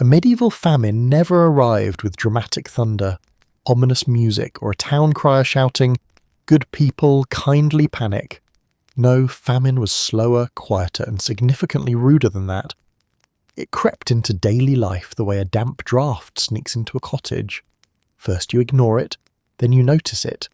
A medieval famine never arrived with dramatic thunder, ominous music, or a town crier shouting, "Good people, kindly panic." No, famine was slower, quieter, and significantly ruder than that. It crept into daily life the way a damp draught sneaks into a cottage. First you ignore it, then you notice it,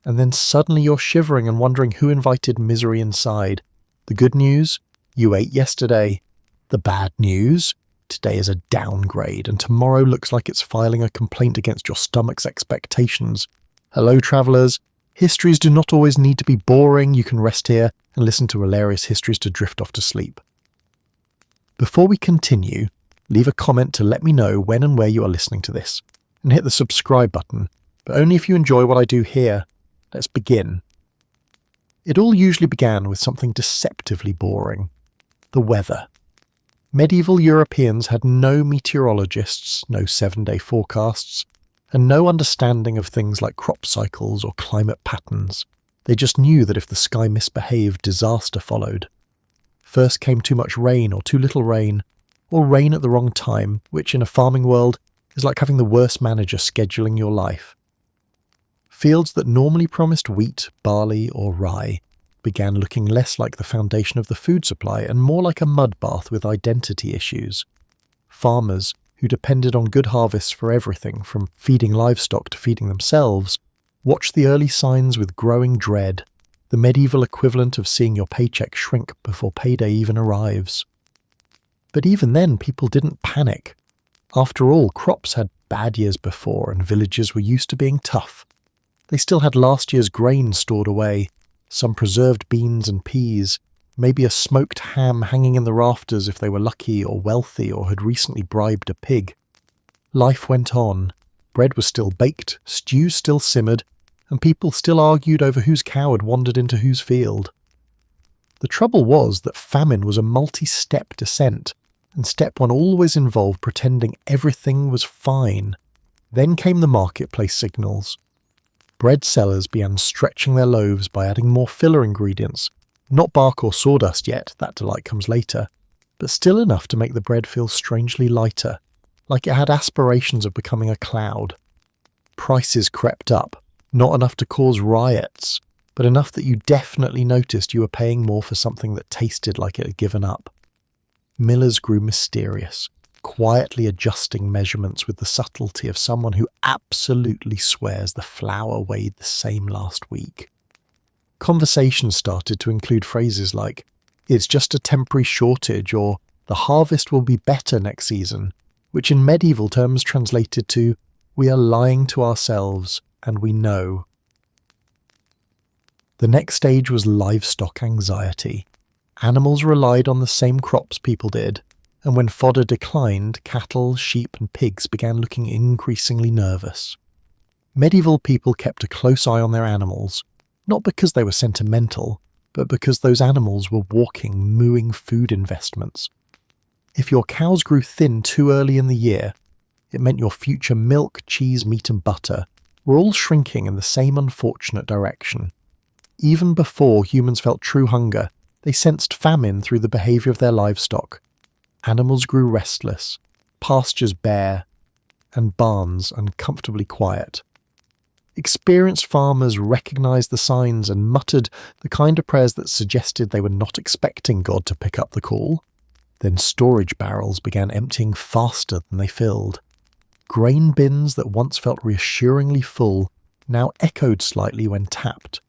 and then suddenly you're shivering and wondering who invited misery inside. The good news? You ate yesterday. The bad news? Today is a downgrade, and tomorrow looks like it's filing a complaint against your stomach's expectations. Hello, travellers. Histories do not always need to be boring. You can rest here and listen to hilarious histories to drift off to sleep. Before we continue, leave a comment to let me know when and where you are listening to this, and hit the subscribe button, but only if you enjoy what I do here. Let's begin. It all usually began with something deceptively boring: the weather. Medieval Europeans had no meteorologists, no 7-day forecasts, and no understanding of things like crop cycles or climate patterns. They just knew that if the sky misbehaved, disaster followed. First came too much rain or too little rain, or rain at the wrong time, which in a farming world is like having the worst manager scheduling your life. Fields that normally promised wheat, barley, or rye began looking less like the foundation of the food supply and more like a mud bath with identity issues. Farmers, who depended on good harvests for everything from feeding livestock to feeding themselves, watched the early signs with growing dread, the medieval equivalent of seeing your paycheck shrink before payday even arrives. But even then, people didn't panic. After all, crops had bad years before, and villages were used to being tough. They still had last year's grain stored away, some preserved beans and peas, maybe a smoked ham hanging in the rafters if they were lucky or wealthy or had recently bribed a pig. Life went on. Bread was still baked, stews still simmered, and people still argued over whose cow had wandered into whose field. The trouble was that famine was a multi-step descent, and step one always involved pretending everything was fine. Then came the marketplace signals. Bread sellers began stretching their loaves by adding more filler ingredients, not bark or sawdust yet, that delight comes later, but still enough to make the bread feel strangely lighter, like it had aspirations of becoming a cloud. Prices crept up, not enough to cause riots, but enough that you definitely noticed you were paying more for something that tasted like it had given up. Millers grew mysterious, quietly adjusting measurements with the subtlety of someone who absolutely swears the flour weighed the same last week. Conversations started to include phrases like, "It's just a temporary shortage," or "the harvest will be better next season," which in medieval terms translated to, "We are lying to ourselves, and we know." The next stage was livestock anxiety. Animals relied on the same crops people did, and when fodder declined, cattle, sheep and pigs began looking increasingly nervous. Medieval people kept a close eye on their animals, not because they were sentimental, but because those animals were walking, mooing food investments. If your cows grew thin too early in the year, it meant your future milk, cheese, meat and butter were all shrinking in the same unfortunate direction. Even before humans felt true hunger, they sensed famine through the behaviour of their livestock. Animals grew restless, pastures bare, and barns uncomfortably quiet. Experienced farmers recognised the signs and muttered the kind of prayers that suggested they were not expecting God to pick up the call. Then storage barrels began emptying faster than they filled. Grain bins that once felt reassuringly full now echoed slightly when tapped.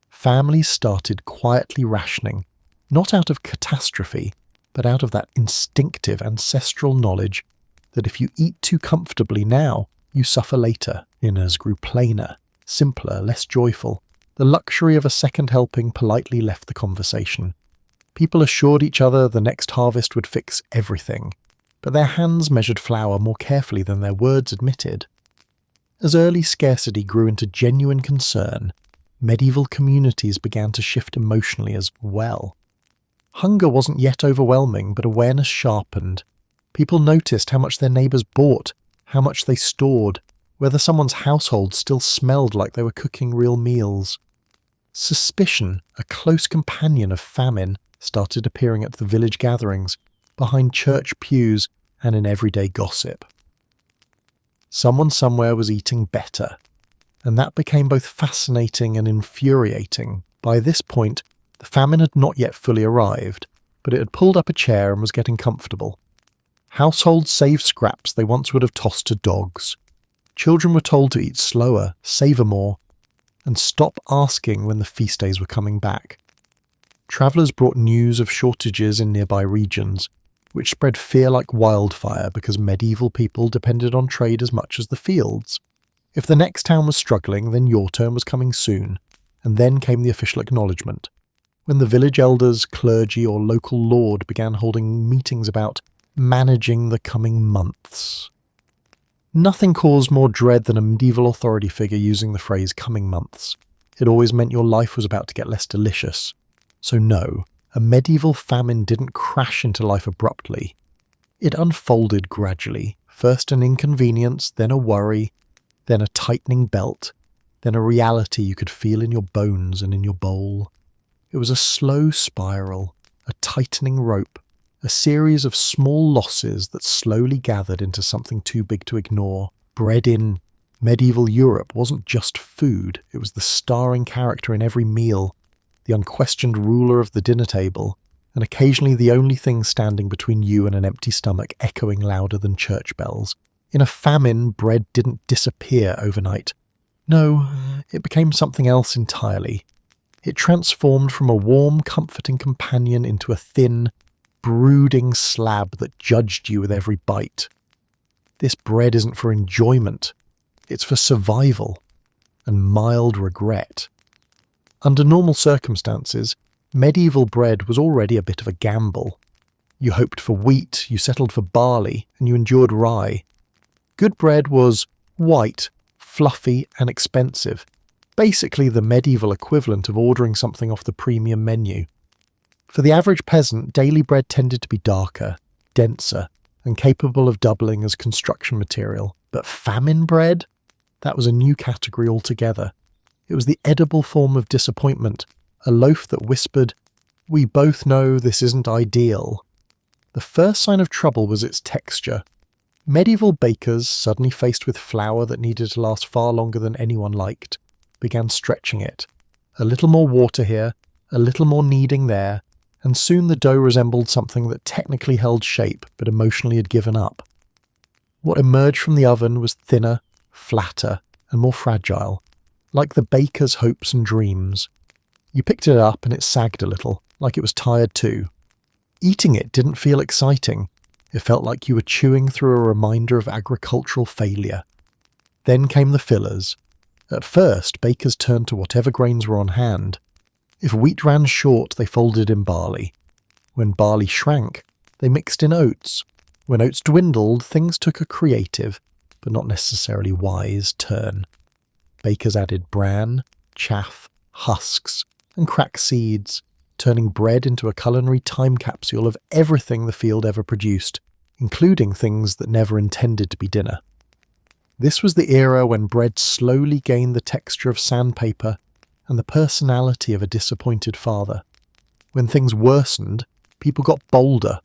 Families started quietly rationing, not out of catastrophe, but out of that instinctive ancestral knowledge that if you eat too comfortably now, you suffer later. Dinners grew plainer, simpler, less joyful. The luxury of a second helping politely left the conversation. People assured each other the next harvest would fix everything, but their hands measured flour more carefully than their words admitted. As early scarcity grew into genuine concern, medieval communities began to shift emotionally as well. Hunger wasn't yet overwhelming, but awareness sharpened. People noticed how much their neighbours bought, how much they stored, whether someone's household still smelled like they were cooking real meals. Suspicion, a close companion of famine, started appearing at the village gatherings, behind church pews, and in everyday gossip. Someone somewhere was eating better, and that became both fascinating and infuriating. By this point, the famine had not yet fully arrived, but it had pulled up a chair and was getting comfortable. Households saved scraps they once would have tossed to dogs. Children were told to eat slower, savour more, and stop asking when the feast days were coming back. Travellers brought news of shortages in nearby regions, which spread fear like wildfire because medieval people depended on trade as much as the fields. If the next town was struggling, then your turn was coming soon, and then came the official acknowledgement, when the village elders, clergy, or local lord began holding meetings about managing the coming months. Nothing caused more dread than a medieval authority figure using the phrase coming months. It always meant your life was about to get less delicious. So no, a medieval famine didn't crash into life abruptly. It unfolded gradually, first an inconvenience, then a worry, then a tightening belt, then a reality you could feel in your bones and in your bowl. It was a slow spiral, a tightening rope, a series of small losses that slowly gathered into something too big to ignore. Bread in medieval Europe wasn't just food, it was the starring character in every meal, the unquestioned ruler of the dinner table, and occasionally the only thing standing between you and an empty stomach echoing louder than church bells. In a famine, bread didn't disappear overnight. No, it became something else entirely. It transformed from a warm, comforting companion into a thin, brooding slab that judged you with every bite. This bread isn't for enjoyment, it's for survival and mild regret. Under normal circumstances, medieval bread was already a bit of a gamble. You hoped for wheat, you settled for barley, and you endured rye. Good bread was white, fluffy, and expensive. Basically the medieval equivalent of ordering something off the premium menu. For the average peasant, daily bread tended to be darker, denser, and capable of doubling as construction material. But famine bread? That was a new category altogether. It was the edible form of disappointment, a loaf that whispered, "We both know this isn't ideal." The first sign of trouble was its texture. Medieval bakers, suddenly faced with flour that needed to last far longer than anyone liked, began stretching it. A little more water here, a little more kneading there, and soon the dough resembled something that technically held shape but emotionally had given up. What emerged from the oven was thinner, flatter, and more fragile, like the baker's hopes and dreams. You picked it up and it sagged a little, like it was tired too. Eating it didn't feel exciting. It felt like you were chewing through a reminder of agricultural failure. Then came the fillers. At first, bakers turned to whatever grains were on hand. If wheat ran short, they folded in barley. When barley shrank, they mixed in oats. When oats dwindled, things took a creative, but not necessarily wise, turn. Bakers added bran, chaff, husks, and cracked seeds, turning bread into a culinary time capsule of everything the field ever produced, including things that never intended to be dinner. This was the era when bread slowly gained the texture of sandpaper and the personality of a disappointed father. When things worsened, people got bolder,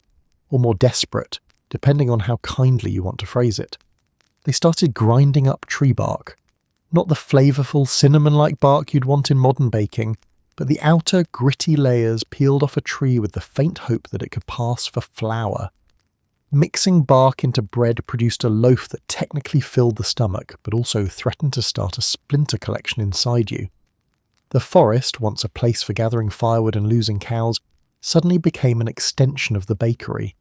or more desperate, depending on how kindly you want to phrase it. They started grinding up tree bark. Not the flavourful cinnamon-like bark you'd want in modern baking, but the outer, gritty layers peeled off a tree with the faint hope that it could pass for flour. Mixing bark into bread produced a loaf that technically filled the stomach, but also threatened to start a splinter collection inside you. The forest, once a place for gathering firewood and losing cows, suddenly became an extension of the bakery.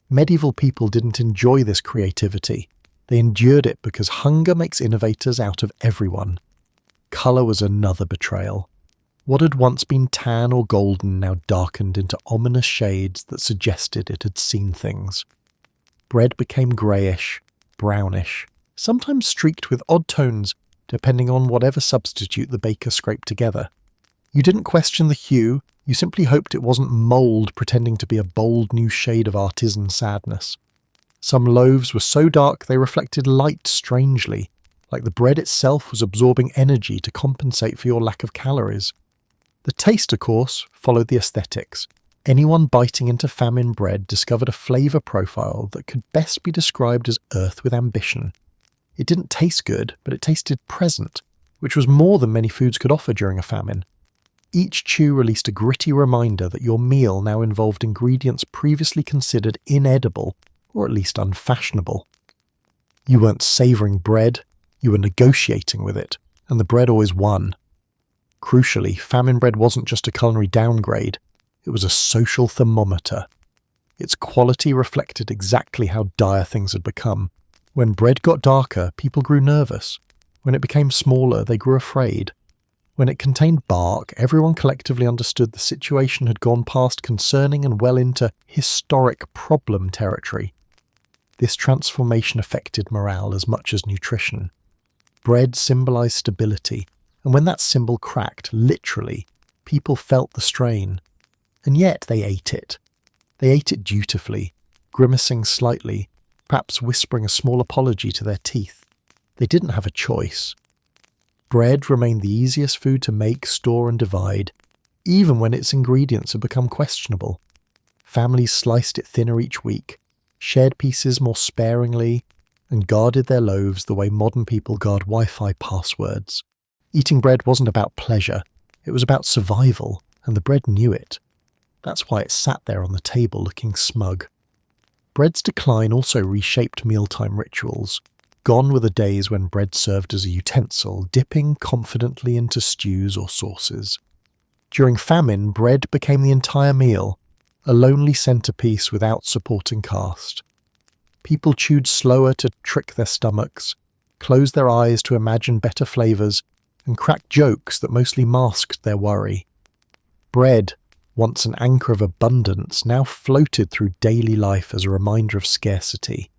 Medieval people didn't enjoy this creativity. They endured it because hunger makes innovators out of everyone. Colour was another betrayal. What had once been tan or golden now darkened into ominous shades that suggested it had seen things. Bread became greyish, brownish, sometimes streaked with odd tones depending on whatever substitute the baker scraped together. You didn't question the hue, you simply hoped it wasn't mould pretending to be a bold new shade of artisan sadness. Some loaves were so dark they reflected light strangely, like the bread itself was absorbing energy to compensate for your lack of calories. The taste, of course, followed the aesthetics. Anyone biting into famine bread discovered a flavour profile that could best be described as earth with ambition. It didn't taste good, but it tasted present, which was more than many foods could offer during a famine. Each chew released a gritty reminder that your meal now involved ingredients previously considered inedible, or at least unfashionable. You weren't savouring bread, you were negotiating with it, and the bread always won. Crucially, famine bread wasn't just a culinary downgrade, it was a social thermometer. Its quality reflected exactly how dire things had become. When bread got darker, people grew nervous. When it became smaller, they grew afraid. When it contained bark, everyone collectively understood the situation had gone past concerning and well into historic problem territory. This transformation affected morale as much as nutrition. Bread symbolised stability, and when that symbol cracked, literally, people felt the strain. And yet they ate it. They ate it dutifully, grimacing slightly, perhaps whispering a small apology to their teeth. They didn't have a choice. Bread remained the easiest food to make, store and divide, even when its ingredients had become questionable. Families sliced it thinner each week, shared pieces more sparingly, and guarded their loaves the way modern people guard Wi-Fi passwords. Eating bread wasn't about pleasure, it was about survival, and the bread knew it. That's why it sat there on the table looking smug. Bread's decline also reshaped mealtime rituals. Gone were the days when bread served as a utensil, dipping confidently into stews or sauces. During famine, bread became the entire meal, a lonely centerpiece without supporting cast. People chewed slower to trick their stomachs, closed their eyes to imagine better flavors, and cracked jokes that mostly masked their worry. Bread, once an anchor of abundance, now floated through daily life as a reminder of scarcity.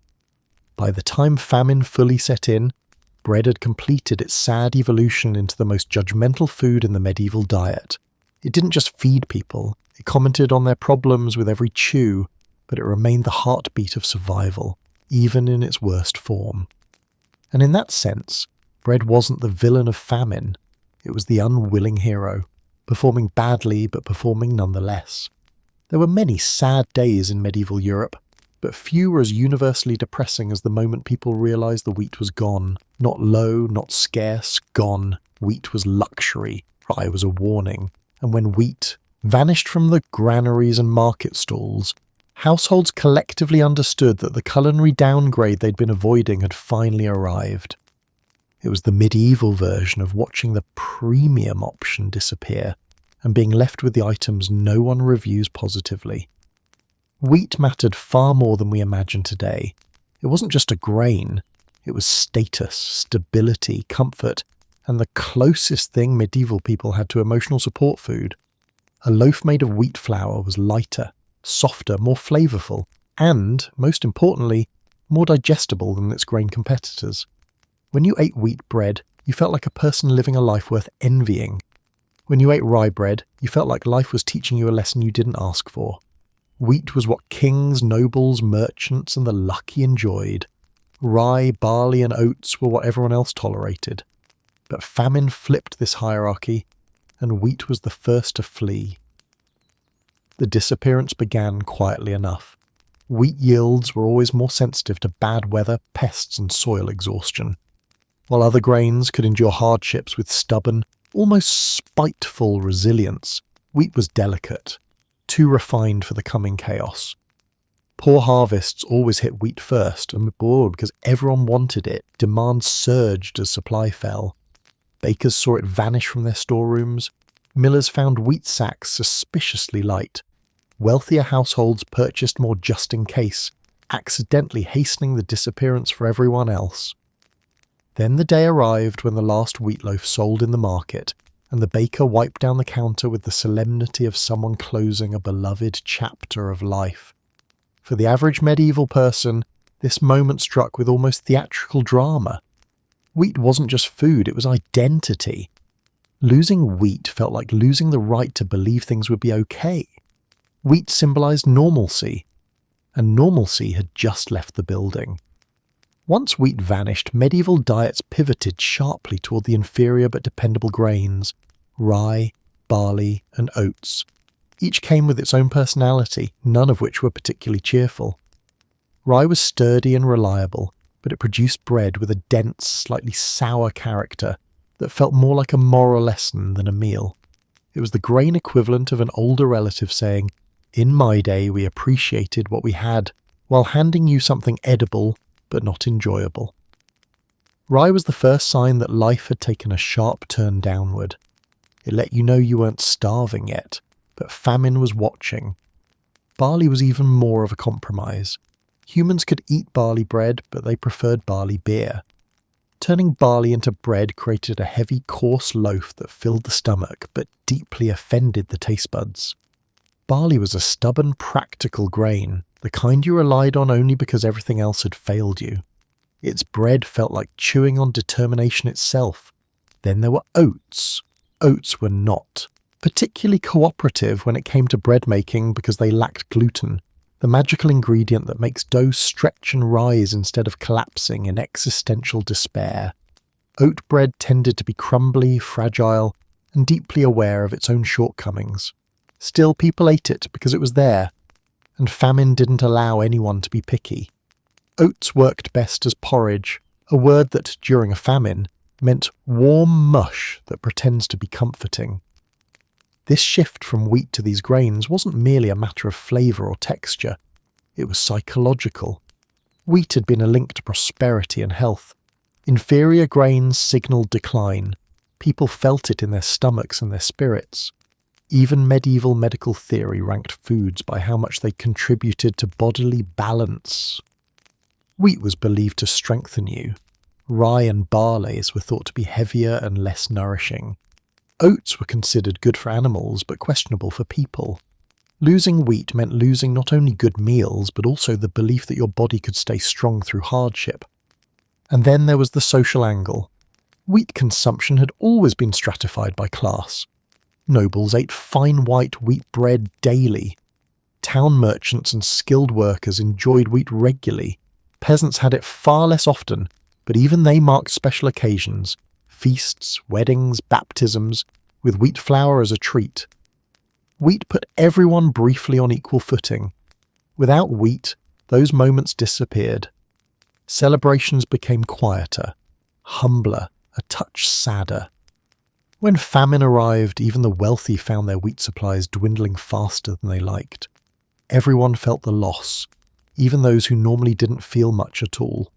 By the time famine fully set in, bread had completed its sad evolution into the most judgmental food in the medieval diet. It didn't just feed people, it commented on their problems with every chew, but it remained the heartbeat of survival, even in its worst form. And in that sense, bread wasn't the villain of famine, it was the unwilling hero, performing badly but performing nonetheless. There were many sad days in medieval Europe, but few were as universally depressing as the moment people realised the wheat was gone. Not low, not scarce, gone. Wheat was luxury. Rye was a warning. And when wheat vanished from the granaries and market stalls, households collectively understood that the culinary downgrade they'd been avoiding had finally arrived. It was the medieval version of watching the premium option disappear and being left with the items no one reviews positively. Wheat mattered far more than we imagine today. It wasn't just a grain, it was status, stability, comfort, and the closest thing medieval people had to emotional support food. A loaf made of wheat flour was lighter, softer, more flavourful, and, most importantly, more digestible than its grain competitors. When you ate wheat bread, you felt like a person living a life worth envying. When you ate rye bread, you felt like life was teaching you a lesson you didn't ask for. Wheat was what kings, nobles, merchants, and the lucky enjoyed. Rye, barley, and oats were what everyone else tolerated. But famine flipped this hierarchy, and wheat was the first to flee. The disappearance began quietly enough. Wheat yields were always more sensitive to bad weather, pests, and soil exhaustion. While other grains could endure hardships with stubborn, almost spiteful resilience, wheat was delicate, too refined for the coming chaos. Poor harvests always hit wheat first, and because everyone wanted it, demand surged as supply fell. Bakers saw it vanish from their storerooms. Millers found wheat sacks suspiciously light. Wealthier households purchased more just in case, accidentally hastening the disappearance for everyone else. Then the day arrived when the last wheat loaf sold in the market, and the baker wiped down the counter with the solemnity of someone closing a beloved chapter of life. For the average medieval person, this moment struck with almost theatrical drama. Wheat wasn't just food, it was identity. Losing wheat felt like losing the right to believe things would be okay. Wheat symbolised normalcy, and normalcy had just left the building. Once wheat vanished, medieval diets pivoted sharply toward the inferior but dependable grains, rye, barley, and oats. Each came with its own personality, none of which were particularly cheerful. Rye was sturdy and reliable, but it produced bread with a dense, slightly sour character that felt more like a moral lesson than a meal. It was the grain equivalent of an older relative saying, "In my day we appreciated what we had," while handing you something edible but not enjoyable. Rye was the first sign that life had taken a sharp turn downward. It let you know you weren't starving yet, but famine was watching. Barley was even more of a compromise. Humans could eat barley bread, but they preferred barley beer. Turning barley into bread created a heavy, coarse loaf that filled the stomach, but deeply offended the taste buds. Barley was a stubborn, practical grain, the kind you relied on only because everything else had failed you. Its bread felt like chewing on determination itself. Then there were oats. Oats were not particularly cooperative when it came to bread making because they lacked gluten, the magical ingredient that makes dough stretch and rise instead of collapsing in existential despair. Oat bread tended to be crumbly, fragile, and deeply aware of its own shortcomings. Still, people ate it because it was there, and famine didn't allow anyone to be picky. Oats worked best as porridge, a word that, during a famine, meant warm mush that pretends to be comforting. This shift from wheat to these grains wasn't merely a matter of flavour or texture, it was psychological. Wheat had been a link to prosperity and health. Inferior grains signalled decline. People felt it in their stomachs and their spirits. Even medieval medical theory ranked foods by how much they contributed to bodily balance. Wheat was believed to strengthen you. Rye and barleys were thought to be heavier and less nourishing. Oats were considered good for animals but questionable for people. Losing wheat meant losing not only good meals but also the belief that your body could stay strong through hardship. And then there was the social angle. Wheat consumption had always been stratified by class. Nobles ate fine white wheat bread daily. Town merchants and skilled workers enjoyed wheat regularly. Peasants had it far less often, but even they marked special occasions, feasts, weddings, baptisms, with wheat flour as a treat. Wheat put everyone briefly on equal footing. Without wheat, those moments disappeared. Celebrations became quieter, humbler, a touch sadder. When famine arrived, even the wealthy found their wheat supplies dwindling faster than they liked. Everyone felt the loss, even those who normally didn't feel much at all.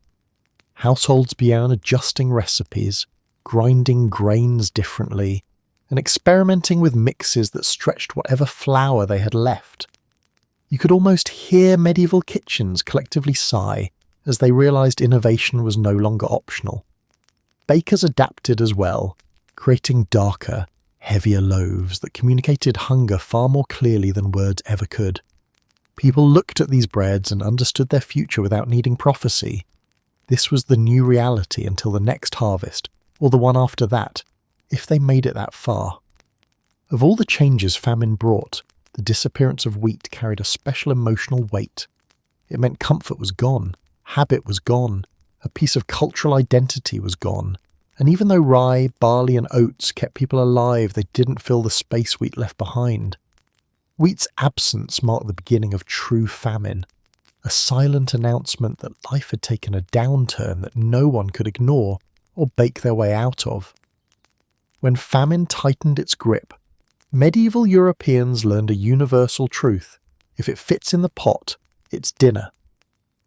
Households began adjusting recipes, grinding grains differently, and experimenting with mixes that stretched whatever flour they had left. You could almost hear medieval kitchens collectively sigh as they realised innovation was no longer optional. Bakers adapted as well, creating darker, heavier loaves that communicated hunger far more clearly than words ever could. People looked at these breads and understood their future without needing prophecy. This was the new reality until the next harvest, or the one after that, if they made it that far. Of all the changes famine brought, the disappearance of wheat carried a special emotional weight. It meant comfort was gone, habit was gone, a piece of cultural identity was gone, and even though rye, barley and oats kept people alive, they didn't fill the space wheat left behind. Wheat's absence marked the beginning of true famine, a silent announcement that life had taken a downturn that no one could ignore or bake their way out of. When famine tightened its grip, medieval Europeans learned a universal truth: if it fits in the pot, it's dinner.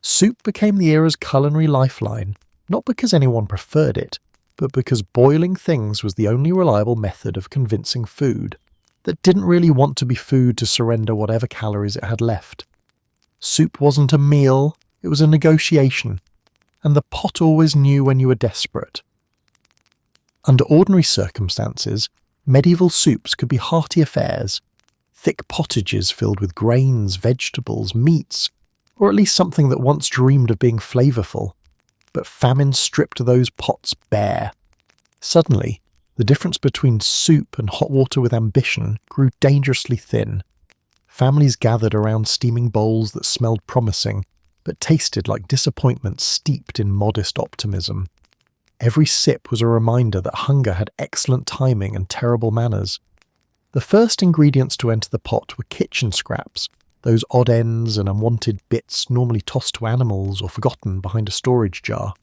Soup became the era's culinary lifeline, not because anyone preferred it, but because boiling things was the only reliable method of convincing food that didn't really want to be food to surrender whatever calories it had left. Soup wasn't a meal, it was a negotiation, and the pot always knew when you were desperate. Under ordinary circumstances, medieval soups could be hearty affairs, thick pottages filled with grains, vegetables, meats, or at least something that once dreamed of being flavourful. But famine stripped those pots bare. Suddenly, the difference between soup and hot water with ambition grew dangerously thin. Families gathered around steaming bowls that smelled promising, but tasted like disappointment steeped in modest optimism. Every sip was a reminder that hunger had excellent timing and terrible manners. The first ingredients to enter the pot were kitchen scraps, those odd ends and unwanted bits normally tossed to animals or forgotten behind a storage jar.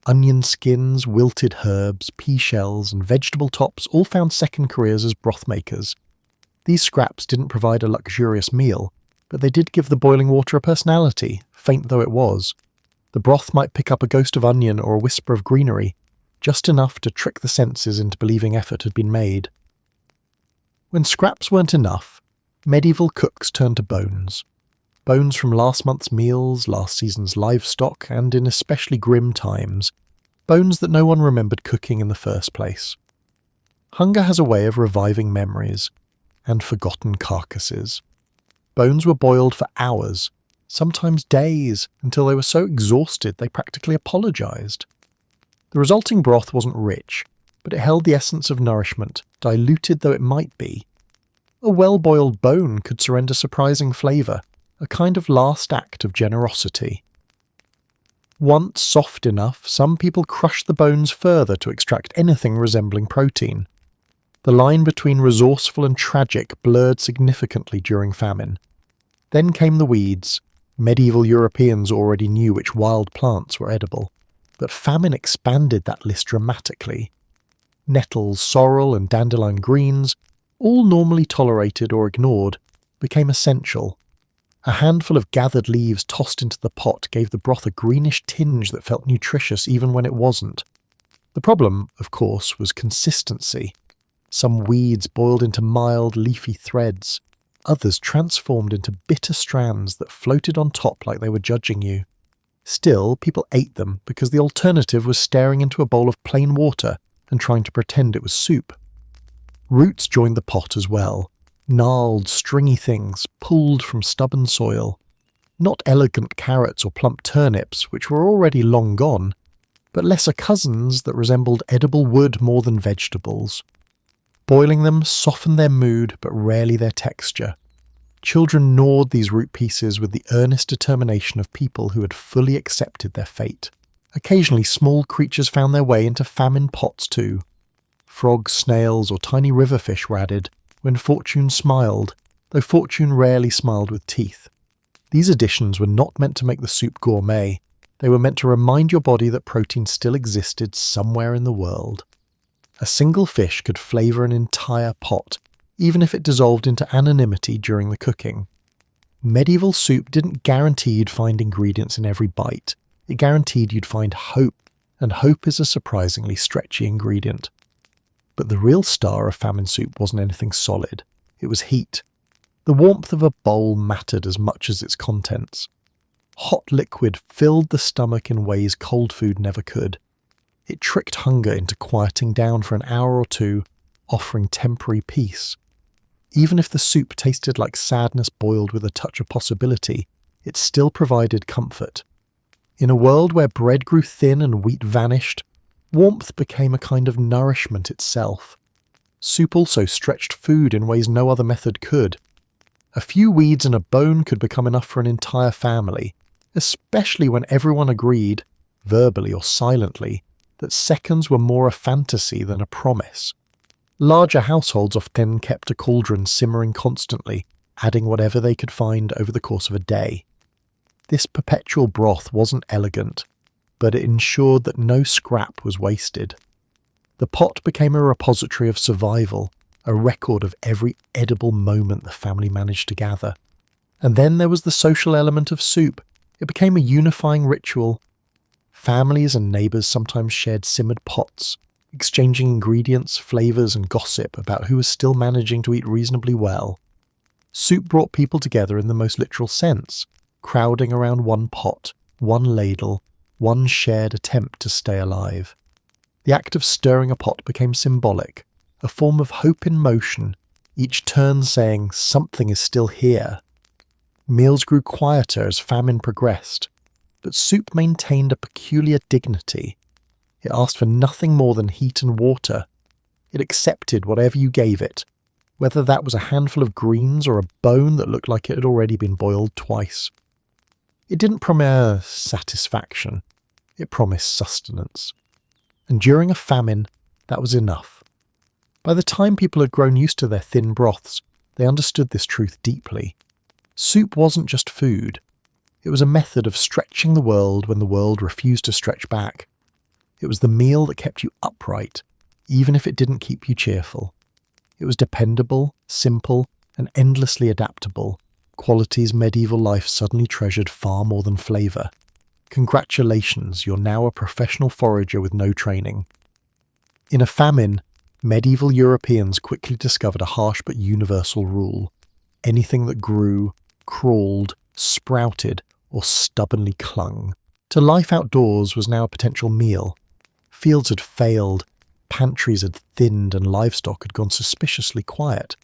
Onion skins, wilted herbs, pea shells, and vegetable tops all found second careers as broth makers. These scraps didn't provide a luxurious meal, but they did give the boiling water a personality, faint though it was. The broth might pick up a ghost of onion or a whisper of greenery, just enough to trick the senses into believing effort had been made. When scraps weren't enough, medieval cooks turned to bones. Bones from last month's meals, last season's livestock, and in especially grim times, bones that no one remembered cooking in the first place. Hunger has a way of reviving memories and forgotten carcasses. Bones were boiled for hours, sometimes days, until they were so exhausted they practically apologised. The resulting broth wasn't rich, but it held the essence of nourishment, diluted though it might be. A well-boiled bone could surrender surprising flavour, a kind of last act of generosity. Once soft enough, some people crushed the bones further to extract anything resembling protein. The line between resourceful and tragic blurred significantly during famine. Then came the weeds. Medieval Europeans already knew which wild plants were edible, but famine expanded that list dramatically. Nettles, sorrel, and dandelion greens, all normally tolerated or ignored, became essential. A handful of gathered leaves tossed into the pot gave the broth a greenish tinge that felt nutritious even when it wasn't. The problem, of course, was consistency. Some weeds boiled into mild, leafy threads. Others transformed into bitter strands that floated on top like they were judging you. Still, people ate them because the alternative was staring into a bowl of plain water and trying to pretend it was soup. Roots joined the pot as well. Gnarled, stringy things pulled from stubborn soil. Not elegant carrots or plump turnips, which were already long gone, but lesser cousins that resembled edible wood more than vegetables. Boiling them softened their mood, but rarely their texture. Children gnawed these root pieces with the earnest determination of people who had fully accepted their fate. Occasionally small creatures found their way into famine pots too. Frogs, snails, or tiny river fish were added, when fortune smiled, though fortune rarely smiled with teeth. These additions were not meant to make the soup gourmet. They were meant to remind your body that protein still existed somewhere in the world. A single fish could flavour an entire pot, even if it dissolved into anonymity during the cooking. Medieval soup didn't guarantee you'd find ingredients in every bite. It guaranteed you'd find hope, and hope is a surprisingly stretchy ingredient. But the real star of famine soup wasn't anything solid. It was heat. The warmth of a bowl mattered as much as its contents. Hot liquid filled the stomach in ways cold food never could. It tricked hunger into quieting down for an hour or two, offering temporary peace. Even if the soup tasted like sadness boiled with a touch of possibility, it still provided comfort. In a world where bread grew thin and wheat vanished, warmth became a kind of nourishment itself. Soup also stretched food in ways no other method could. A few weeds and a bone could become enough for an entire family, especially when everyone agreed, verbally or silently, that seconds were more a fantasy than a promise. Larger households often kept a cauldron simmering constantly, adding whatever they could find over the course of a day. This perpetual broth wasn't elegant, but it ensured that no scrap was wasted. The pot became a repository of survival, a record of every edible moment the family managed to gather. And then there was the social element of soup. It became a unifying ritual. Families and neighbours sometimes shared simmered pots, exchanging ingredients, flavours and gossip about who was still managing to eat reasonably well. Soup brought people together in the most literal sense, crowding around one pot, one ladle, one shared attempt to stay alive. The act of stirring a pot became symbolic, a form of hope in motion, each turn saying, "Something is still here." Meals grew quieter as famine progressed, but soup maintained a peculiar dignity. It asked for nothing more than heat and water. It accepted whatever you gave it, whether that was a handful of greens or a bone that looked like it had already been boiled twice. It didn't promise satisfaction. It promised sustenance. And during a famine, that was enough. By the time people had grown used to their thin broths, they understood this truth deeply. Soup wasn't just food. It was a method of stretching the world when the world refused to stretch back. It was the meal that kept you upright, even if it didn't keep you cheerful. It was dependable, simple, and endlessly adaptable, qualities medieval life suddenly treasured far more than flavour. Congratulations, you're now a professional forager with no training. In a famine, medieval Europeans quickly discovered a harsh but universal rule. Anything that grew, crawled, sprouted, or stubbornly clung to life outdoors was now a potential meal. Fields had failed, pantries had thinned, and livestock had gone suspiciously quiet.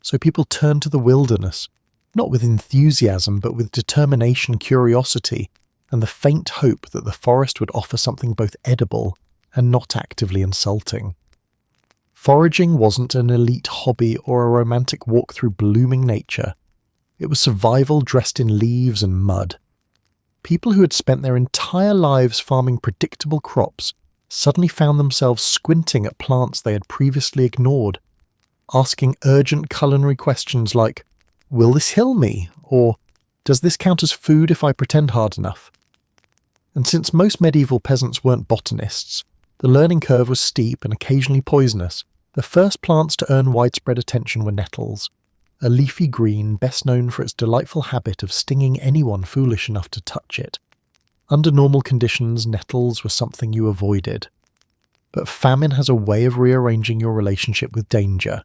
So people turned to the wilderness, not with enthusiasm but with determination, curiosity, and the faint hope that the forest would offer something both edible and not actively insulting. Foraging wasn't an elite hobby or a romantic walk through blooming nature. It was survival dressed in leaves and mud. People who had spent their entire lives farming predictable crops suddenly found themselves squinting at plants they had previously ignored, asking urgent culinary questions like, "Will this heal me?" or "Does this count as food if I pretend hard enough?" And since most medieval peasants weren't botanists, the learning curve was steep and occasionally poisonous. The first plants to earn widespread attention were nettles, a leafy green best known for its delightful habit of stinging anyone foolish enough to touch it. Under normal conditions, nettles were something you avoided. But famine has a way of rearranging your relationship with danger.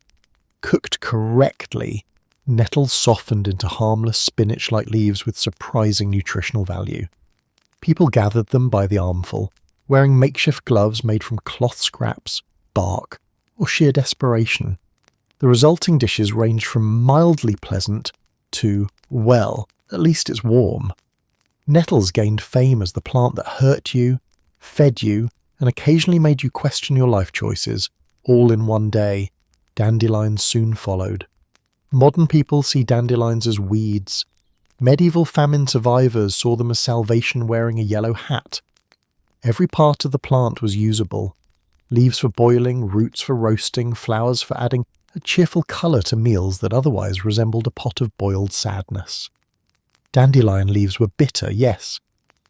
Cooked correctly, nettles softened into harmless spinach-like leaves with surprising nutritional value. People gathered them by the armful, wearing makeshift gloves made from cloth scraps, bark, or sheer desperation. The resulting dishes ranged from mildly pleasant to, well, at least it's warm. Nettles gained fame as the plant that hurt you, fed you, and occasionally made you question your life choices, all in one day. Dandelions soon followed. Modern people see dandelions as weeds. Medieval famine survivors saw them as salvation wearing a yellow hat. Every part of the plant was usable. Leaves for boiling, roots for roasting, flowers for adding a cheerful colour to meals that otherwise resembled a pot of boiled sadness. Dandelion leaves were bitter, yes,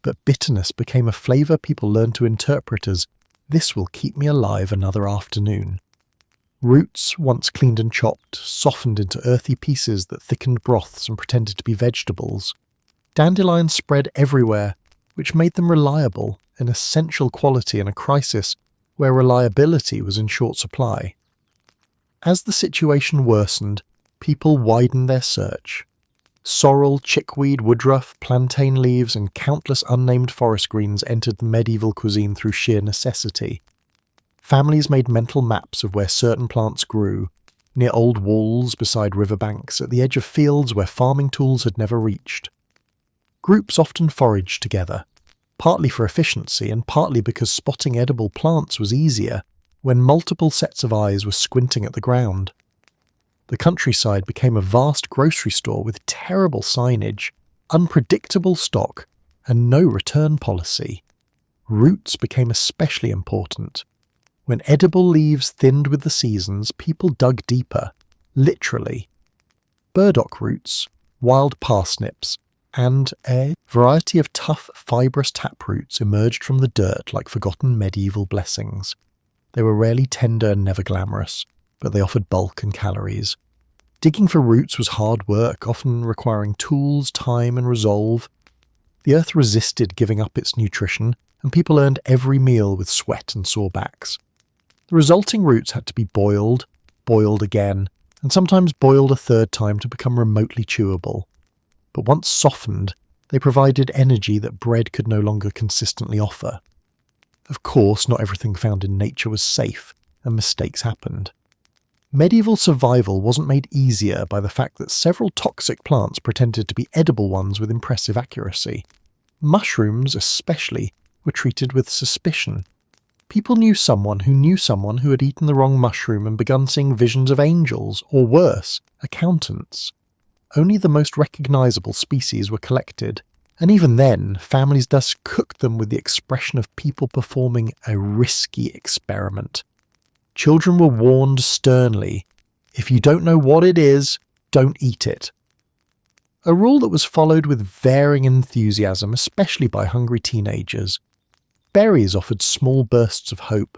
but bitterness became a flavour people learned to interpret as, "This will keep me alive another afternoon." Roots, once cleaned and chopped, softened into earthy pieces that thickened broths and pretended to be vegetables. Dandelions spread everywhere, which made them reliable, an essential quality in a crisis where reliability was in short supply. As the situation worsened, people widened their search. Sorrel, chickweed, woodruff, plantain leaves, and countless unnamed forest greens entered the medieval cuisine through sheer necessity. Families made mental maps of where certain plants grew, near old walls, beside riverbanks, at the edge of fields where farming tools had never reached. Groups often foraged together, partly for efficiency and partly because spotting edible plants was easier when multiple sets of eyes were squinting at the ground. The countryside became a vast grocery store with terrible signage, unpredictable stock, and no return policy. Roots became especially important. When edible leaves thinned with the seasons, people dug deeper, literally. Burdock roots, wild parsnips, and a variety of tough, fibrous taproots emerged from the dirt like forgotten medieval blessings. They were rarely tender and never glamorous, but they offered bulk and calories. Digging for roots was hard work, often requiring tools, time, and resolve. The earth resisted giving up its nutrition, and people earned every meal with sweat and sore backs. The resulting roots had to be boiled, boiled again, and sometimes boiled a third time to become remotely chewable. But once softened, they provided energy that bread could no longer consistently offer. Of course, not everything found in nature was safe, and mistakes happened. Medieval survival wasn't made easier by the fact that several toxic plants pretended to be edible ones with impressive accuracy. Mushrooms, especially, were treated with suspicion. People knew someone who had eaten the wrong mushroom and begun seeing visions of angels, or worse, accountants. Only the most recognizable species were collected, and even then, families thus cooked them with the expression of people performing a risky experiment. Children were warned sternly, if you don't know what it is, don't eat it. A rule that was followed with varying enthusiasm, especially by hungry teenagers. Berries offered small bursts of hope.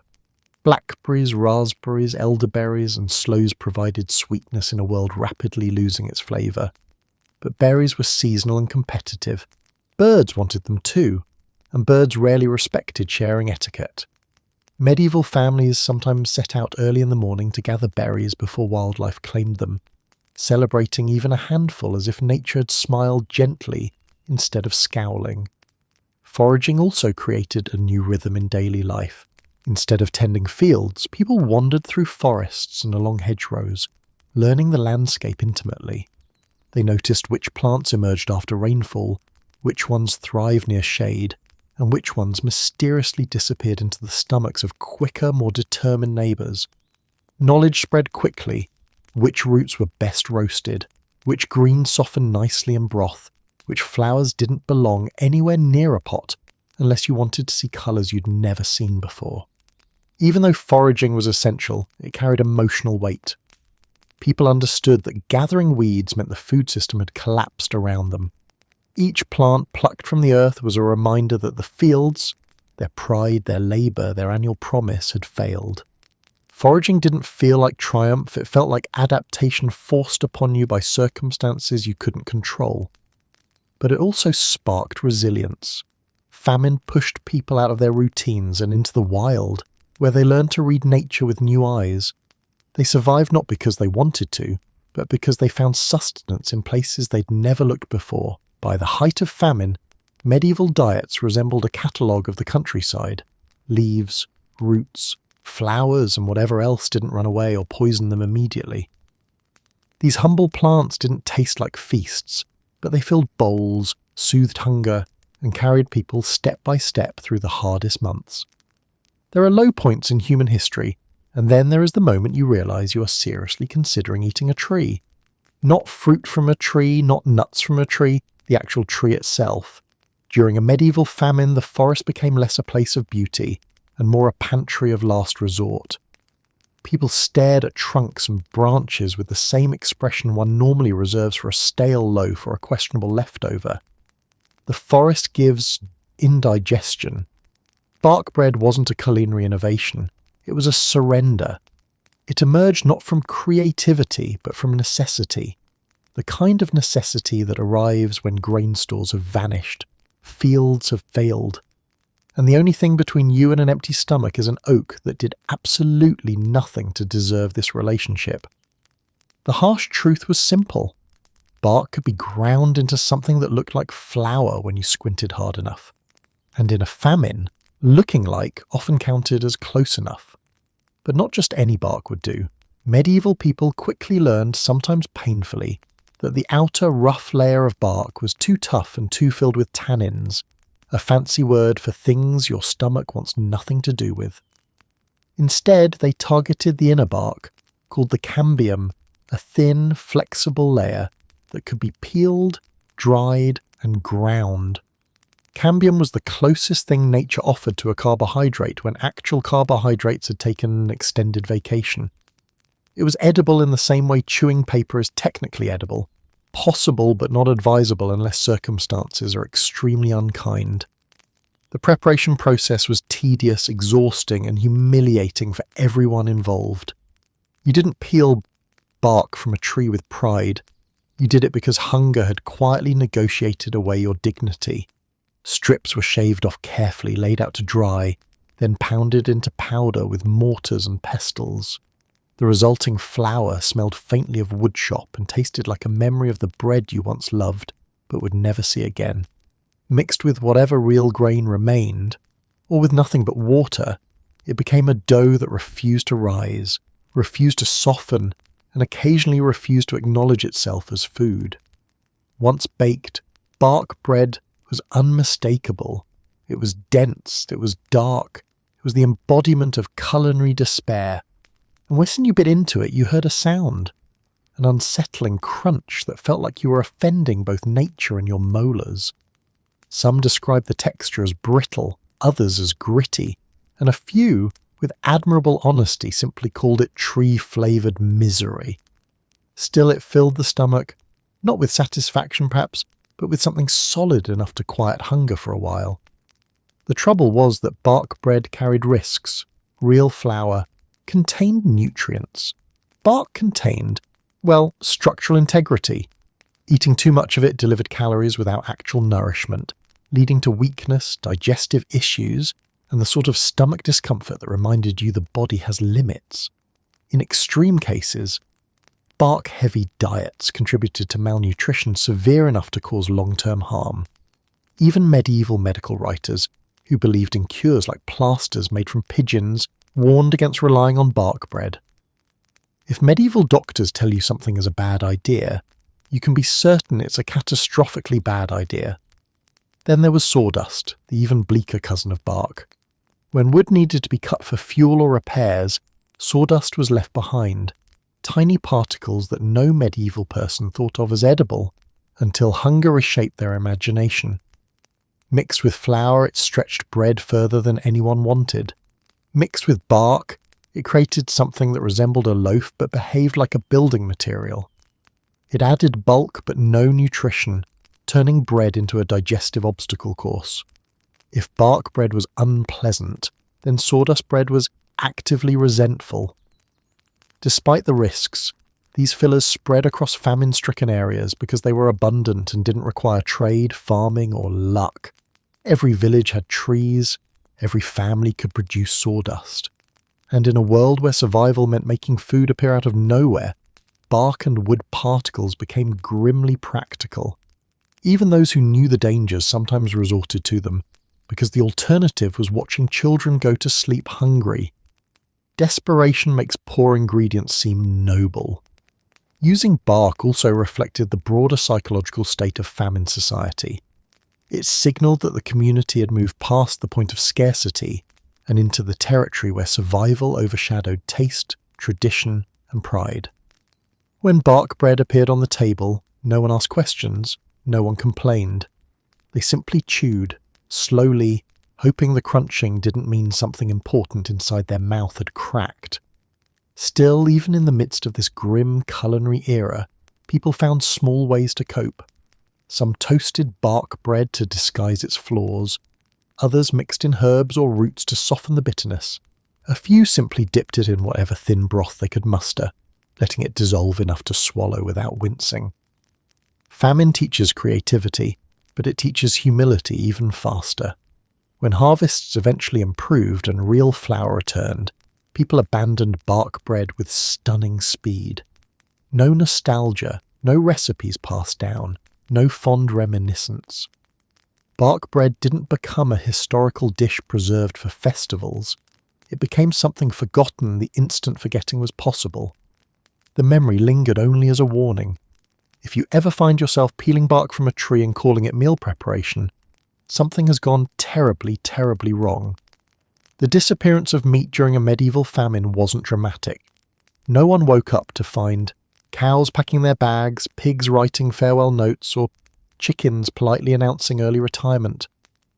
Blackberries, raspberries, elderberries, and sloes provided sweetness in a world rapidly losing its flavour. But berries were seasonal and competitive. Birds wanted them too, and birds rarely respected sharing etiquette. Medieval families sometimes set out early in the morning to gather berries before wildlife claimed them, celebrating even a handful as if nature had smiled gently instead of scowling. Foraging also created a new rhythm in daily life. Instead of tending fields, people wandered through forests and along hedgerows, learning the landscape intimately. They noticed which plants emerged after rainfall, which ones thrived near shade, and which ones mysteriously disappeared into the stomachs of quicker, more determined neighbours. Knowledge spread quickly, which roots were best roasted, which greens softened nicely in broth, which flowers didn't belong anywhere near a pot unless you wanted to see colours you'd never seen before. Even though foraging was essential, it carried emotional weight. People understood that gathering weeds meant the food system had collapsed around them. Each plant plucked from the earth was a reminder that the fields, their pride, their labour, their annual promise, had failed. Foraging didn't feel like triumph, it felt like adaptation forced upon you by circumstances you couldn't control. But it also sparked resilience. Famine pushed people out of their routines and into the wild, where they learned to read nature with new eyes. They survived not because they wanted to, but because they found sustenance in places they'd never looked before. By the height of famine, medieval diets resembled a catalogue of the countryside. Leaves, roots, flowers, and whatever else didn't run away or poison them immediately. These humble plants didn't taste like feasts, but they filled bowls, soothed hunger, and carried people step by step through the hardest months. There are low points in human history, and then there is the moment you realise you are seriously considering eating a tree. Not fruit from a tree, not nuts from a tree, the actual tree itself. During a medieval famine, the forest became less a place of beauty and more a pantry of last resort. People stared at trunks and branches with the same expression one normally reserves for a stale loaf or a questionable leftover. The forest gives indigestion. Bark bread wasn't a culinary innovation, it was a surrender. It emerged not from creativity, but from necessity. The kind of necessity that arrives when grain stores have vanished, fields have failed, and the only thing between you and an empty stomach is an oak that did absolutely nothing to deserve this relationship. The harsh truth was simple. Bark could be ground into something that looked like flour when you squinted hard enough. And in a famine, looking like often counted as close enough. But not just any bark would do. Medieval people quickly learned, sometimes painfully, that the outer rough layer of bark was too tough and too filled with tannins, a fancy word for things your stomach wants nothing to do with. Instead, they targeted the inner bark, called the cambium, a thin, flexible layer that could be peeled, dried, and ground. Cambium was the closest thing nature offered to a carbohydrate when actual carbohydrates had taken an extended vacation. It was edible in the same way chewing paper is technically edible, possible but not advisable unless circumstances are extremely unkind. The preparation process was tedious, exhausting, and humiliating for everyone involved. You didn't peel bark from a tree with pride. You did it because hunger had quietly negotiated away your dignity. Strips were shaved off carefully, laid out to dry, then pounded into powder with mortars and pestles. The resulting flour smelled faintly of woodshop and tasted like a memory of the bread you once loved, but would never see again. Mixed with whatever real grain remained, or with nothing but water, it became a dough that refused to rise, refused to soften, and occasionally refused to acknowledge itself as food. Once baked, bark bread was unmistakable. It was dense, it was dark, it was the embodiment of culinary despair. And when you bit into it, you heard a sound, an unsettling crunch that felt like you were offending both nature and your molars. Some described the texture as brittle, others as gritty, and a few, with admirable honesty simply called it tree-flavoured misery. Still, it filled the stomach, not with satisfaction perhaps, but with something solid enough to quiet hunger for a while. The trouble was that bark bread carried risks. Real flour contained nutrients. Bark contained, well, structural integrity. Eating too much of it delivered calories without actual nourishment, leading to weakness, digestive issues, and the sort of stomach discomfort that reminded you the body has limits. In extreme cases, bark-heavy diets contributed to malnutrition severe enough to cause long-term harm. Even medieval medical writers, who believed in cures like plasters made from pigeons, warned against relying on bark bread. If medieval doctors tell you something is a bad idea, you can be certain it's a catastrophically bad idea. Then there was sawdust, the even bleaker cousin of bark. When wood needed to be cut for fuel or repairs, sawdust was left behind, tiny particles that no medieval person thought of as edible until hunger reshaped their imagination. Mixed with flour, it stretched bread further than anyone wanted. Mixed with bark, it created something that resembled a loaf but behaved like a building material. It added bulk but no nutrition, turning bread into a digestive obstacle course. If bark bread was unpleasant, then sawdust bread was actively resentful. Despite the risks, these fillers spread across famine-stricken areas because they were abundant and didn't require trade, farming, or luck. Every village had trees, every family could produce sawdust. And in a world where survival meant making food appear out of nowhere, bark and wood particles became grimly practical. Even those who knew the dangers sometimes resorted to them, because the alternative was watching children go to sleep hungry. Desperation makes poor ingredients seem noble. Using bark also reflected the broader psychological state of famine society. It signalled that the community had moved past the point of scarcity and into the territory where survival overshadowed taste, tradition, and pride. When bark bread appeared on the table, no one asked questions, no one complained. They simply chewed, slowly, hoping the crunching didn't mean something important inside their mouth had cracked. Still, even in the midst of this grim culinary era, people found small ways to cope. Some toasted bark bread to disguise its flaws, others mixed in herbs or roots to soften the bitterness. A few simply dipped it in whatever thin broth they could muster, letting it dissolve enough to swallow without wincing. Famine teaches creativity, but it teaches humility even faster. When harvests eventually improved and real flour returned, people abandoned bark bread with stunning speed. No nostalgia, no recipes passed down, no fond reminiscence. Bark bread didn't become a historical dish preserved for festivals. It became something forgotten the instant forgetting was possible. The memory lingered only as a warning. If you ever find yourself peeling bark from a tree and calling it meal preparation, something has gone terribly, terribly wrong. The disappearance of meat during a medieval famine wasn't dramatic. No one woke up to find cows packing their bags, pigs writing farewell notes, or chickens politely announcing early retirement.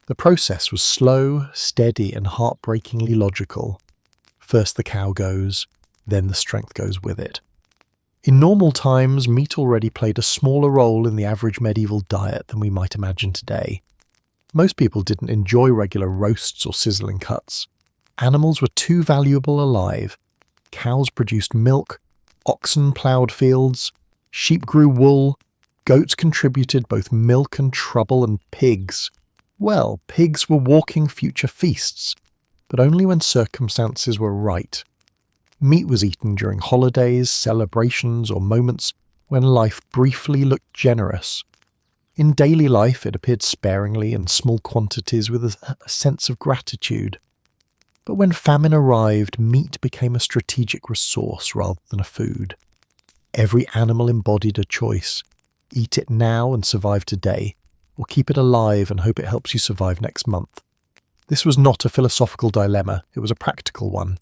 The process was slow, steady, and heartbreakingly logical. First the cow goes, then the strength goes with it. In normal times, meat already played a smaller role in the average medieval diet than we might imagine today. Most people didn't enjoy regular roasts or sizzling cuts. Animals were too valuable alive. Cows produced milk, oxen ploughed fields, sheep grew wool, goats contributed both milk and trouble, and pigs. Well, pigs were walking future feasts, but only when circumstances were right. Meat was eaten during holidays, celebrations, or moments when life briefly looked generous. In daily life, it appeared sparingly in small quantities with a sense of gratitude. But when famine arrived, meat became a strategic resource rather than a food. Every animal embodied a choice. Eat it now and survive today, or keep it alive and hope it helps you survive next month. This was not a philosophical dilemma, it was a practical one.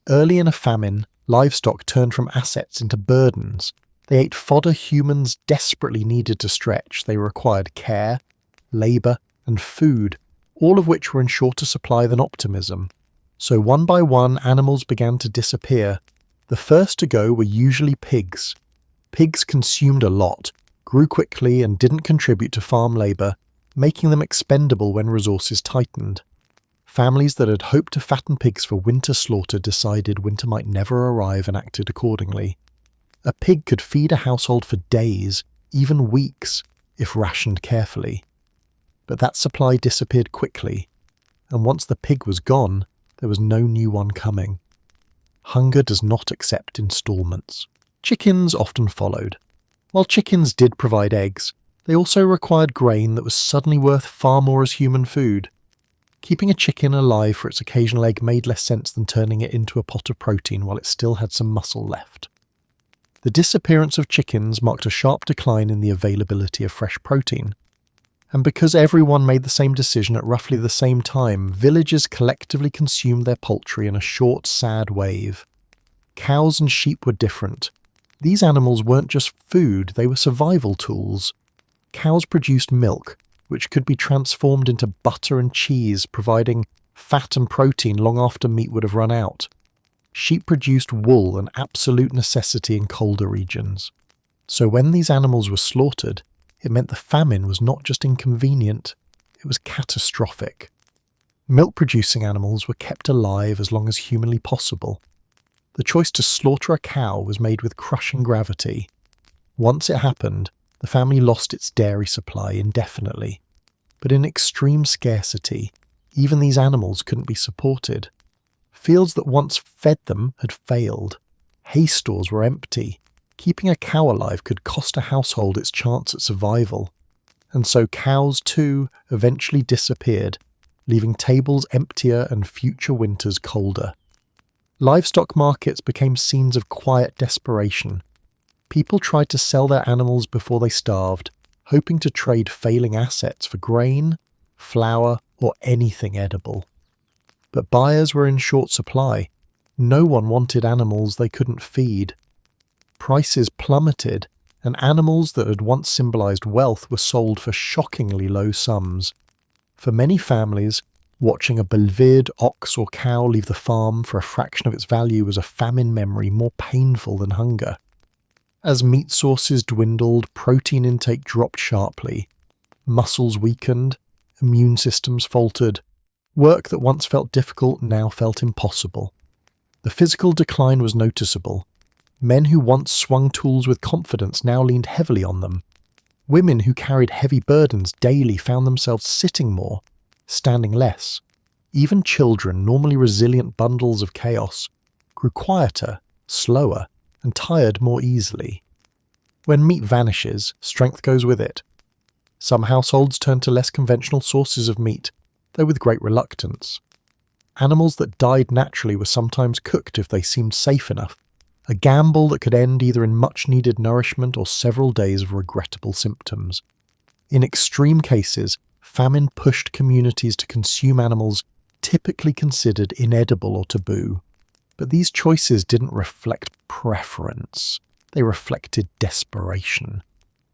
Early in a famine, livestock turned from assets into burdens. They ate fodder humans desperately needed to stretch. They required care, labour, and food, all of which were in shorter supply than optimism. So one by one, animals began to disappear. The first to go were usually pigs. Pigs consumed a lot, grew quickly, and didn't contribute to farm labour, making them expendable when resources tightened. Families that had hoped to fatten pigs for winter slaughter decided winter might never arrive and acted accordingly. A pig could feed a household for days, even weeks, if rationed carefully. But that supply disappeared quickly, and once the pig was gone, there was no new one coming. Hunger does not accept installments. Chickens often followed. While chickens did provide eggs, they also required grain that was suddenly worth far more as human food. Keeping a chicken alive for its occasional egg made less sense than turning it into a pot of protein while it still had some muscle left. The disappearance of chickens marked a sharp decline in the availability of fresh protein. And because everyone made the same decision at roughly the same time, villages collectively consumed their poultry in a short, sad wave. Cows and sheep were different. These animals weren't just food, they were survival tools. Cows produced milk, which could be transformed into butter and cheese, providing fat and protein long after meat would have run out. Sheep produced wool, an absolute necessity in colder regions. So when these animals were slaughtered, it meant the famine was not just inconvenient, it was catastrophic. Milk-producing animals were kept alive as long as humanly possible. The choice to slaughter a cow was made with crushing gravity. Once it happened, the family lost its dairy supply indefinitely. But in extreme scarcity, even these animals couldn't be supported. Fields that once fed them had failed. Hay stores were empty. Keeping a cow alive could cost a household its chance at survival. And so cows, too, eventually disappeared, leaving tables emptier and future winters colder. Livestock markets became scenes of quiet desperation. People tried to sell their animals before they starved, hoping to trade failing assets for grain, flour, or anything edible. But buyers were in short supply. No one wanted animals they couldn't feed. Prices plummeted, and animals that had once symbolized wealth were sold for shockingly low sums. For many families, watching a beloved ox or cow leave the farm for a fraction of its value was a famine memory more painful than hunger. As meat sources dwindled, protein intake dropped sharply. Muscles weakened, immune systems faltered. Work that once felt difficult now felt impossible. The physical decline was noticeable. Men who once swung tools with confidence now leaned heavily on them. Women who carried heavy burdens daily found themselves sitting more, standing less. Even children, normally resilient bundles of chaos, grew quieter, slower, and tired more easily. When meat vanishes, strength goes with it. Some households turn to less conventional sources of meat, though with great reluctance. Animals that died naturally were sometimes cooked if they seemed safe enough, a gamble that could end either in much-needed nourishment or several days of regrettable symptoms. In extreme cases, famine pushed communities to consume animals typically considered inedible or taboo. But these choices didn't reflect preference. They reflected desperation.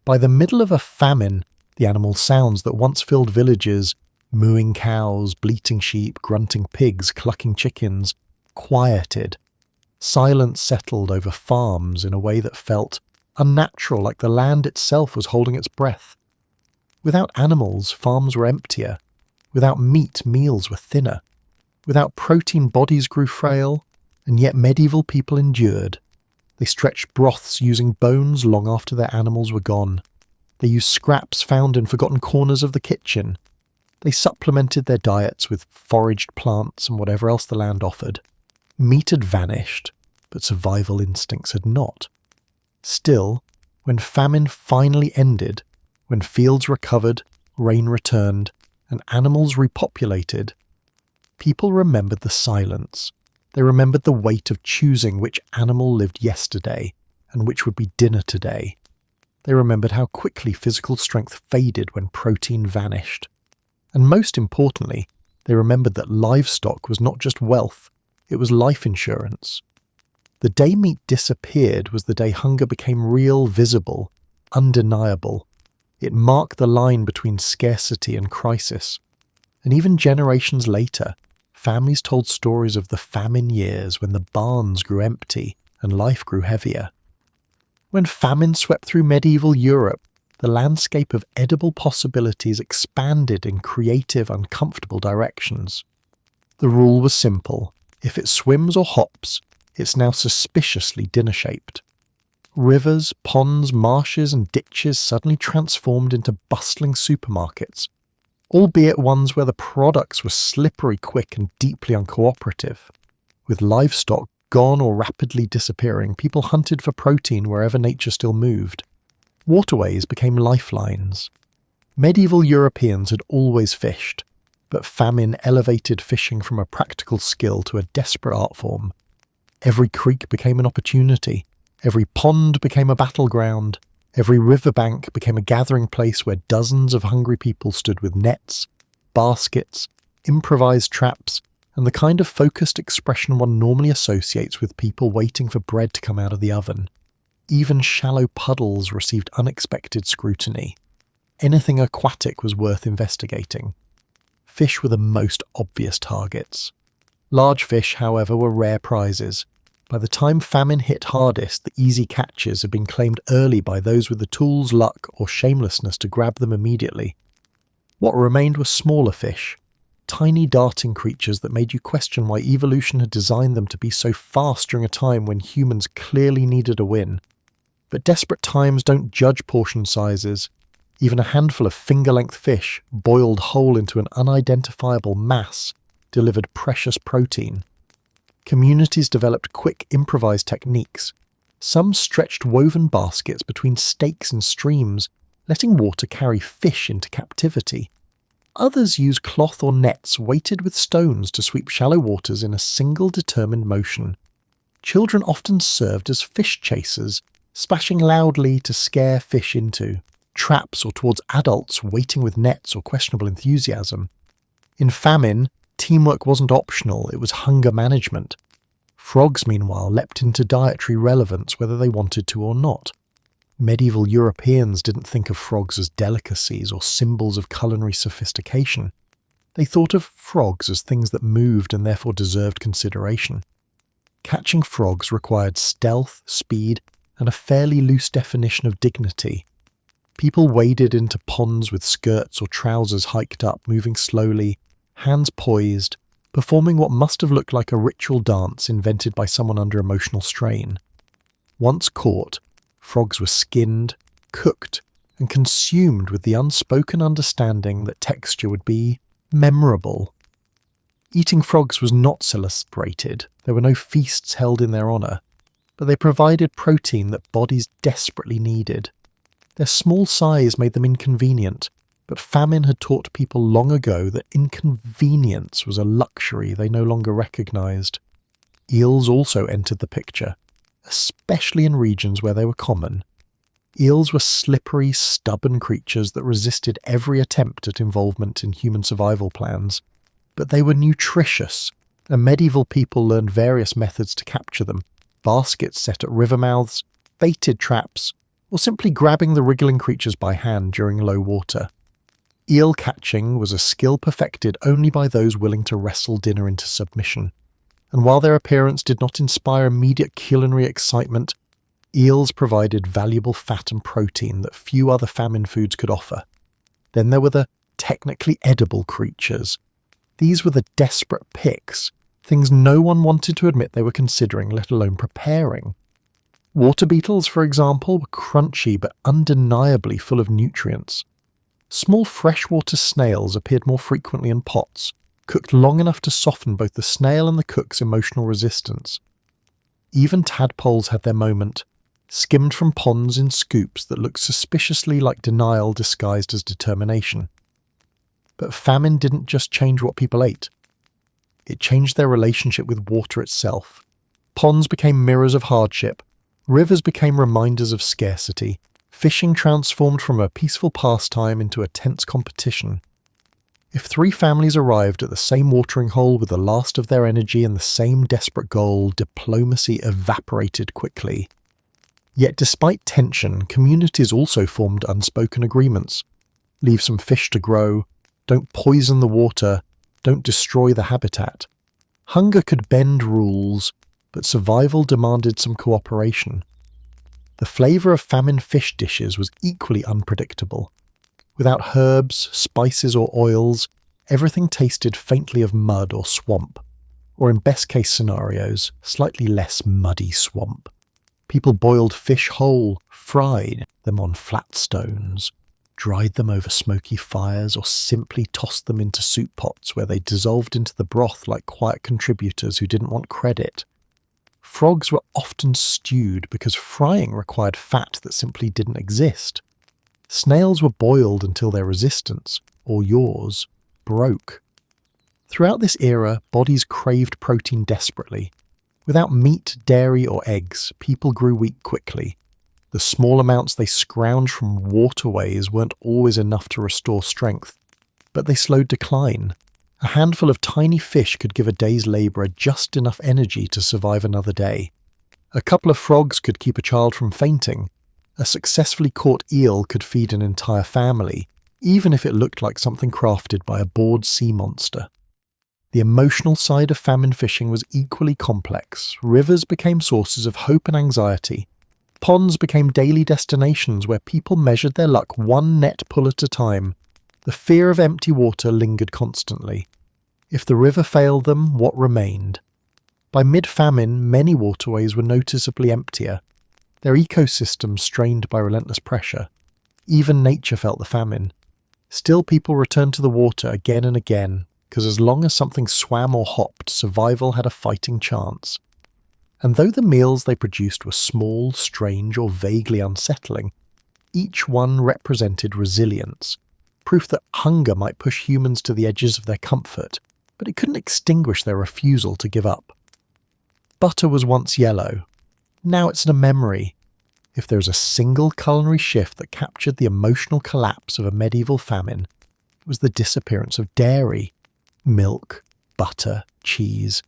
By the middle of a famine, the animal sounds that once filled villages, mooing cows, bleating sheep, grunting pigs, clucking chickens, quieted. Silence settled over farms in a way that felt unnatural, like the land itself was holding its breath. Without animals, farms were emptier. Without meat, meals were thinner. Without protein, bodies grew frail, and yet medieval people endured. They stretched broths using bones long after their animals were gone. They used scraps found in forgotten corners of the kitchen. They supplemented their diets with foraged plants and whatever else the land offered. Meat had vanished, but survival instincts had not. Still, when famine finally ended, when fields recovered, rain returned, and animals repopulated, people remembered the silence. They remembered the weight of choosing which animal lived yesterday and which would be dinner today. They remembered how quickly physical strength faded when protein vanished. And most importantly, they remembered that livestock was not just wealth, it was life insurance. The day meat disappeared was the day hunger became real, visible, undeniable. It marked the line between scarcity and crisis. And even generations later, families told stories of the famine years when the barns grew empty and life grew heavier. When famine swept through medieval Europe, the landscape of edible possibilities expanded in creative, uncomfortable directions. The rule was simple: if it swims or hops, it's now suspiciously dinner-shaped. Rivers, ponds, marshes and ditches suddenly transformed into bustling supermarkets, albeit ones where the products were slippery, quick and deeply uncooperative. With livestock gone or rapidly disappearing, people hunted for protein wherever nature still moved. Waterways became lifelines. Medieval Europeans had always fished, but famine elevated fishing from a practical skill to a desperate art form. Every creek became an opportunity. Every pond became a battleground. Every riverbank became a gathering place where dozens of hungry people stood with nets, baskets, improvised traps, and the kind of focused expression one normally associates with people waiting for bread to come out of the oven. Even shallow puddles received unexpected scrutiny. Anything aquatic was worth investigating. Fish were the most obvious targets. Large fish, however, were rare prizes. By the time famine hit hardest, the easy catches had been claimed early by those with the tools, luck, or shamelessness to grab them immediately. What remained were smaller fish, tiny darting creatures that made you question why evolution had designed them to be so fast during a time when humans clearly needed a win. But desperate times don't judge portion sizes. Even a handful of finger-length fish, boiled whole into an unidentifiable mass, delivered precious protein. Communities developed quick improvised techniques. Some stretched woven baskets between stakes and streams, letting water carry fish into captivity. Others used cloth or nets weighted with stones to sweep shallow waters in a single determined motion. Children often served as fish chasers, splashing loudly to scare fish into traps or towards adults waiting with nets or questionable enthusiasm. In famine, teamwork wasn't optional, it was hunger management. Frogs, meanwhile, leapt into dietary relevance whether they wanted to or not. Medieval Europeans didn't think of frogs as delicacies or symbols of culinary sophistication. They thought of frogs as things that moved and therefore deserved consideration. Catching frogs required stealth, speed, and a fairly loose definition of dignity. People waded into ponds with skirts or trousers hiked up, moving slowly, hands poised, performing what must have looked like a ritual dance invented by someone under emotional strain. Once caught, frogs were skinned, cooked, and consumed with the unspoken understanding that texture would be memorable. Eating frogs was not celebrated, there were no feasts held in their honour, but they provided protein that bodies desperately needed. Their small size made them inconvenient, but famine had taught people long ago that inconvenience was a luxury they no longer recognised. Eels also entered the picture, especially in regions where they were common. Eels were slippery, stubborn creatures that resisted every attempt at involvement in human survival plans, but they were nutritious, and medieval people learned various methods to capture them: baskets set at river mouths, baited traps, or simply grabbing the wriggling creatures by hand during low water. Eel catching was a skill perfected only by those willing to wrestle dinner into submission, and while their appearance did not inspire immediate culinary excitement, eels provided valuable fat and protein that few other famine foods could offer. Then there were the technically edible creatures. These were the desperate picks, things no one wanted to admit they were considering, let alone preparing. Water beetles, for example, were crunchy but undeniably full of nutrients. Small freshwater snails appeared more frequently in pots, cooked long enough to soften both the snail and the cook's emotional resistance. Even tadpoles had their moment, skimmed from ponds in scoops that looked suspiciously like denial disguised as determination. But famine didn't just change what people ate. It changed their relationship with water itself. Ponds became mirrors of hardship, rivers became reminders of scarcity, fishing transformed from a peaceful pastime into a tense competition. If three families arrived at the same watering hole with the last of their energy and the same desperate goal, diplomacy evaporated quickly. Yet despite tension, communities also formed unspoken agreements. Leave some fish to grow, don't poison the water, don't destroy the habitat. Hunger could bend rules, but survival demanded some cooperation. The flavour of famine fish dishes was equally unpredictable. Without herbs, spices or oils, everything tasted faintly of mud or swamp, or in best-case scenarios, slightly less muddy swamp. People boiled fish whole, fried them on flat stones, dried them over smoky fires, or simply tossed them into soup pots where they dissolved into the broth like quiet contributors who didn't want credit. Frogs were often stewed because frying required fat that simply didn't exist. Snails were boiled until their resistance, or yours, broke. Throughout this era, bodies craved protein desperately. Without meat, dairy or eggs, people grew weak quickly. The small amounts they scrounged from waterways weren't always enough to restore strength, but they slowed decline. A handful of tiny fish could give a day's labourer just enough energy to survive another day. A couple of frogs could keep a child from fainting. A successfully caught eel could feed an entire family, even if it looked like something crafted by a bored sea monster. The emotional side of famine fishing was equally complex. Rivers became sources of hope and anxiety. Ponds became daily destinations where people measured their luck one net pull at a time. The fear of empty water lingered constantly. If the river failed them, what remained? By mid-famine, many waterways were noticeably emptier, their ecosystems strained by relentless pressure. Even nature felt the famine. Still, people returned to the water again and again, because as long as something swam or hopped, survival had a fighting chance. And though the meals they produced were small, strange, or vaguely unsettling, each one represented resilience, proof that hunger might push humans to the edges of their comfort, but it couldn't extinguish their refusal to give up. Butter was once yellow. Now it's a memory. If there was a single culinary shift that captured the emotional collapse of a medieval famine, it was the disappearance of dairy. Milk, butter, cheese.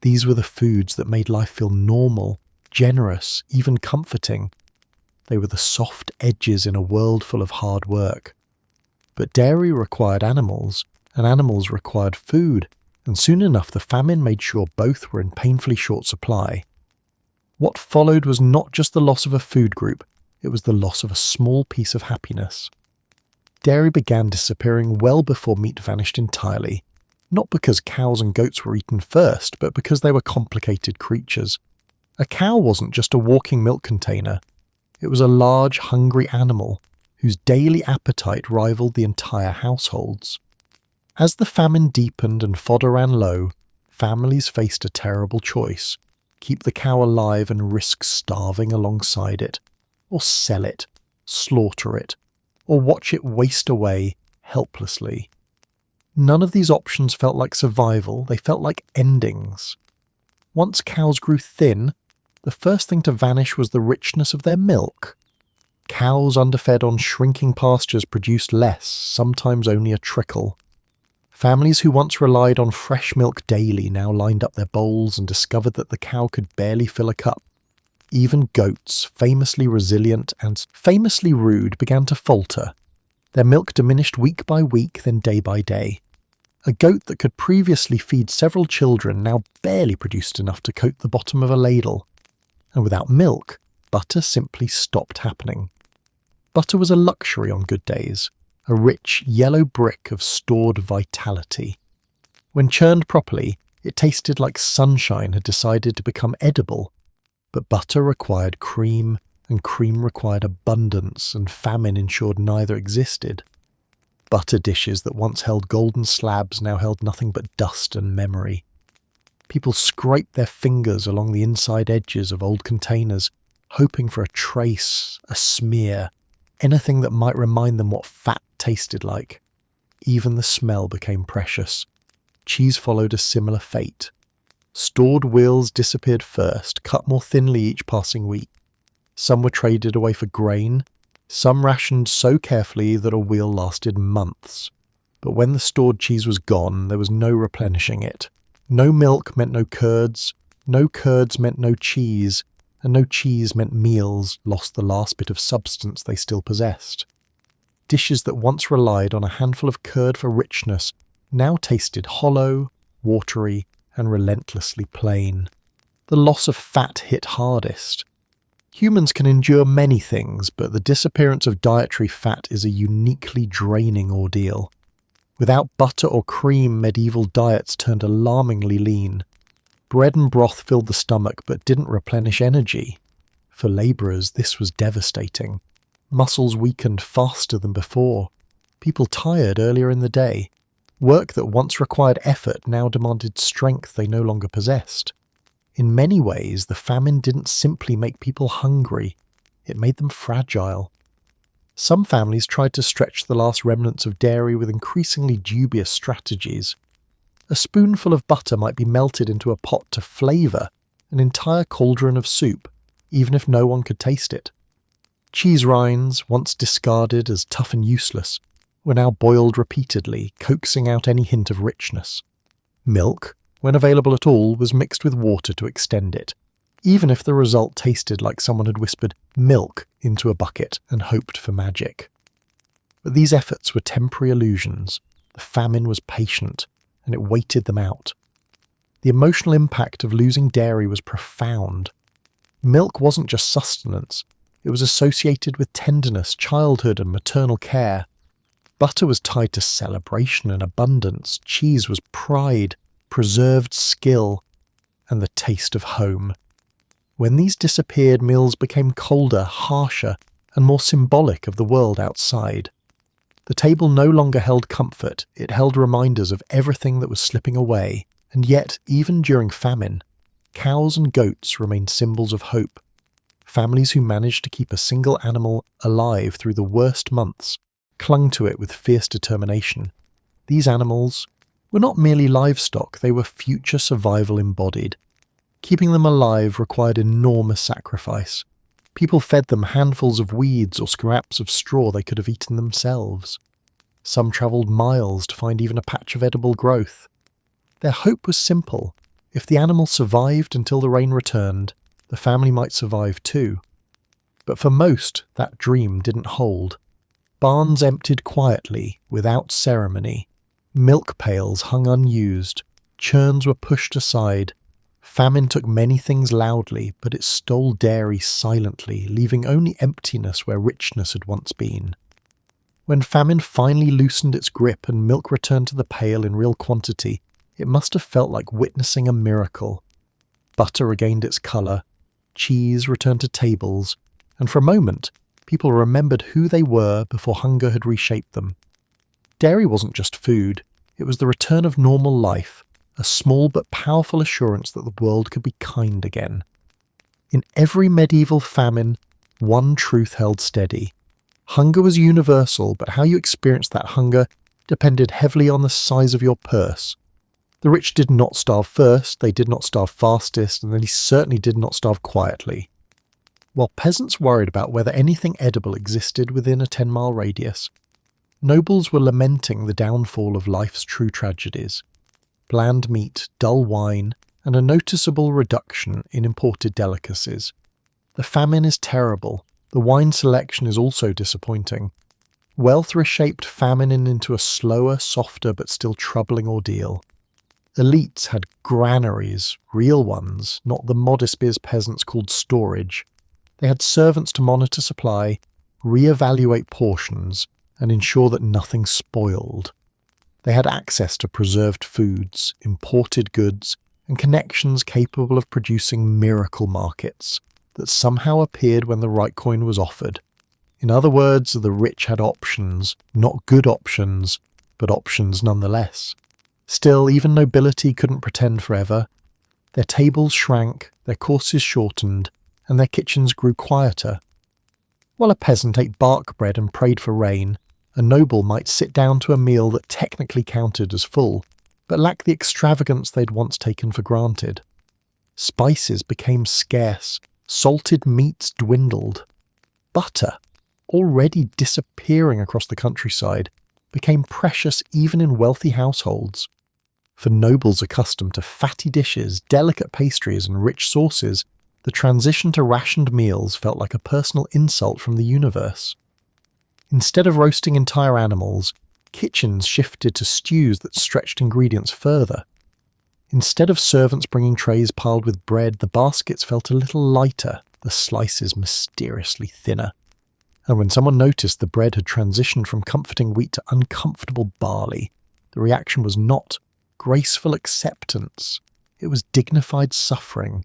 These were the foods that made life feel normal, generous, even comforting. They were the soft edges in a world full of hard work. But dairy required animals, and animals required food, and soon enough the famine made sure both were in painfully short supply. What followed was not just the loss of a food group, it was the loss of a small piece of happiness. Dairy began disappearing well before meat vanished entirely, not because cows and goats were eaten first, but because they were complicated creatures. A cow wasn't just a walking milk container. It was a large, hungry animal whose daily appetite rivaled the entire households. As the famine deepened and fodder ran low, families faced a terrible choice: keep the cow alive and risk starving alongside it, or sell it, slaughter it, or watch it waste away helplessly. None of these options felt like survival, they felt like endings. Once cows grew thin, the first thing to vanish was the richness of their milk. Cows underfed on shrinking pastures produced less, sometimes only a trickle. Families who once relied on fresh milk daily now lined up their bowls and discovered that the cow could barely fill a cup. Even goats, famously resilient and famously rude, began to falter. Their milk diminished week by week, then day by day. A goat that could previously feed several children now barely produced enough to coat the bottom of a ladle. And without milk, butter simply stopped happening. Butter was a luxury on good days, a rich yellow brick of stored vitality. When churned properly, it tasted like sunshine had decided to become edible. But butter required cream, and cream required abundance, and famine ensured neither existed. Butter dishes that once held golden slabs now held nothing but dust and memory. People scraped their fingers along the inside edges of old containers, hoping for a trace, a smear, anything that might remind them what fat tasted like. Even the smell became precious. Cheese followed a similar fate. Stored wheels disappeared first, cut more thinly each passing week. Some were traded away for grain, some rationed so carefully that a wheel lasted months. But when the stored cheese was gone, there was no replenishing it. No milk meant no curds meant no cheese, and no cheese meant meals lost the last bit of substance they still possessed. Dishes that once relied on a handful of curd for richness now tasted hollow, watery, and relentlessly plain. The loss of fat hit hardest. Humans can endure many things, but the disappearance of dietary fat is a uniquely draining ordeal. Without butter or cream, medieval diets turned alarmingly lean. Bread and broth filled the stomach but didn't replenish energy. For labourers, this was devastating. Muscles weakened faster than before. People tired earlier in the day. Work that once required effort now demanded strength they no longer possessed. In many ways, the famine didn't simply make people hungry, it made them fragile. Some families tried to stretch the last remnants of dairy with increasingly dubious strategies. A spoonful of butter might be melted into a pot to flavour an entire cauldron of soup, even if no one could taste it. Cheese rinds, once discarded as tough and useless, were now boiled repeatedly, coaxing out any hint of richness. Milk, when available at all, was mixed with water to extend it, even if the result tasted like someone had whispered milk into a bucket and hoped for magic. But these efforts were temporary illusions. The famine was patient, and it waited them out. The emotional impact of losing dairy was profound. Milk wasn't just sustenance, it was associated with tenderness, childhood, and maternal care. Butter was tied to celebration and abundance, cheese was pride, preserved skill, and the taste of home. When these disappeared, meals became colder, harsher, and more symbolic of the world outside. The table no longer held comfort, it held reminders of everything that was slipping away, and yet, even during famine, cows and goats remained symbols of hope. Families who managed to keep a single animal alive through the worst months clung to it with fierce determination. These animals were not merely livestock, they were future survival embodied. Keeping them alive required enormous sacrifice. People fed them handfuls of weeds or scraps of straw they could have eaten themselves. Some travelled miles to find even a patch of edible growth. Their hope was simple. If the animal survived until the rain returned, the family might survive too. But for most, that dream didn't hold. Barns emptied quietly, without ceremony. Milk pails hung unused, churns were pushed aside. Famine took many things loudly, but it stole dairy silently, leaving only emptiness where richness had once been. When famine finally loosened its grip and milk returned to the pail in real quantity, it must have felt like witnessing a miracle. Butter regained its colour, cheese returned to tables, and for a moment, people remembered who they were before hunger had reshaped them. Dairy wasn't just food, it was the return of normal life, a small but powerful assurance that the world could be kind again. In every medieval famine, one truth held steady. Hunger was universal, but how you experienced that hunger depended heavily on the size of your purse. The rich did not starve first, they did not starve fastest, and they certainly did not starve quietly. While peasants worried about whether anything edible existed within a 10-mile radius, nobles were lamenting the downfall of life's true tragedies. Bland meat, dull wine, and a noticeable reduction in imported delicacies. The famine is terrible. The wine selection is also disappointing. Wealth reshaped famine into a slower, softer, but still troubling ordeal. Elites had granaries, real ones, not the modest biz peasants called storage. They had servants to monitor supply, re-evaluate portions, and ensure that nothing spoiled. They had access to preserved foods, imported goods, and connections capable of producing miracle markets that somehow appeared when the right coin was offered. In other words, the rich had options, not good options, but options nonetheless. Still, even nobility couldn't pretend forever. Their tables shrank, their courses shortened, and their kitchens grew quieter. While a peasant ate bark bread and prayed for rain, a noble might sit down to a meal that technically counted as full, but lacked the extravagance they'd once taken for granted. Spices became scarce, salted meats dwindled. Butter, already disappearing across the countryside, became precious even in wealthy households. For nobles accustomed to fatty dishes, delicate pastries, and rich sauces, the transition to rationed meals felt like a personal insult from the universe. Instead of roasting entire animals, kitchens shifted to stews that stretched ingredients further. Instead of servants bringing trays piled with bread, the baskets felt a little lighter, the slices mysteriously thinner. And when someone noticed the bread had transitioned from comforting wheat to uncomfortable barley, the reaction was not graceful acceptance, it was dignified suffering.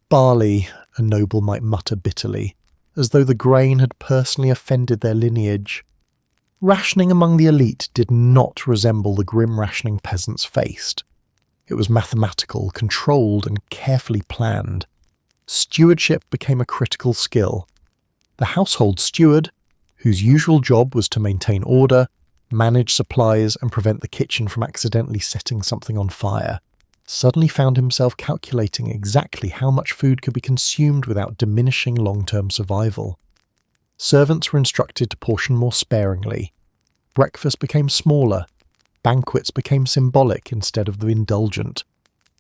Barley, a noble might mutter bitterly, as though the grain had personally offended their lineage. Rationing among the elite did not resemble the grim rationing peasants faced. It was mathematical, controlled, and carefully planned. Stewardship became a critical skill. The household steward, whose usual job was to maintain order, manage supplies, and prevent the kitchen from accidentally setting something on fire, suddenly found himself calculating exactly how much food could be consumed without diminishing long-term survival. Servants were instructed to portion more sparingly. Breakfast became smaller. Banquets became symbolic instead of the indulgent.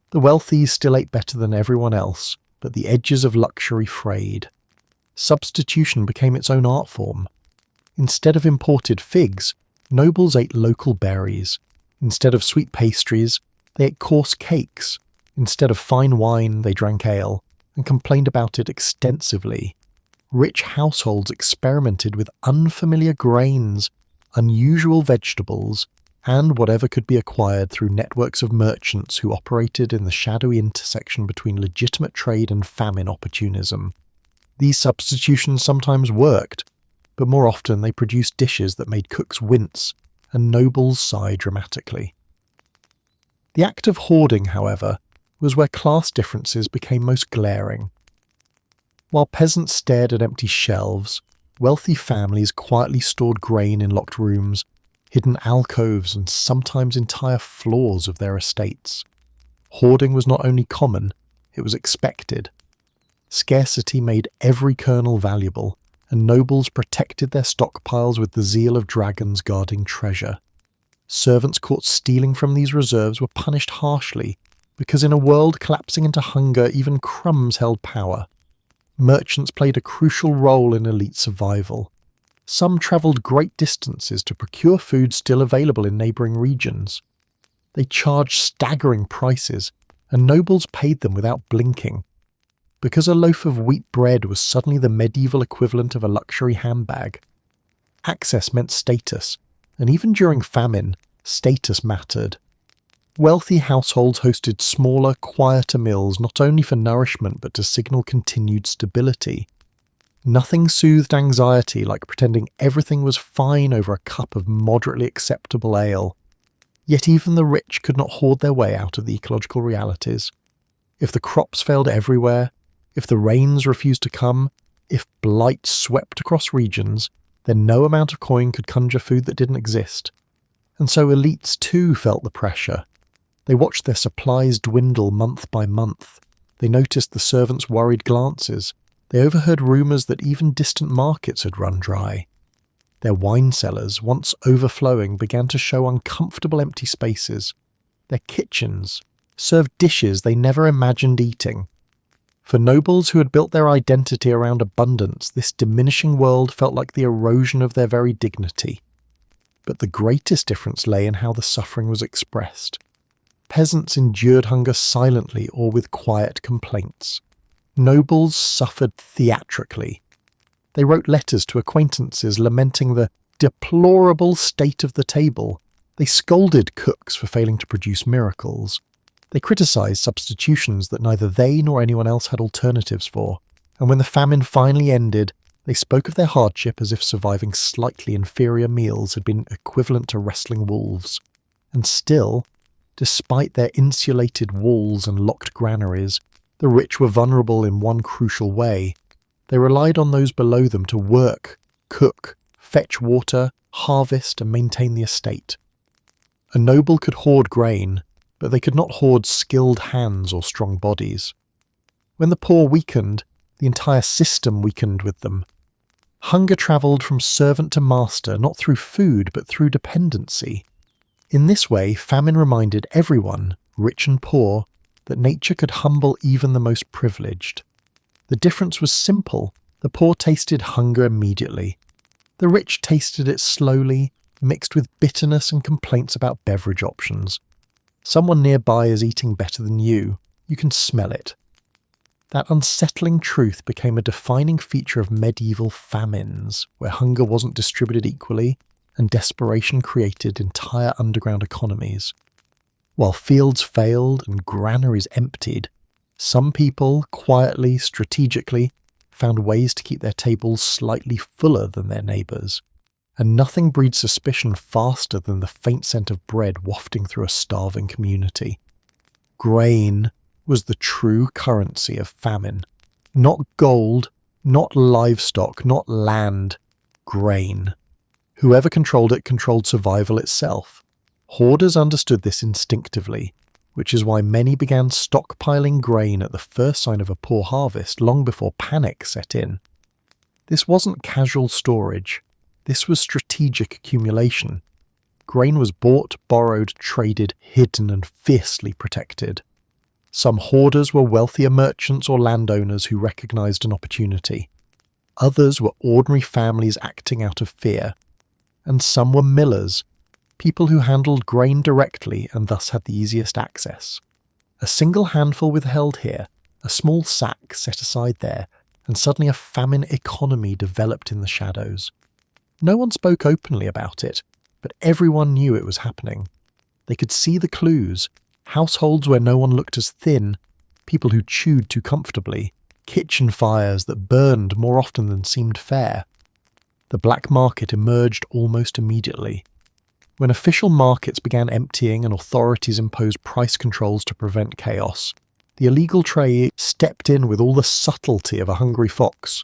The wealthy still ate better than everyone else, but the edges of luxury frayed. Substitution became its own art form. Instead of imported figs, nobles ate local berries. Instead of sweet pastries, they ate coarse cakes. Instead of fine wine, they drank ale, and complained about it extensively. Rich households experimented with unfamiliar grains, unusual vegetables, and whatever could be acquired through networks of merchants who operated in the shadowy intersection between legitimate trade and famine opportunism. These substitutions sometimes worked, but more often they produced dishes that made cooks wince and nobles sigh dramatically. The act of hoarding, however, was where class differences became most glaring. While peasants stared at empty shelves, wealthy families quietly stored grain in locked rooms, hidden alcoves, and sometimes entire floors of their estates. Hoarding was not only common, it was expected. Scarcity made every kernel valuable, and nobles protected their stockpiles with the zeal of dragons guarding treasure. Servants caught stealing from these reserves were punished harshly, because in a world collapsing into hunger, even crumbs held power. Merchants played a crucial role in elite survival. Some travelled great distances to procure food still available in neighbouring regions. They charged staggering prices, and nobles paid them without blinking. Because a loaf of wheat bread was suddenly the medieval equivalent of a luxury handbag. Access meant status, and even during famine, status mattered. Wealthy households hosted smaller, quieter meals not only for nourishment but to signal continued stability. Nothing soothed anxiety like pretending everything was fine over a cup of moderately acceptable ale. Yet even the rich could not hoard their way out of the ecological realities. If the crops failed everywhere, if the rains refused to come, if blight swept across regions, then no amount of coin could conjure food that didn't exist. And so elites too felt the pressure. They watched their supplies dwindle month by month. They noticed the servants' worried glances. They overheard rumours that even distant markets had run dry. Their wine cellars, once overflowing, began to show uncomfortable empty spaces. Their kitchens served dishes they never imagined eating. For nobles who had built their identity around abundance, this diminishing world felt like the erosion of their very dignity. But the greatest difference lay in how the suffering was expressed. Peasants endured hunger silently or with quiet complaints. Nobles suffered theatrically. They wrote letters to acquaintances lamenting the deplorable state of the table. They scolded cooks for failing to produce miracles. They criticised substitutions that neither they nor anyone else had alternatives for, and when the famine finally ended, they spoke of their hardship as if surviving slightly inferior meals had been equivalent to wrestling wolves. And still, despite their insulated walls and locked granaries, the rich were vulnerable in one crucial way. They relied on those below them to work, cook, fetch water, harvest, and maintain the estate. A noble could hoard grain, but they could not hoard skilled hands or strong bodies. When the poor weakened, the entire system weakened with them. Hunger travelled from servant to master, not through food, but through dependency. In this way, famine reminded everyone, rich and poor, that nature could humble even the most privileged. The difference was simple. The poor tasted hunger immediately. The rich tasted it slowly, mixed with bitterness and complaints about beverage options. Someone nearby is eating better than you. You can smell it. That unsettling truth became a defining feature of medieval famines, where hunger wasn't distributed equally and desperation created entire underground economies. While fields failed and granaries emptied, some people, quietly, strategically, found ways to keep their tables slightly fuller than their neighbours. And nothing breeds suspicion faster than the faint scent of bread wafting through a starving community. Grain was the true currency of famine. Not gold, not livestock, not land. Grain. Whoever controlled it controlled survival itself. Hoarders understood this instinctively, which is why many began stockpiling grain at the first sign of a poor harvest long before panic set in. This wasn't casual storage. This was strategic accumulation. Grain was bought, borrowed, traded, hidden, and fiercely protected. Some hoarders were wealthier merchants or landowners who recognized an opportunity. Others were ordinary families acting out of fear. And some were millers, people who handled grain directly and thus had the easiest access. A single handful withheld here, a small sack set aside there, and suddenly a famine economy developed in the shadows. No one spoke openly about it, but everyone knew it was happening. They could see the clues: households where no one looked as thin, people who chewed too comfortably, kitchen fires that burned more often than seemed fair. The black market emerged almost immediately. When official markets began emptying and authorities imposed price controls to prevent chaos, the illegal trade stepped in with all the subtlety of a hungry fox.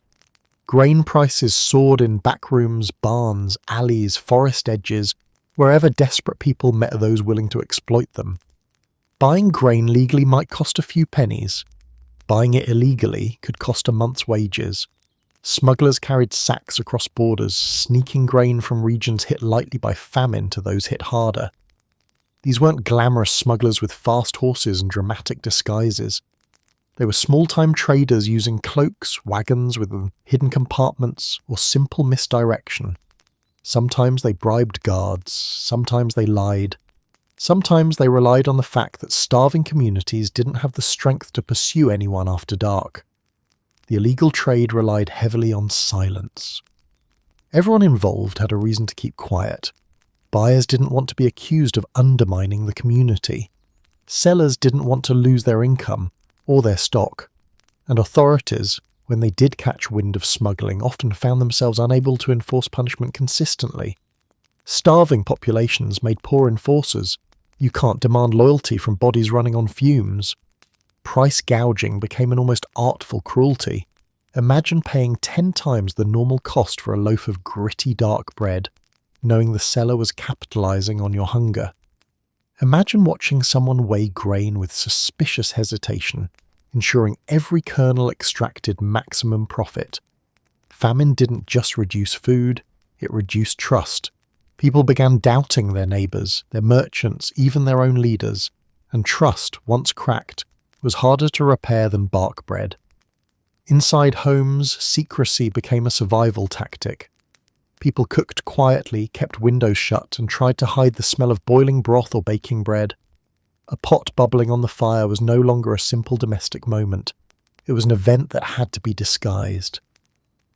Grain prices soared in backrooms, barns, alleys, forest edges, wherever desperate people met those willing to exploit them. Buying grain legally might cost a few pennies. Buying it illegally could cost a month's wages. Smugglers carried sacks across borders, sneaking grain from regions hit lightly by famine to those hit harder. These weren't glamorous smugglers with fast horses and dramatic disguises. They were small-time traders using cloaks, wagons with hidden compartments, or simple misdirection. Sometimes they bribed guards, sometimes they lied. Sometimes they relied on the fact that starving communities didn't have the strength to pursue anyone after dark. The illegal trade relied heavily on silence. Everyone involved had a reason to keep quiet. Buyers didn't want to be accused of undermining the community. Sellers didn't want to lose their income or their stock. And authorities, when they did catch wind of smuggling, often found themselves unable to enforce punishment consistently. Starving populations made poor enforcers. You can't demand loyalty from bodies running on fumes. Price gouging became an almost artful cruelty. Imagine paying 10 times the normal cost for a loaf of gritty dark bread, knowing the seller was capitalizing on your hunger. Imagine watching someone weigh grain with suspicious hesitation, ensuring every kernel extracted maximum profit. Famine didn't just reduce food, it reduced trust. People began doubting their neighbours, their merchants, even their own leaders, and trust, once cracked, was harder to repair than bark bread. Inside homes, secrecy became a survival tactic. People cooked quietly, kept windows shut, and tried to hide the smell of boiling broth or baking bread. A pot bubbling on the fire was no longer a simple domestic moment. It was an event that had to be disguised.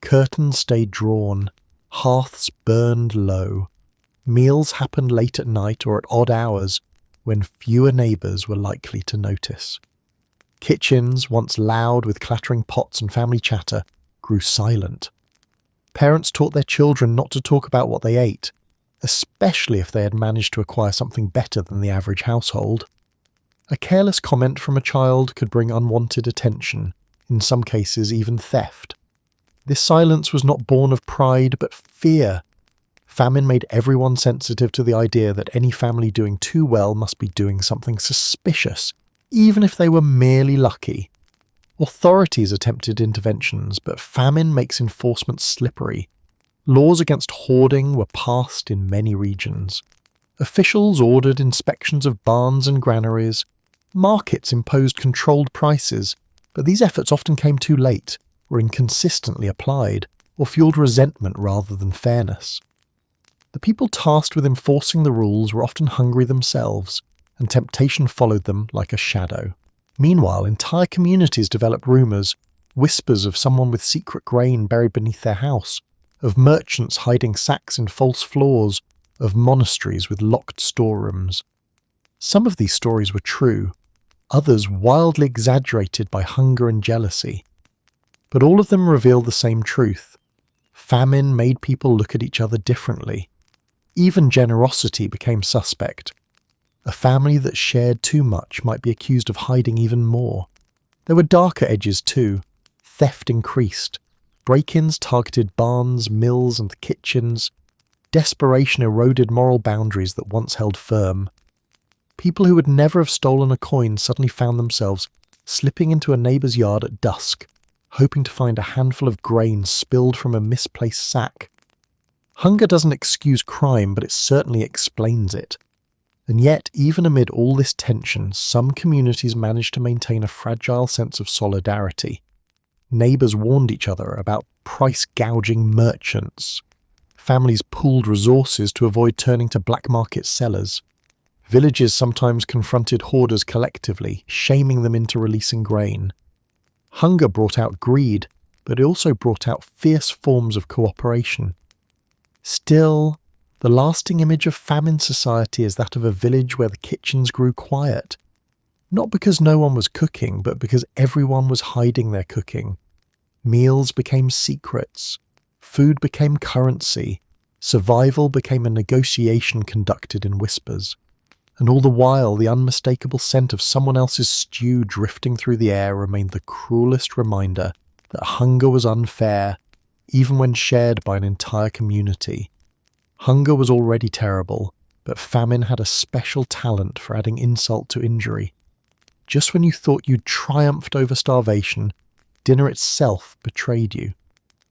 Curtains stayed drawn. Hearths burned low. Meals happened late at night or at odd hours, when fewer neighbours were likely to notice. Kitchens, once loud with clattering pots and family chatter, grew silent. Parents taught their children not to talk about what they ate, especially if they had managed to acquire something better than the average household. A careless comment from a child could bring unwanted attention, in some cases even theft. This silence was not born of pride but fear. Famine made everyone sensitive to the idea that any family doing too well must be doing something suspicious, even if they were merely lucky. Authorities attempted interventions, but famine makes enforcement slippery. Laws against hoarding were passed in many regions. Officials ordered inspections of barns and granaries. Markets imposed controlled prices, but these efforts often came too late, were inconsistently applied, or fueled resentment rather than fairness. The people tasked with enforcing the rules were often hungry themselves. and temptation followed them like a shadow. Meanwhile, entire communities developed rumours, whispers of someone with secret grain buried beneath their house, of merchants hiding sacks in false floors, of monasteries with locked storerooms. Some of these stories were true, others wildly exaggerated by hunger and jealousy. But all of them reveal the same truth. Famine made people look at each other differently. Even generosity became suspect. A family that shared too much might be accused of hiding even more. There were darker edges too. Theft increased. Break-ins targeted barns, mills, and kitchens. Desperation eroded moral boundaries that once held firm. People who would never have stolen a coin suddenly found themselves slipping into a neighbour's yard at dusk, hoping to find a handful of grain spilled from a misplaced sack. Hunger doesn't excuse crime, but it certainly explains it. And yet, even amid all this tension, some communities managed to maintain a fragile sense of solidarity. Neighbours warned each other about price-gouging merchants. Families pooled resources to avoid turning to black market sellers. Villages sometimes confronted hoarders collectively, shaming them into releasing grain. Hunger brought out greed, but it also brought out fierce forms of cooperation. Still, the lasting image of famine society is that of a village where the kitchens grew quiet. Not because no one was cooking, but because everyone was hiding their cooking. Meals became secrets. Food became currency. Survival became a negotiation conducted in whispers. And all the while, the unmistakable scent of someone else's stew drifting through the air remained the cruelest reminder that hunger was unfair, even when shared by an entire community. Hunger was already terrible, but famine had a special talent for adding insult to injury. Just when you thought you'd triumphed over starvation, dinner itself betrayed you.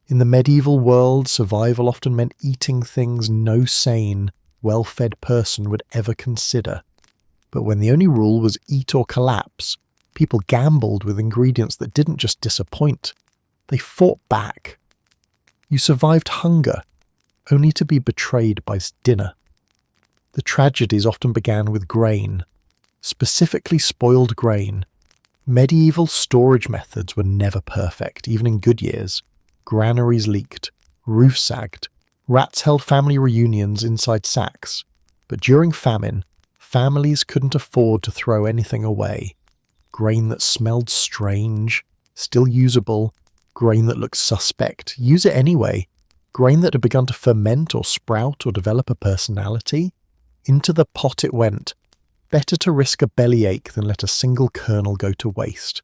In the medieval world, survival often meant eating things no sane, well-fed person would ever consider. But when the only rule was eat or collapse, people gambled with ingredients that didn't just disappoint, they fought back. You survived hunger, only to be betrayed by dinner. The tragedies often began with grain, specifically spoiled grain. Medieval storage methods were never perfect, even in good years. Granaries leaked, roofs sagged, rats held family reunions inside sacks. But during famine, families couldn't afford to throw anything away. Grain that smelled strange, still usable, grain that looked suspect, use it anyway. Grain that had begun to ferment or sprout or develop a personality, into the pot it went. Better to risk a bellyache than let a single kernel go to waste.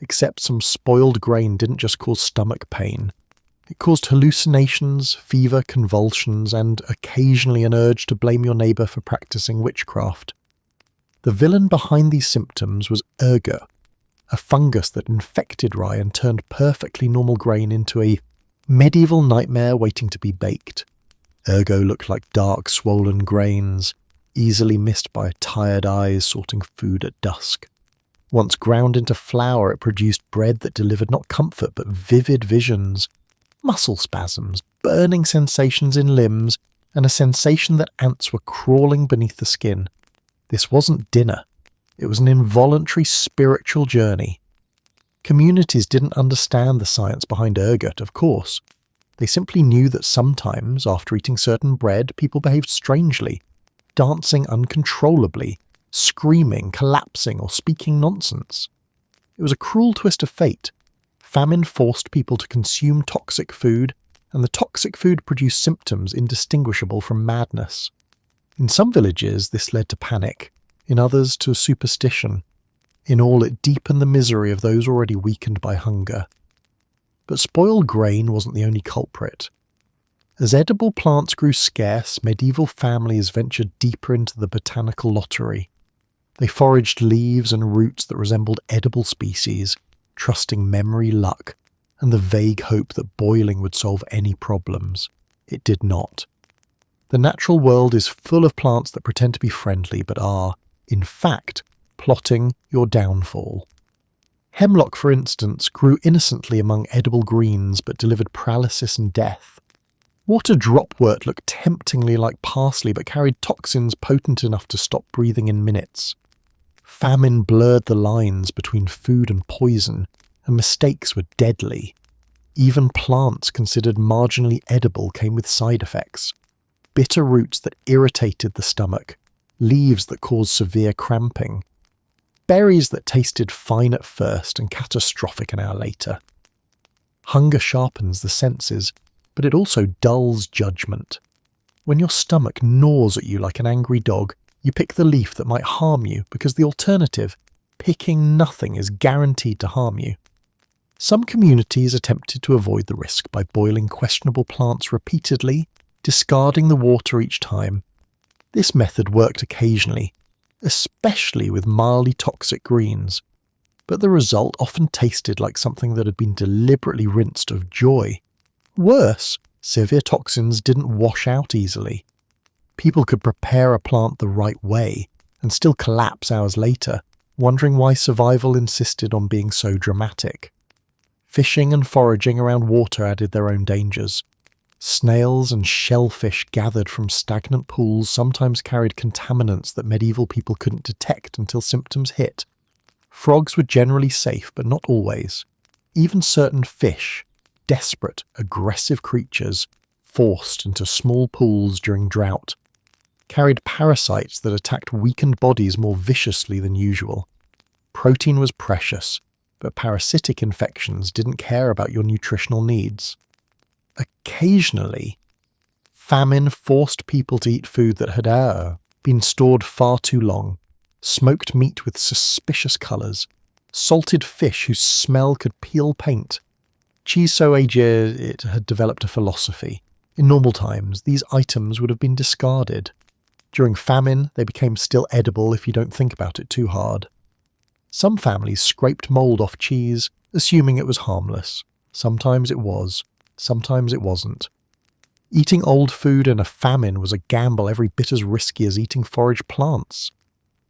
Except some spoiled grain didn't just cause stomach pain. It caused hallucinations, fever, convulsions, and occasionally an urge to blame your neighbour for practicing witchcraft. The villain behind these symptoms was ergot, a fungus that infected rye and turned perfectly normal grain into a medieval nightmare waiting to be baked. Ergot looked like dark, swollen grains, easily missed by tired eyes sorting food at dusk. Once ground into flour, it produced bread that delivered not comfort but vivid visions, muscle spasms, burning sensations in limbs, and a sensation that ants were crawling beneath the skin. This wasn't dinner. It was an involuntary spiritual journey. Communities didn't understand the science behind ergot, of course. They simply knew that sometimes, after eating certain bread, people behaved strangely, dancing uncontrollably, screaming, collapsing, or speaking nonsense. It was a cruel twist of fate. Famine forced people to consume toxic food, and the toxic food produced symptoms indistinguishable from madness. In some villages, this led to panic. In others, to superstition. In all, it deepened the misery of those already weakened by hunger. But spoiled grain wasn't the only culprit. As edible plants grew scarce, medieval families ventured deeper into the botanical lottery. They foraged leaves and roots that resembled edible species, trusting memory, luck, and the vague hope that boiling would solve any problems. It did not. The natural world is full of plants that pretend to be friendly but are, in fact, plotting your downfall. Hemlock, for instance, grew innocently among edible greens but delivered paralysis and death. Water dropwort looked temptingly like parsley but carried toxins potent enough to stop breathing in minutes. Famine blurred the lines between food and poison, and mistakes were deadly. Even plants considered marginally edible came with side effects. Bitter roots that irritated the stomach, leaves that caused severe cramping, berries that tasted fine at first and catastrophic an hour later. Hunger sharpens the senses, but it also dulls judgment. When your stomach gnaws at you like an angry dog, you pick the leaf that might harm you because the alternative, picking nothing, is guaranteed to harm you. Some communities attempted to avoid the risk by boiling questionable plants repeatedly, discarding the water each time. This method worked occasionally, especially with mildly toxic greens, but the result often tasted like something that had been deliberately rinsed of joy. Worse, severe toxins didn't wash out easily. People could prepare a plant the right way and still collapse hours later, wondering why survival insisted on being so dramatic. Fishing and foraging around water added their own dangers. Snails and shellfish gathered from stagnant pools sometimes carried contaminants that medieval people couldn't detect until symptoms hit. Frogs were generally safe, but not always. Even certain fish, desperate, aggressive creatures, forced into small pools during drought, carried parasites that attacked weakened bodies more viciously than usual. Protein was precious, but parasitic infections didn't care about your nutritional needs. Occasionally, famine forced people to eat food that had been stored far too long, smoked meat with suspicious colours, salted fish whose smell could peel paint. Cheese so aged it had developed a philosophy. In normal times, these items would have been discarded. During famine, they became still edible if you don't think about it too hard. Some families scraped mould off cheese, assuming it was harmless. Sometimes it was, sometimes it wasn't. Eating old food in a famine was a gamble every bit as risky as eating foraged plants.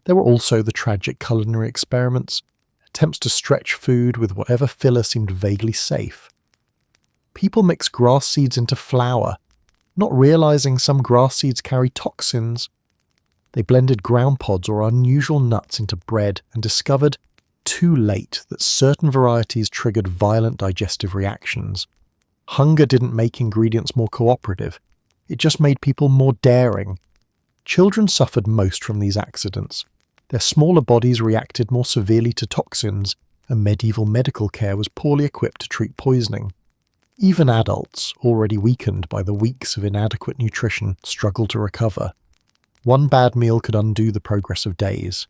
There were also the tragic culinary experiments, attempts to stretch food with whatever filler seemed vaguely safe. People mixed grass seeds into flour, not realizing some grass seeds carry toxins. They blended ground pods or unusual nuts into bread and discovered, too late, that certain varieties triggered violent digestive reactions. Hunger didn't make ingredients more cooperative. It just made people more daring. Children suffered most from these accidents. Their smaller bodies reacted more severely to toxins, and medieval medical care was poorly equipped to treat poisoning. Even adults, already weakened by the weeks of inadequate nutrition, struggled to recover. One bad meal could undo the progress of days.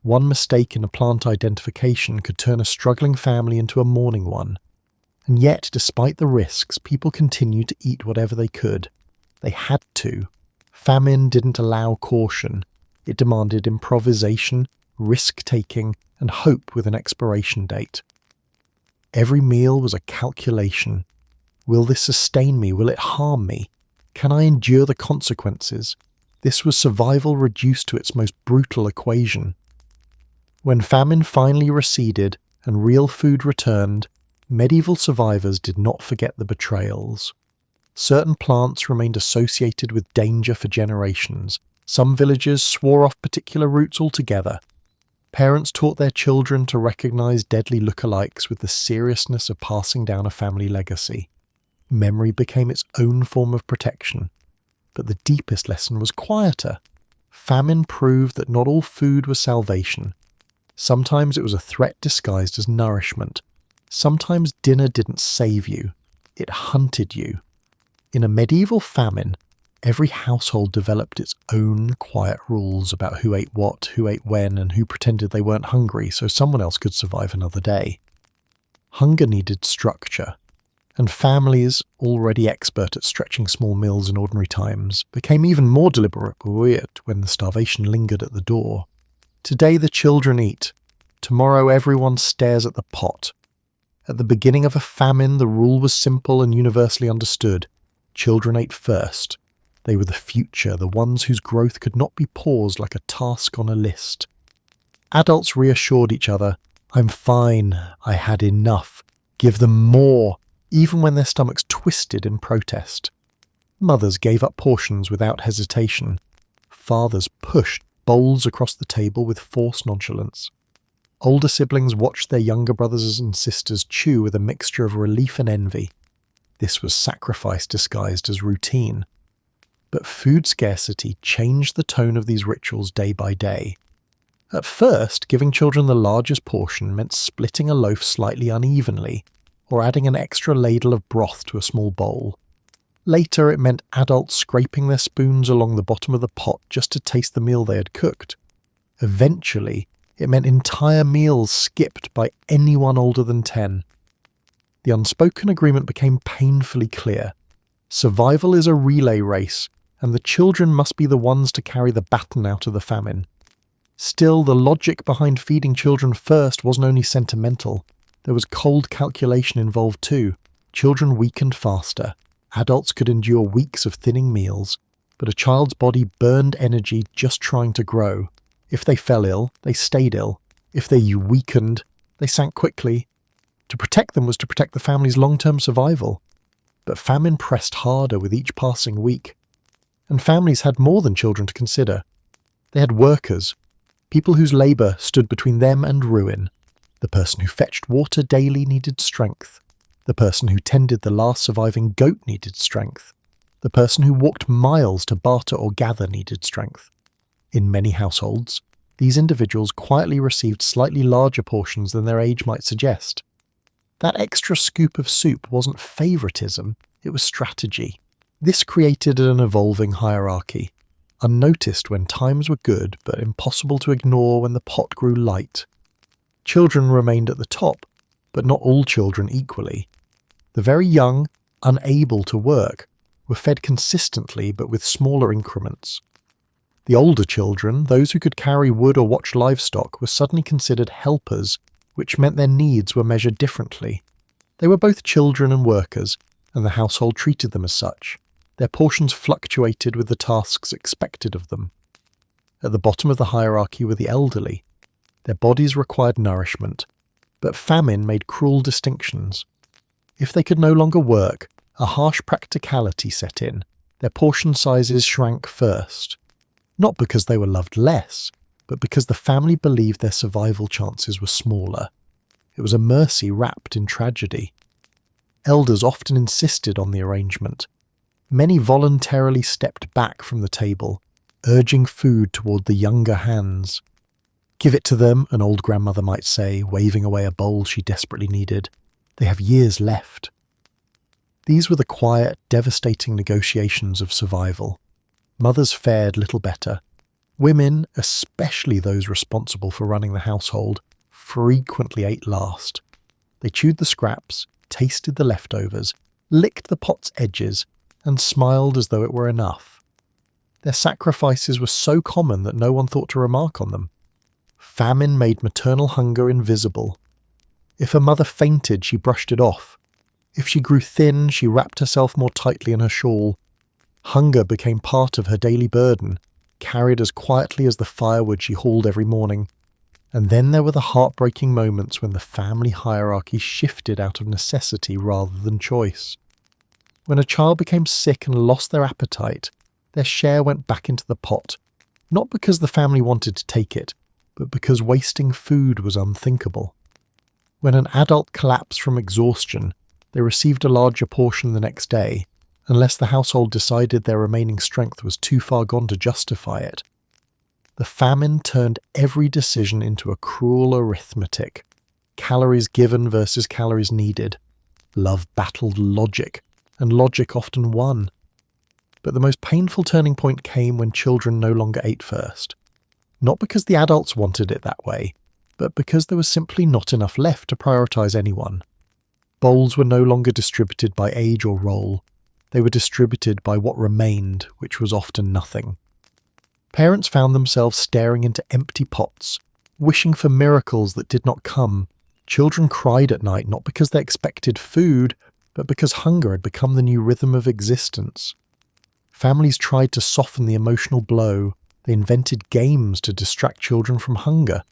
One mistake in a plant identification could turn a struggling family into a mourning one. And yet, despite the risks, people continued to eat whatever they could. They had to. Famine didn't allow caution. It demanded improvisation, risk-taking, and hope with an expiration date. Every meal was a calculation. Will this sustain me? Will it harm me? Can I endure the consequences? This was survival reduced to its most brutal equation. When famine finally receded and real food returned, medieval survivors did not forget the betrayals. Certain plants remained associated with danger for generations. Some villagers swore off particular roots altogether. Parents taught their children to recognize deadly lookalikes with the seriousness of passing down a family legacy. Memory became its own form of protection. But the deepest lesson was quieter. Famine proved that not all food was salvation. Sometimes it was a threat disguised as nourishment. Sometimes dinner didn't save you. It hunted you. In a medieval famine, every household developed its own quiet rules about who ate what, who ate when, and who pretended they weren't hungry so someone else could survive another day. Hunger needed structure, and families, already expert at stretching small meals in ordinary times, became even more deliberate when the starvation lingered at the door. Today the children eat. Tomorrow everyone stares at the pot. At the beginning of a famine, the rule was simple and universally understood. Children ate first. They were the future, the ones whose growth could not be paused like a task on a list. Adults reassured each other, "I'm fine, I had enough. Give them more," even when their stomachs twisted in protest. Mothers gave up portions without hesitation. Fathers pushed bowls across the table with forced nonchalance. Older siblings watched their younger brothers and sisters chew with a mixture of relief and envy. This was sacrifice disguised as routine. But food scarcity changed the tone of these rituals day by day. At first, giving children the largest portion meant splitting a loaf slightly unevenly, or adding an extra ladle of broth to a small bowl. Later, it meant adults scraping their spoons along the bottom of the pot just to taste the meal they had cooked. Eventually, it meant entire meals skipped by anyone older than 10. The unspoken agreement became painfully clear. Survival is a relay race, and the children must be the ones to carry the baton out of the famine. Still, the logic behind feeding children first wasn't only sentimental. There was cold calculation involved too. Children weakened faster. Adults could endure weeks of thinning meals, but a child's body burned energy just trying to grow. If they fell ill, they stayed ill. If they weakened, they sank quickly. To protect them was to protect the family's long-term survival. But famine pressed harder with each passing week. And families had more than children to consider. They had workers, people whose labour stood between them and ruin. The person who fetched water daily needed strength. The person who tended the last surviving goat needed strength. The person who walked miles to barter or gather needed strength. In many households, these individuals quietly received slightly larger portions than their age might suggest. That extra scoop of soup wasn't favouritism, it was strategy. This created an evolving hierarchy, unnoticed when times were good but impossible to ignore when the pot grew light. Children remained at the top, but not all children equally. The very young, unable to work, were fed consistently but with smaller increments. The older children, those who could carry wood or watch livestock, were suddenly considered helpers, which meant their needs were measured differently. They were both children and workers, and the household treated them as such. Their portions fluctuated with the tasks expected of them. At the bottom of the hierarchy were the elderly. Their bodies required nourishment, but famine made cruel distinctions. If they could no longer work, a harsh practicality set in. Their portion sizes shrank first. Not because they were loved less, but because the family believed their survival chances were smaller. It was a mercy wrapped in tragedy. Elders often insisted on the arrangement. Many voluntarily stepped back from the table, urging food toward the younger hands. "Give it to them," an old grandmother might say, waving away a bowl she desperately needed. "They have years left." These were the quiet, devastating negotiations of survival. Mothers fared little better. Women, especially those responsible for running the household, frequently ate last. They chewed the scraps, tasted the leftovers, licked the pot's edges, and smiled as though it were enough. Their sacrifices were so common that no one thought to remark on them. Famine made maternal hunger invisible. If a mother fainted, she brushed it off. If she grew thin, she wrapped herself more tightly in her shawl. Hunger became part of her daily burden, carried as quietly as the firewood she hauled every morning. And then there were the heartbreaking moments when the family hierarchy shifted out of necessity rather than choice. When a child became sick and lost their appetite, their share went back into the pot, not because the family wanted to take it, but because wasting food was unthinkable. When an adult collapsed from exhaustion, they received a larger portion the next day, unless the household decided their remaining strength was too far gone to justify it. The famine turned every decision into a cruel arithmetic. Calories given versus calories needed. Love battled logic, and logic often won. But the most painful turning point came when children no longer ate first. Not because the adults wanted it that way, but because there was simply not enough left to prioritize anyone. Bowls were no longer distributed by age or role. They were distributed by what remained, which was often nothing. Parents found themselves staring into empty pots, wishing for miracles that did not come. Children cried at night not because they expected food, but because hunger had become the new rhythm of existence. Families tried to soften the emotional blow. They invented games to distract children from hunger.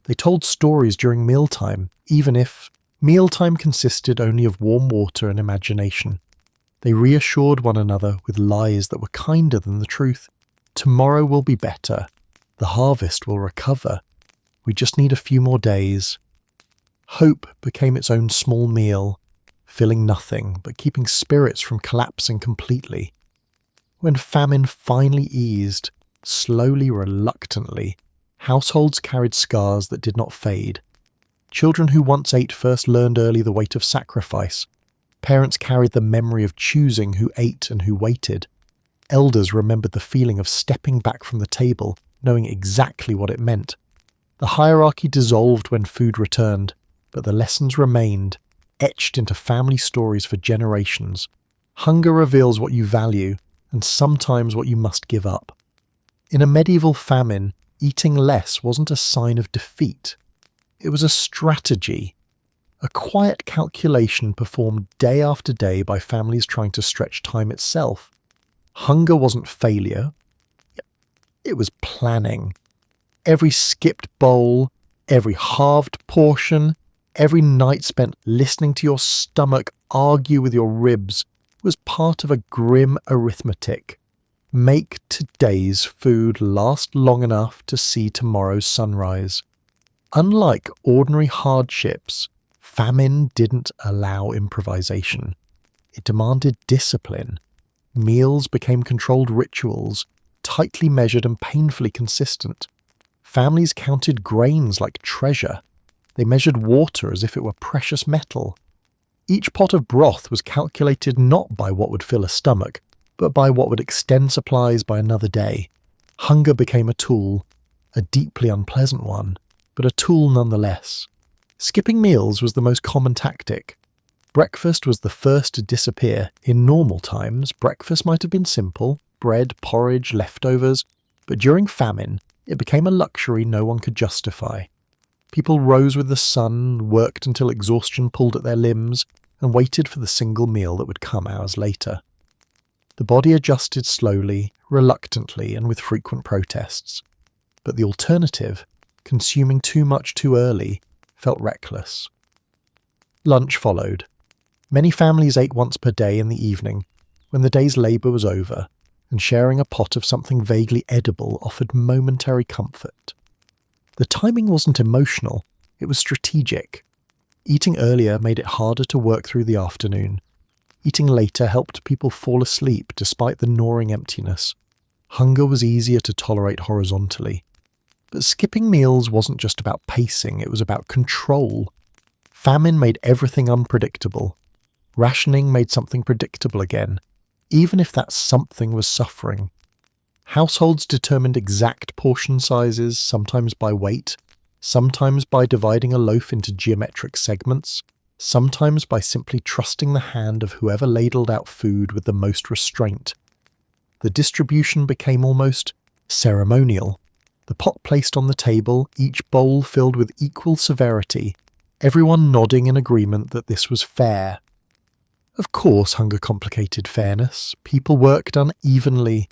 They told stories during mealtime, even if mealtime consisted only of warm water and imagination. They reassured one another with lies that were kinder than the truth. Tomorrow will be better. The harvest will recover. We just need a few more days. Hope became its own small meal, filling nothing but keeping spirits from collapsing completely. When famine finally eased, slowly, reluctantly, households carried scars that did not fade. Children who once ate first learned early the weight of sacrifice. Parents carried the memory of choosing who ate and who waited. Elders remembered the feeling of stepping back from the table, knowing exactly what it meant. The hierarchy dissolved when food returned, but the lessons remained, etched into family stories for generations. Hunger reveals what you value, and sometimes what you must give up. In a medieval famine, eating less wasn't a sign of defeat. It was a strategy, a quiet calculation performed day after day by families trying to stretch time itself. Hunger wasn't failure. It was planning. Every skipped bowl, every halved portion, every night spent listening to your stomach argue with your ribs was part of a grim arithmetic. Make today's food last long enough to see tomorrow's sunrise. Unlike ordinary hardships, famine didn't allow improvisation. It demanded discipline. Meals became controlled rituals, tightly measured and painfully consistent. Families counted grains like treasure. They measured water as if it were precious metal. Each pot of broth was calculated not by what would fill a stomach, but by what would extend supplies by another day. Hunger became a tool, a deeply unpleasant one, but a tool nonetheless. Skipping meals was the most common tactic. Breakfast was the first to disappear. In normal times, breakfast might have been simple, bread, porridge, leftovers, but during famine, it became a luxury no one could justify. People rose with the sun, worked until exhaustion pulled at their limbs, and waited for the single meal that would come hours later. The body adjusted slowly, reluctantly, and with frequent protests. But the alternative, consuming too much too early, felt reckless. Lunch followed. Many families ate once per day in the evening, when the day's labour was over, and sharing a pot of something vaguely edible offered momentary comfort. The timing wasn't emotional, it was strategic. Eating earlier made it harder to work through the afternoon. Eating later helped people fall asleep despite the gnawing emptiness. Hunger was easier to tolerate horizontally. But skipping meals wasn't just about pacing, it was about control. Famine made everything unpredictable. Rationing made something predictable again, even if that something was suffering. Households determined exact portion sizes, sometimes by weight, sometimes by dividing a loaf into geometric segments, sometimes by simply trusting the hand of whoever ladled out food with the most restraint. The distribution became almost ceremonial. The pot placed on the table, each bowl filled with equal severity, everyone nodding in agreement that this was fair. Of course, hunger complicated fairness. People worked unevenly.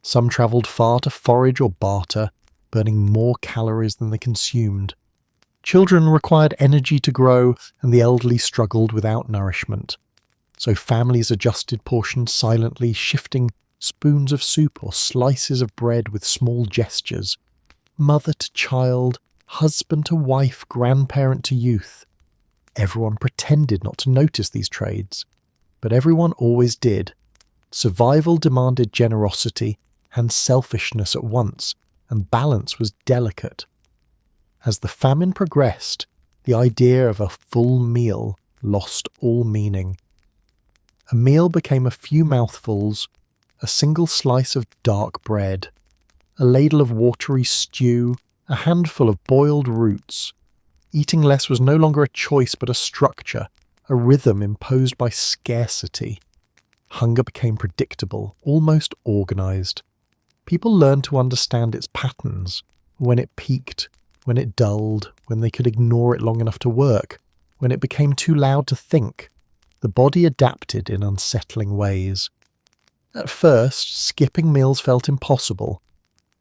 Some travelled far to forage or barter, burning more calories than they consumed. Children required energy to grow, and the elderly struggled without nourishment. So families adjusted portions silently, shifting spoons of soup or slices of bread with small gestures. Mother to child, husband to wife, grandparent to youth. Everyone pretended not to notice these trades, but everyone always did. Survival demanded generosity and selfishness at once, and balance was delicate. As the famine progressed, the idea of a full meal lost all meaning. A meal became a few mouthfuls, a single slice of dark bread, a ladle of watery stew, a handful of boiled roots. Eating less was no longer a choice but a structure, a rhythm imposed by scarcity. Hunger became predictable, almost organised. People learned to understand its patterns, when it peaked, when it dulled, when they could ignore it long enough to work, when it became too loud to think. The body adapted in unsettling ways. At first, skipping meals felt impossible.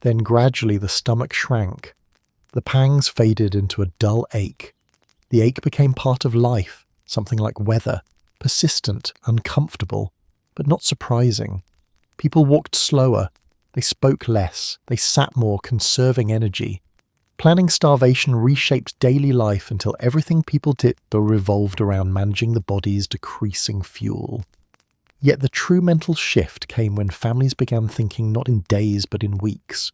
Then gradually the stomach shrank. The pangs faded into a dull ache. The ache became part of life, something like weather, persistent, uncomfortable. but not surprising. People walked slower, they spoke less, they sat more, conserving energy. Planning starvation reshaped daily life until everything people did revolved around managing the body's decreasing fuel. Yet the true mental shift came when families began thinking not in days but in weeks.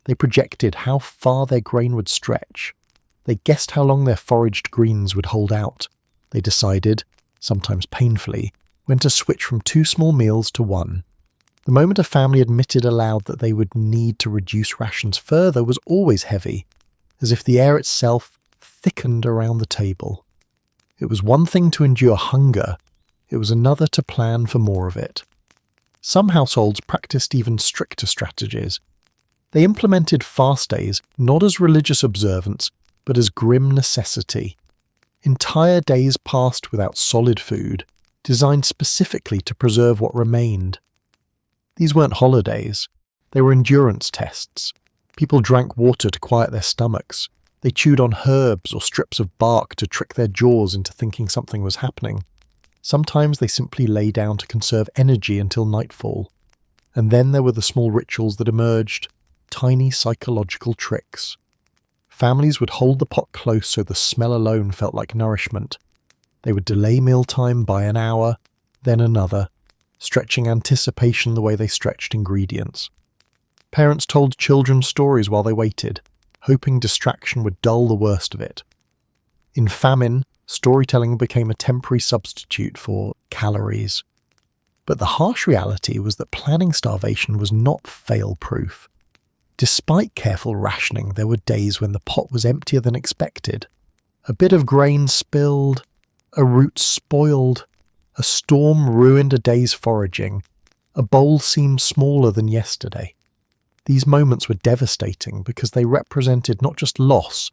They projected how far their grain would stretch. They guessed how long their foraged greens would hold out. They decided, sometimes painfully, when to switch from 2 small meals to 1. The moment a family admitted aloud that they would need to reduce rations further was always heavy, as if the air itself thickened around the table. It was one thing to endure hunger, it was another to plan for more of it. Some households practiced even stricter strategies. They implemented fast days not as religious observance, but as grim necessity. Entire days passed without solid food, designed specifically to preserve what remained. These weren't holidays, they were endurance tests. People drank water to quiet their stomachs. They chewed on herbs or strips of bark to trick their jaws into thinking something was happening. Sometimes they simply lay down to conserve energy until nightfall. And then there were the small rituals that emerged, tiny psychological tricks. Families would hold the pot close so the smell alone felt like nourishment. They would delay mealtime by an hour, then another, stretching anticipation the way they stretched ingredients. Parents told children stories while they waited, hoping distraction would dull the worst of it. In famine, storytelling became a temporary substitute for calories. But the harsh reality was that planning starvation was not fail-proof. Despite careful rationing, there were days when the pot was emptier than expected. A bit of grain spilled, a root spoiled, a storm ruined a day's foraging, a bowl seemed smaller than yesterday. These moments were devastating because they represented not just loss,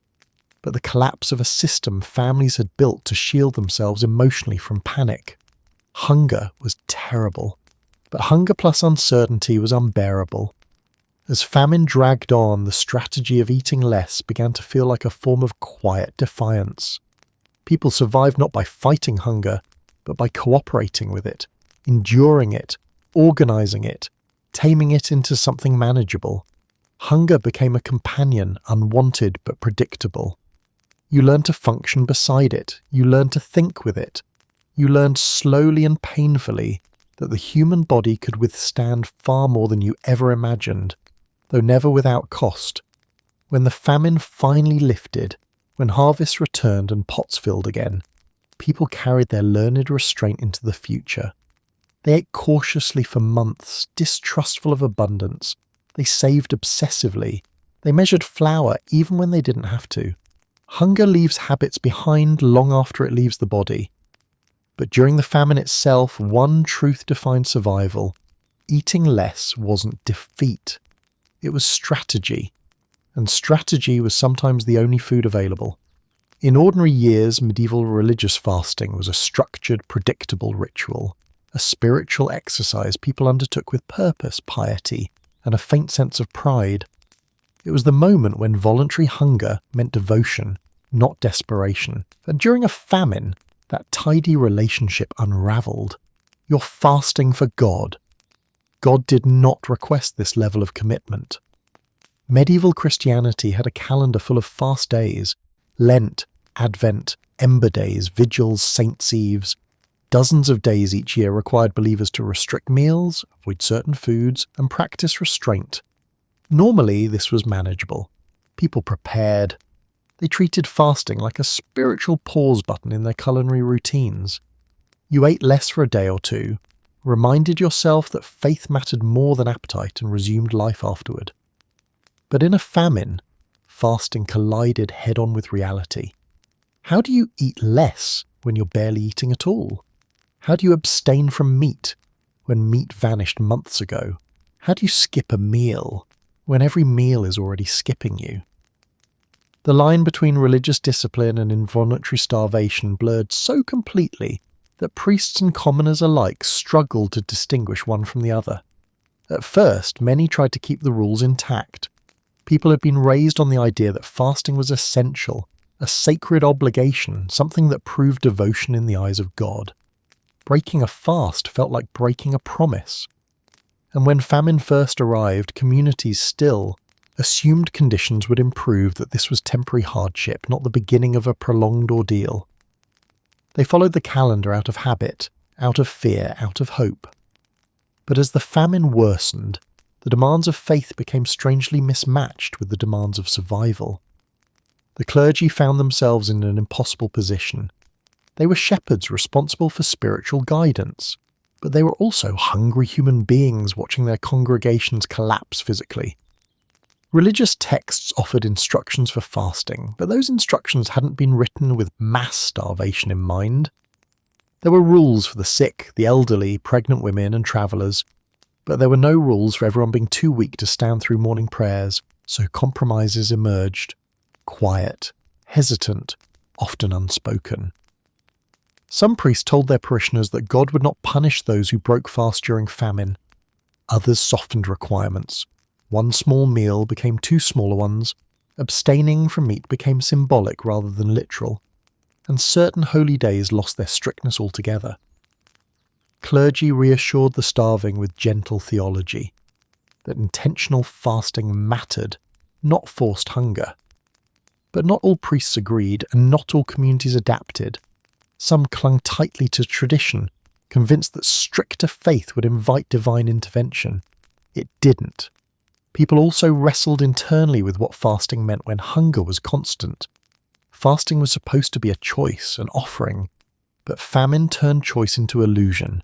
but the collapse of a system families had built to shield themselves emotionally from panic. Hunger was terrible, but hunger plus uncertainty was unbearable. As famine dragged on, the strategy of eating less began to feel like a form of quiet defiance. People survived not by fighting hunger, but by cooperating with it, enduring it, organizing it, taming it into something manageable. Hunger became a companion, unwanted but predictable. You learned to function beside it, you learned to think with it. You learned slowly and painfully that the human body could withstand far more than you ever imagined, though never without cost. When the famine finally lifted, when harvests returned and pots filled again, people carried their learned restraint into the future. They ate cautiously for months, distrustful of abundance. They saved obsessively. They measured flour even when they didn't have to. Hunger leaves habits behind long after it leaves the body. But during the famine itself, one truth defined survival. Eating less wasn't defeat. It was strategy. And strategy was sometimes the only food available. In ordinary years, medieval religious fasting was a structured, predictable ritual, a spiritual exercise people undertook with purpose, piety, and a faint sense of pride. It was the moment when voluntary hunger meant devotion, not desperation. And during a famine, that tidy relationship unraveled. You're fasting for God. God did not request this level of commitment. Medieval Christianity had a calendar full of fast days, Lent, Advent, Ember Days, Vigils, Saints' Eves. Dozens of days each year required believers to restrict meals, avoid certain foods, and practice restraint. Normally, this was manageable. People prepared. They treated fasting like a spiritual pause button in their culinary routines. You ate less for a day or two, reminded yourself that faith mattered more than appetite, and resumed life afterward. But in a famine, fasting collided head-on with reality. How do you eat less when you're barely eating at all? How do you abstain from meat when meat vanished months ago? How do you skip a meal when every meal is already skipping you? The line between religious discipline and involuntary starvation blurred so completely that priests and commoners alike struggled to distinguish one from the other. At first, many tried to keep the rules intact. People had been raised on the idea that fasting was essential, a sacred obligation, something that proved devotion in the eyes of God. Breaking a fast felt like breaking a promise. And when famine first arrived, communities still assumed conditions would improve, that this was temporary hardship, not the beginning of a prolonged ordeal. They followed the calendar out of habit, out of fear, out of hope. But as the famine worsened, the demands of faith became strangely mismatched with the demands of survival. The clergy found themselves in an impossible position. They were shepherds responsible for spiritual guidance, but they were also hungry human beings watching their congregations collapse physically. Religious texts offered instructions for fasting, but those instructions hadn't been written with mass starvation in mind. There were rules for the sick, the elderly, pregnant women and travellers, but there were no rules for everyone being too weak to stand through morning prayers, so compromises emerged. Quiet, hesitant, often unspoken. Some priests told their parishioners that God would not punish those who broke fast during famine. Others softened requirements. One small meal became two smaller ones. Abstaining from meat became symbolic rather than literal. And certain holy days lost their strictness altogether. Clergy reassured the starving with gentle theology, that intentional fasting mattered, not forced hunger. But not all priests agreed, and not all communities adapted. Some clung tightly to tradition, convinced that stricter faith would invite divine intervention. It didn't. People also wrestled internally with what fasting meant when hunger was constant. Fasting was supposed to be a choice, an offering, but famine turned choice into illusion.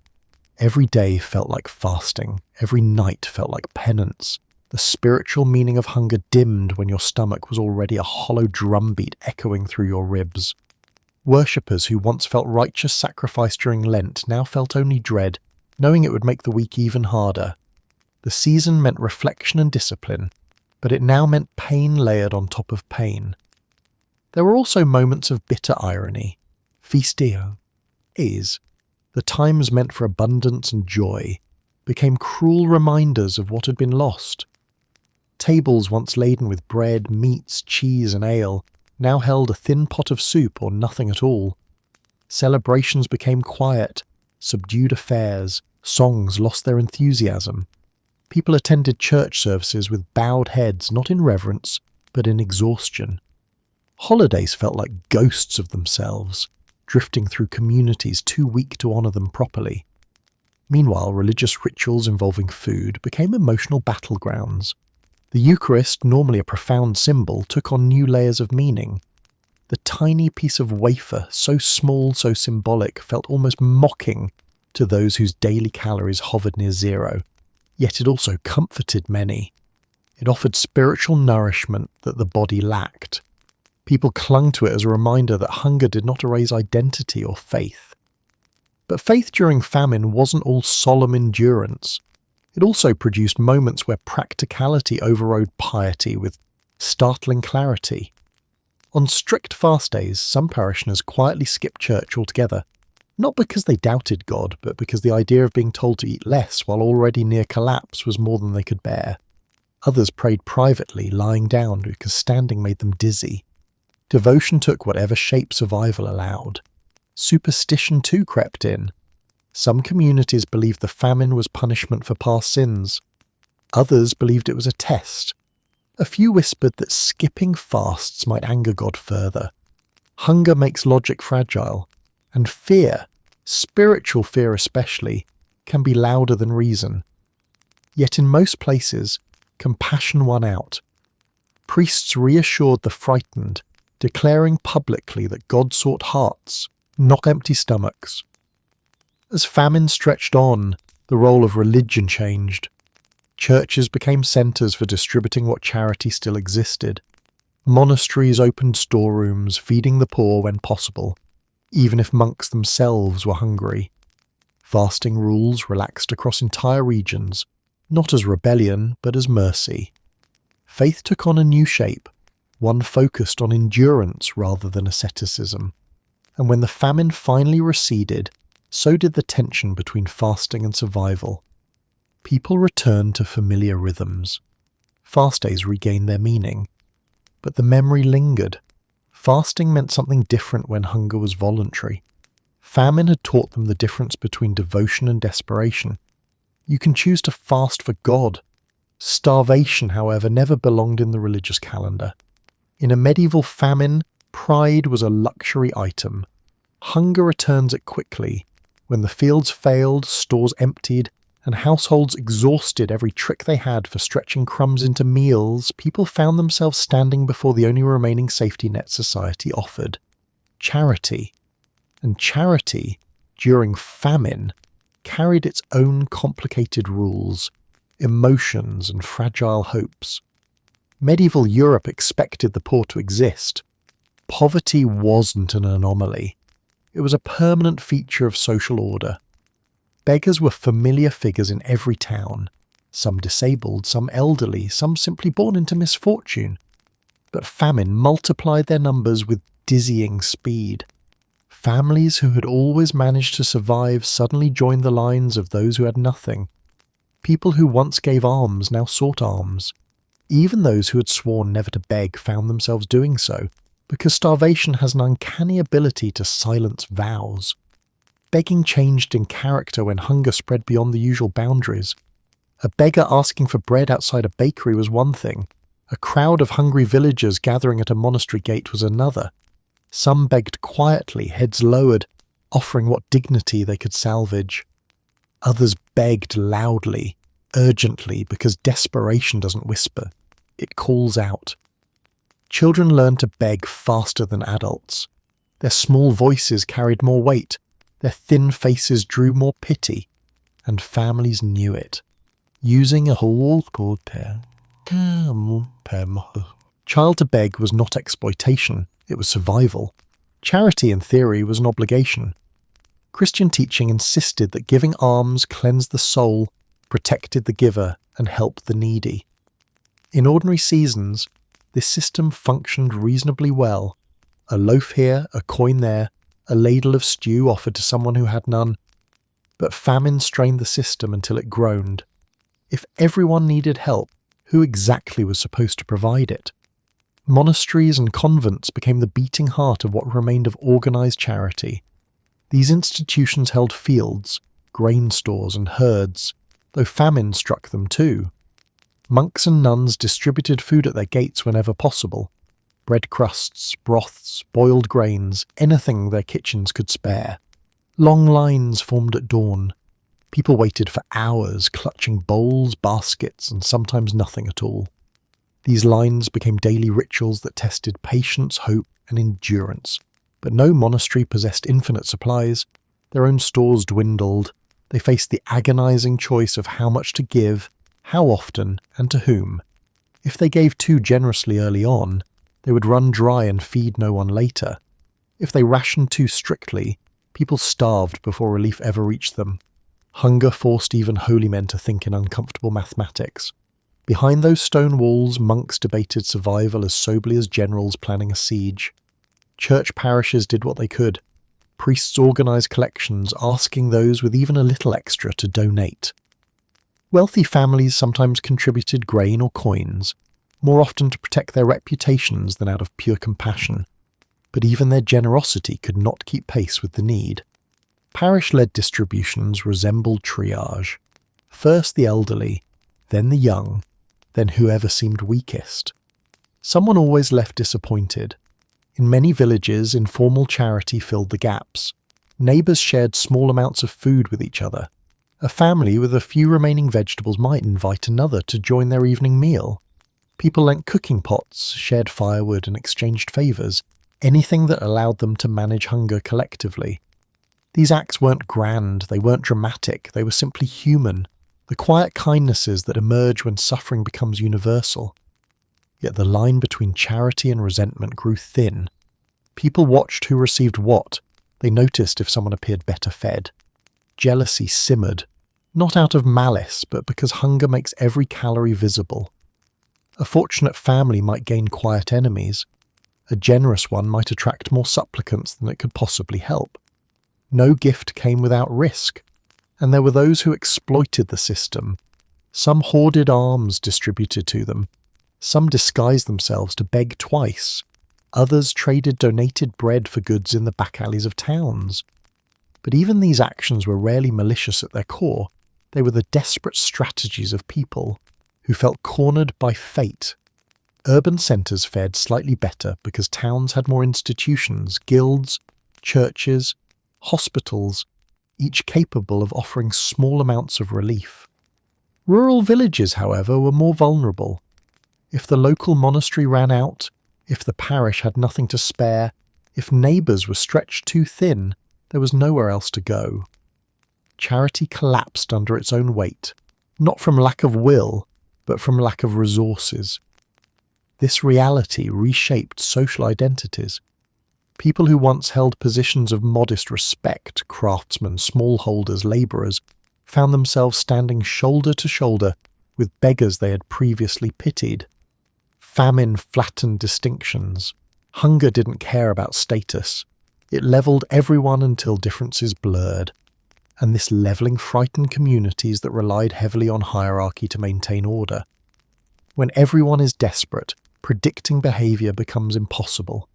Every day felt like fasting, every night felt like penance. The spiritual meaning of hunger dimmed when your stomach was already a hollow drumbeat echoing through your ribs. Worshippers who once felt righteous sacrifice during Lent now felt only dread, knowing it would make the week even harder. The season meant reflection and discipline, but it now meant pain layered on top of pain. There were also moments of bitter irony. Feasting is, the times meant for abundance and joy, became cruel reminders of what had been lost. Tables once laden with bread, meats, cheese and ale now held a thin pot of soup or nothing at all. Celebrations became quiet, subdued affairs, songs lost their enthusiasm. People attended church services with bowed heads, not in reverence, but in exhaustion. Holidays felt like ghosts of themselves, drifting through communities too weak to honour them properly. Meanwhile, religious rituals involving food became emotional battlegrounds. The Eucharist, normally a profound symbol, took on new layers of meaning. The tiny piece of wafer, so small, so symbolic, felt almost mocking to those whose daily calories hovered near zero. Yet it also comforted many. It offered spiritual nourishment that the body lacked. People clung to it as a reminder that hunger did not erase identity or faith. But faith during famine wasn't all solemn endurance. It also produced moments where practicality overrode piety with startling clarity. On strict fast days, some parishioners quietly skipped church altogether, not because they doubted God, but because the idea of being told to eat less while already near collapse was more than they could bear. Others prayed privately, lying down because standing made them dizzy. Devotion took whatever shape survival allowed. Superstition too crept in. Some communities believed the famine was punishment for past sins. Others believed it was a test. A few whispered that skipping fasts might anger God further. Hunger makes logic fragile, and fear, spiritual fear especially, can be louder than reason. Yet in most places, compassion won out. Priests reassured the frightened, declaring publicly that God sought hearts, not empty stomachs. As famine stretched on, the role of religion changed. Churches became centres for distributing what charity still existed. Monasteries opened storerooms, feeding the poor when possible, even if monks themselves were hungry. Fasting rules relaxed across entire regions, not as rebellion, but as mercy. Faith took on a new shape, one focused on endurance rather than asceticism. And when the famine finally receded, so did the tension between fasting and survival. People returned to familiar rhythms. Fast days regained their meaning. But the memory lingered. Fasting meant something different when hunger was voluntary. Famine had taught them the difference between devotion and desperation. You can choose to fast for God. Starvation, however, never belonged in the religious calendar. In a medieval famine, pride was a luxury item. Hunger returns it quickly. When the fields failed, stores emptied, and households exhausted every trick they had for stretching crumbs into meals, people found themselves standing before the only remaining safety net society offered: charity. And charity, during famine, carried its own complicated rules, emotions, and fragile hopes. Medieval Europe expected the poor to exist. Poverty wasn't an anomaly. It was a permanent feature of social order. Beggars were familiar figures in every town, some disabled, some elderly, some simply born into misfortune. But famine multiplied their numbers with dizzying speed. Families who had always managed to survive suddenly joined the lines of those who had nothing. People who once gave alms now sought alms. Even those who had sworn never to beg found themselves doing so, because starvation has an uncanny ability to silence vows. Begging changed in character when hunger spread beyond the usual boundaries. A beggar asking for bread outside a bakery was one thing. A crowd of hungry villagers gathering at a monastery gate was another. Some begged quietly, heads lowered, offering what dignity they could salvage. Others begged loudly, urgently, because desperation doesn't whisper. It calls out. Children learned to beg faster than adults. Their small voices carried more weight. Their thin faces drew more pity, and families knew it. Using a whole child to beg was not exploitation, it was survival. Charity, in theory, was an obligation. Christian teaching insisted that giving alms cleansed the soul, protected the giver, and helped the needy. In ordinary seasons, this system functioned reasonably well. A loaf here, a coin there, a ladle of stew offered to someone who had none. But famine strained the system until it groaned. If everyone needed help, who exactly was supposed to provide it? Monasteries and convents became the beating heart of what remained of organised charity. These institutions held fields, grain stores and herds, though famine struck them too. Monks and nuns distributed food at their gates whenever possible. Bread crusts, broths, boiled grains, anything their kitchens could spare. Long lines formed at dawn. People waited for hours, clutching bowls, baskets, and sometimes nothing at all. These lines became daily rituals that tested patience, hope, and endurance. But no monastery possessed infinite supplies. Their own stores dwindled. They faced the agonizing choice of how much to give, how often, and to whom. If they gave too generously early on, they would run dry and feed no one later. If they rationed too strictly, people starved before relief ever reached them. Hunger forced even holy men to think in uncomfortable mathematics. Behind those stone walls, monks debated survival as soberly as generals planning a siege. Church parishes did what they could. Priests organised collections, asking those with even a little extra to donate. Wealthy families sometimes contributed grain or coins, more often to protect their reputations than out of pure compassion. But even their generosity could not keep pace with the need. Parish-led distributions resembled triage. First the elderly, then the young, then whoever seemed weakest. Someone always left disappointed. In many villages, informal charity filled the gaps. Neighbours shared small amounts of food with each other. A family with a few remaining vegetables might invite another to join their evening meal. People lent cooking pots, shared firewood, and exchanged favours, anything that allowed them to manage hunger collectively. These acts weren't grand, they weren't dramatic, they were simply human, the quiet kindnesses that emerge when suffering becomes universal. Yet the line between charity and resentment grew thin. People watched who received what. They noticed if someone appeared better fed. Jealousy simmered, not out of malice, but because hunger makes every calorie visible. A fortunate family might gain quiet enemies. A generous one might attract more supplicants than it could possibly help. No gift came without risk, and there were those who exploited the system. Some hoarded alms distributed to them. Some disguised themselves to beg twice. Others traded donated bread for goods in the back alleys of towns. But even these actions were rarely malicious at their core. They were the desperate strategies of people who felt cornered by fate. Urban centres fared slightly better because towns had more institutions, guilds, churches, hospitals, each capable of offering small amounts of relief. Rural villages, however, were more vulnerable. If the local monastery ran out, if the parish had nothing to spare, if neighbours were stretched too thin, there was nowhere else to go. Charity collapsed under its own weight, not from lack of will, but from lack of resources. This reality reshaped social identities. People who once held positions of modest respect, craftsmen, smallholders, labourers, found themselves standing shoulder to shoulder with beggars they had previously pitied. Famine flattened distinctions. Hunger didn't care about status. It levelled everyone until differences blurred. And this levelling frightened communities that relied heavily on hierarchy to maintain order. When everyone is desperate, predicting behaviour becomes impossible.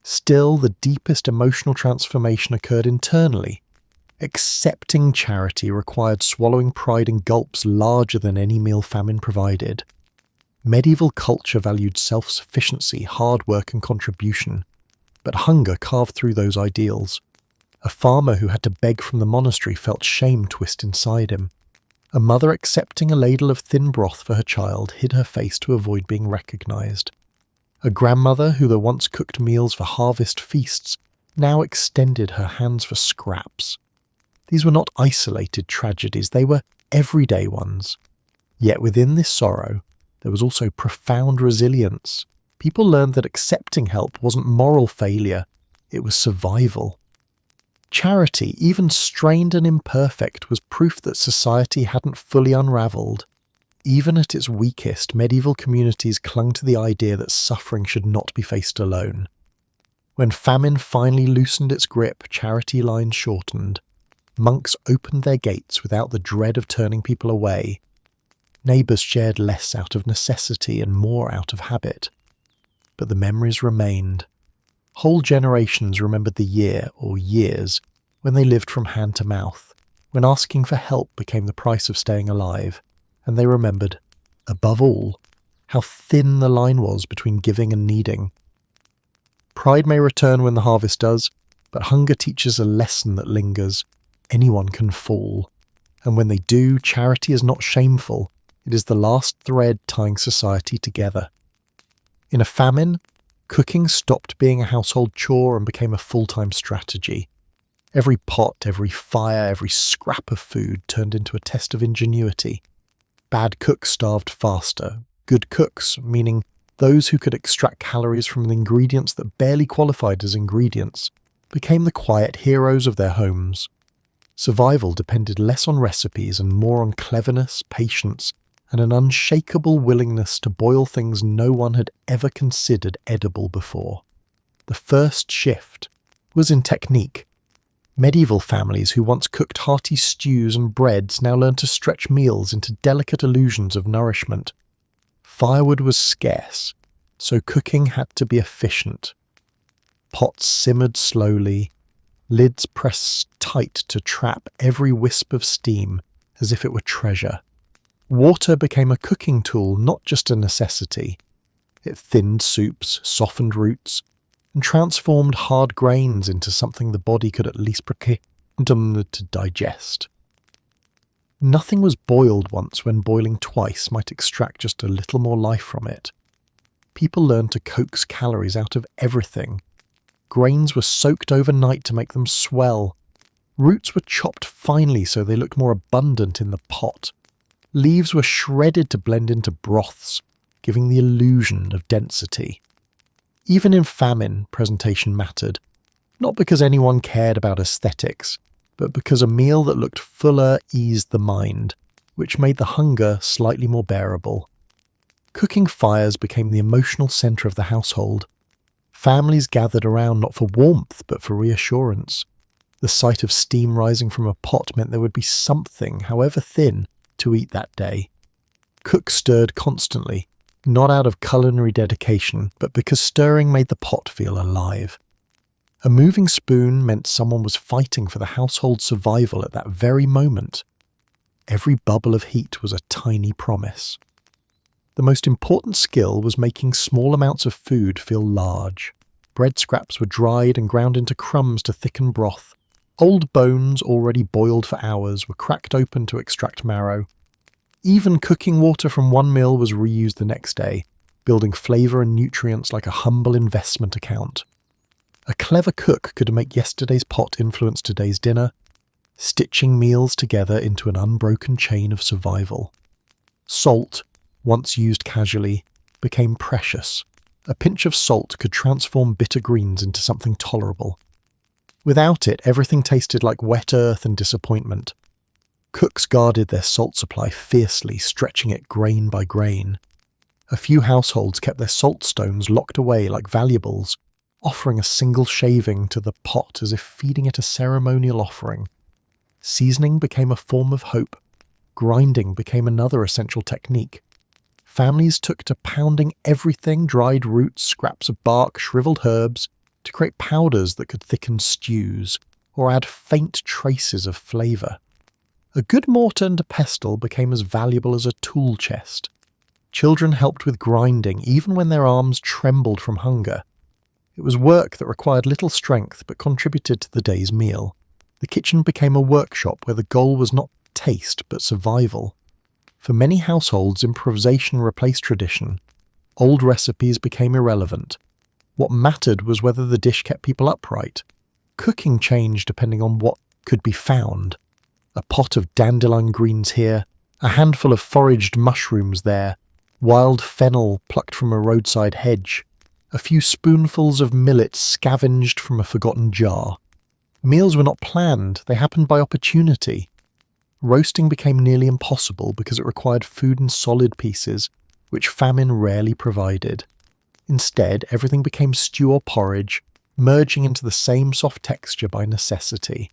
Still, the deepest emotional transformation occurred internally. Accepting charity required swallowing pride in gulps larger than any meal famine provided. Medieval culture valued self-sufficiency, hard work and contribution, but hunger carved through those ideals. A farmer who had to beg from the monastery felt shame twist inside him. A mother accepting a ladle of thin broth for her child hid her face to avoid being recognised. A grandmother who had once cooked meals for harvest feasts now extended her hands for scraps. These were not isolated tragedies, they were everyday ones. Yet within this sorrow, there was also profound resilience. People learned that accepting help wasn't moral failure, it was survival. Charity, even strained and imperfect, was proof that society hadn't fully unravelled. Even at its weakest, medieval communities clung to the idea that suffering should not be faced alone. When famine finally loosened its grip, charity lines shortened. Monks opened their gates without the dread of turning people away. Neighbours shared less out of necessity and more out of habit. But the memories remained. Whole generations remembered the year, or years, when they lived from hand to mouth, when asking for help became the price of staying alive, and they remembered, above all, how thin the line was between giving and needing. Pride may return when the harvest does, but hunger teaches a lesson that lingers. Anyone can fall. And when they do, charity is not shameful. It is the last thread tying society together. In a famine, cooking stopped being a household chore and became a full-time strategy. Every pot, every fire, every scrap of food turned into a test of ingenuity. Bad cooks starved faster. Good cooks, meaning those who could extract calories from the ingredients that barely qualified as ingredients, became the quiet heroes of their homes. Survival depended less on recipes and more on cleverness, patience, and an unshakable willingness to boil things no one had ever considered edible before. The first shift was in technique. Medieval families who once cooked hearty stews and breads now learned to stretch meals into delicate illusions of nourishment. Firewood was scarce, so cooking had to be efficient. Pots simmered slowly, lids pressed tight to trap every wisp of steam as if it were treasure. Water became a cooking tool, not just a necessity. It thinned soups, softened roots, and transformed hard grains into something the body could at least procure to digest. Nothing was boiled once when boiling twice might extract just a little more life from it. People learned to coax calories out of everything. Grains were soaked overnight to make them swell. Roots were chopped finely so they looked more abundant in the pot. Leaves were shredded to blend into broths, giving the illusion of density. Even in famine, presentation mattered, not because anyone cared about aesthetics, but because a meal that looked fuller eased the mind, which made the hunger slightly more bearable. Cooking fires became the emotional centre of the household. Families gathered around not for warmth, but for reassurance. The sight of steam rising from a pot meant there would be something, however thin, to eat that day. Cooks stirred constantly, not out of culinary dedication, but because stirring made the pot feel alive. A moving spoon meant someone was fighting for the household's survival at that very moment. Every bubble of heat was a tiny promise. The most important skill was making small amounts of food feel large. Bread scraps were dried and ground into crumbs to thicken broth. Old bones, already boiled for hours, were cracked open to extract marrow. Even cooking water from one meal was reused the next day, building flavour and nutrients like a humble investment account. A clever cook could make yesterday's pot influence today's dinner, stitching meals together into an unbroken chain of survival. Salt, once used casually, became precious. A pinch of salt could transform bitter greens into something tolerable. Without it, everything tasted like wet earth and disappointment. Cooks guarded their salt supply fiercely, stretching it grain by grain. A few households kept their salt stones locked away like valuables, offering a single shaving to the pot as if feeding it a ceremonial offering. Seasoning became a form of hope. Grinding became another essential technique. Families took to pounding everything, dried roots, scraps of bark, shriveled herbs, to create powders that could thicken stews or add faint traces of flavour. A good mortar and a pestle became as valuable as a tool chest. Children helped with grinding even when their arms trembled from hunger. It was work that required little strength but contributed to the day's meal. The kitchen became a workshop where the goal was not taste but survival. For many households, improvisation replaced tradition. Old recipes became irrelevant. What mattered was whether the dish kept people upright. Cooking changed depending on what could be found. A pot of dandelion greens here, a handful of foraged mushrooms there, wild fennel plucked from a roadside hedge, a few spoonfuls of millet scavenged from a forgotten jar. Meals were not planned, they happened by opportunity. Roasting became nearly impossible because it required food in solid pieces, which famine rarely provided. Instead, everything became stew or porridge, merging into the same soft texture by necessity.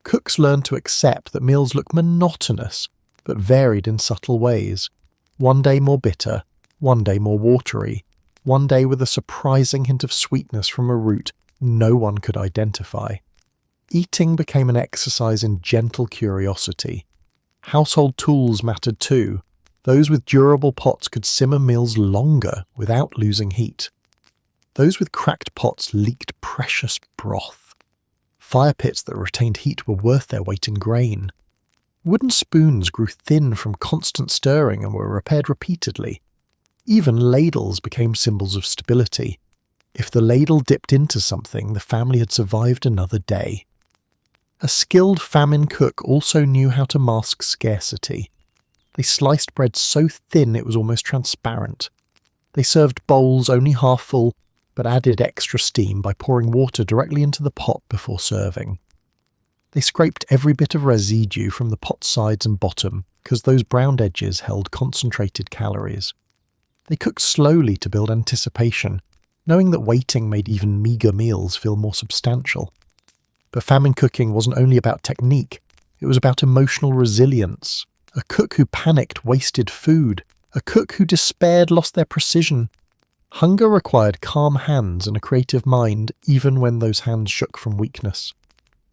Cooks learned to accept that meals look monotonous, but varied in subtle ways. One day more bitter, one day more watery, one day with a surprising hint of sweetness from a root no one could identify. Eating became an exercise in gentle curiosity. Household tools mattered too. Those with durable pots could simmer meals longer without losing heat. Those with cracked pots leaked precious broth. Fire pits that retained heat were worth their weight in grain. Wooden spoons grew thin from constant stirring and were repaired repeatedly. Even ladles became symbols of stability. If the ladle dipped into something, the family had survived another day. A skilled famine cook also knew how to mask scarcity. They sliced bread so thin it was almost transparent. They served bowls only half full, but added extra steam by pouring water directly into the pot before serving. They scraped every bit of residue from the pot's sides and bottom, because those browned edges held concentrated calories. They cooked slowly to build anticipation, knowing that waiting made even meagre meals feel more substantial. But famine cooking wasn't only about technique, it was about emotional resilience. A cook who panicked wasted food. A cook who despaired lost their precision. Hunger required calm hands and a creative mind, even when those hands shook from weakness.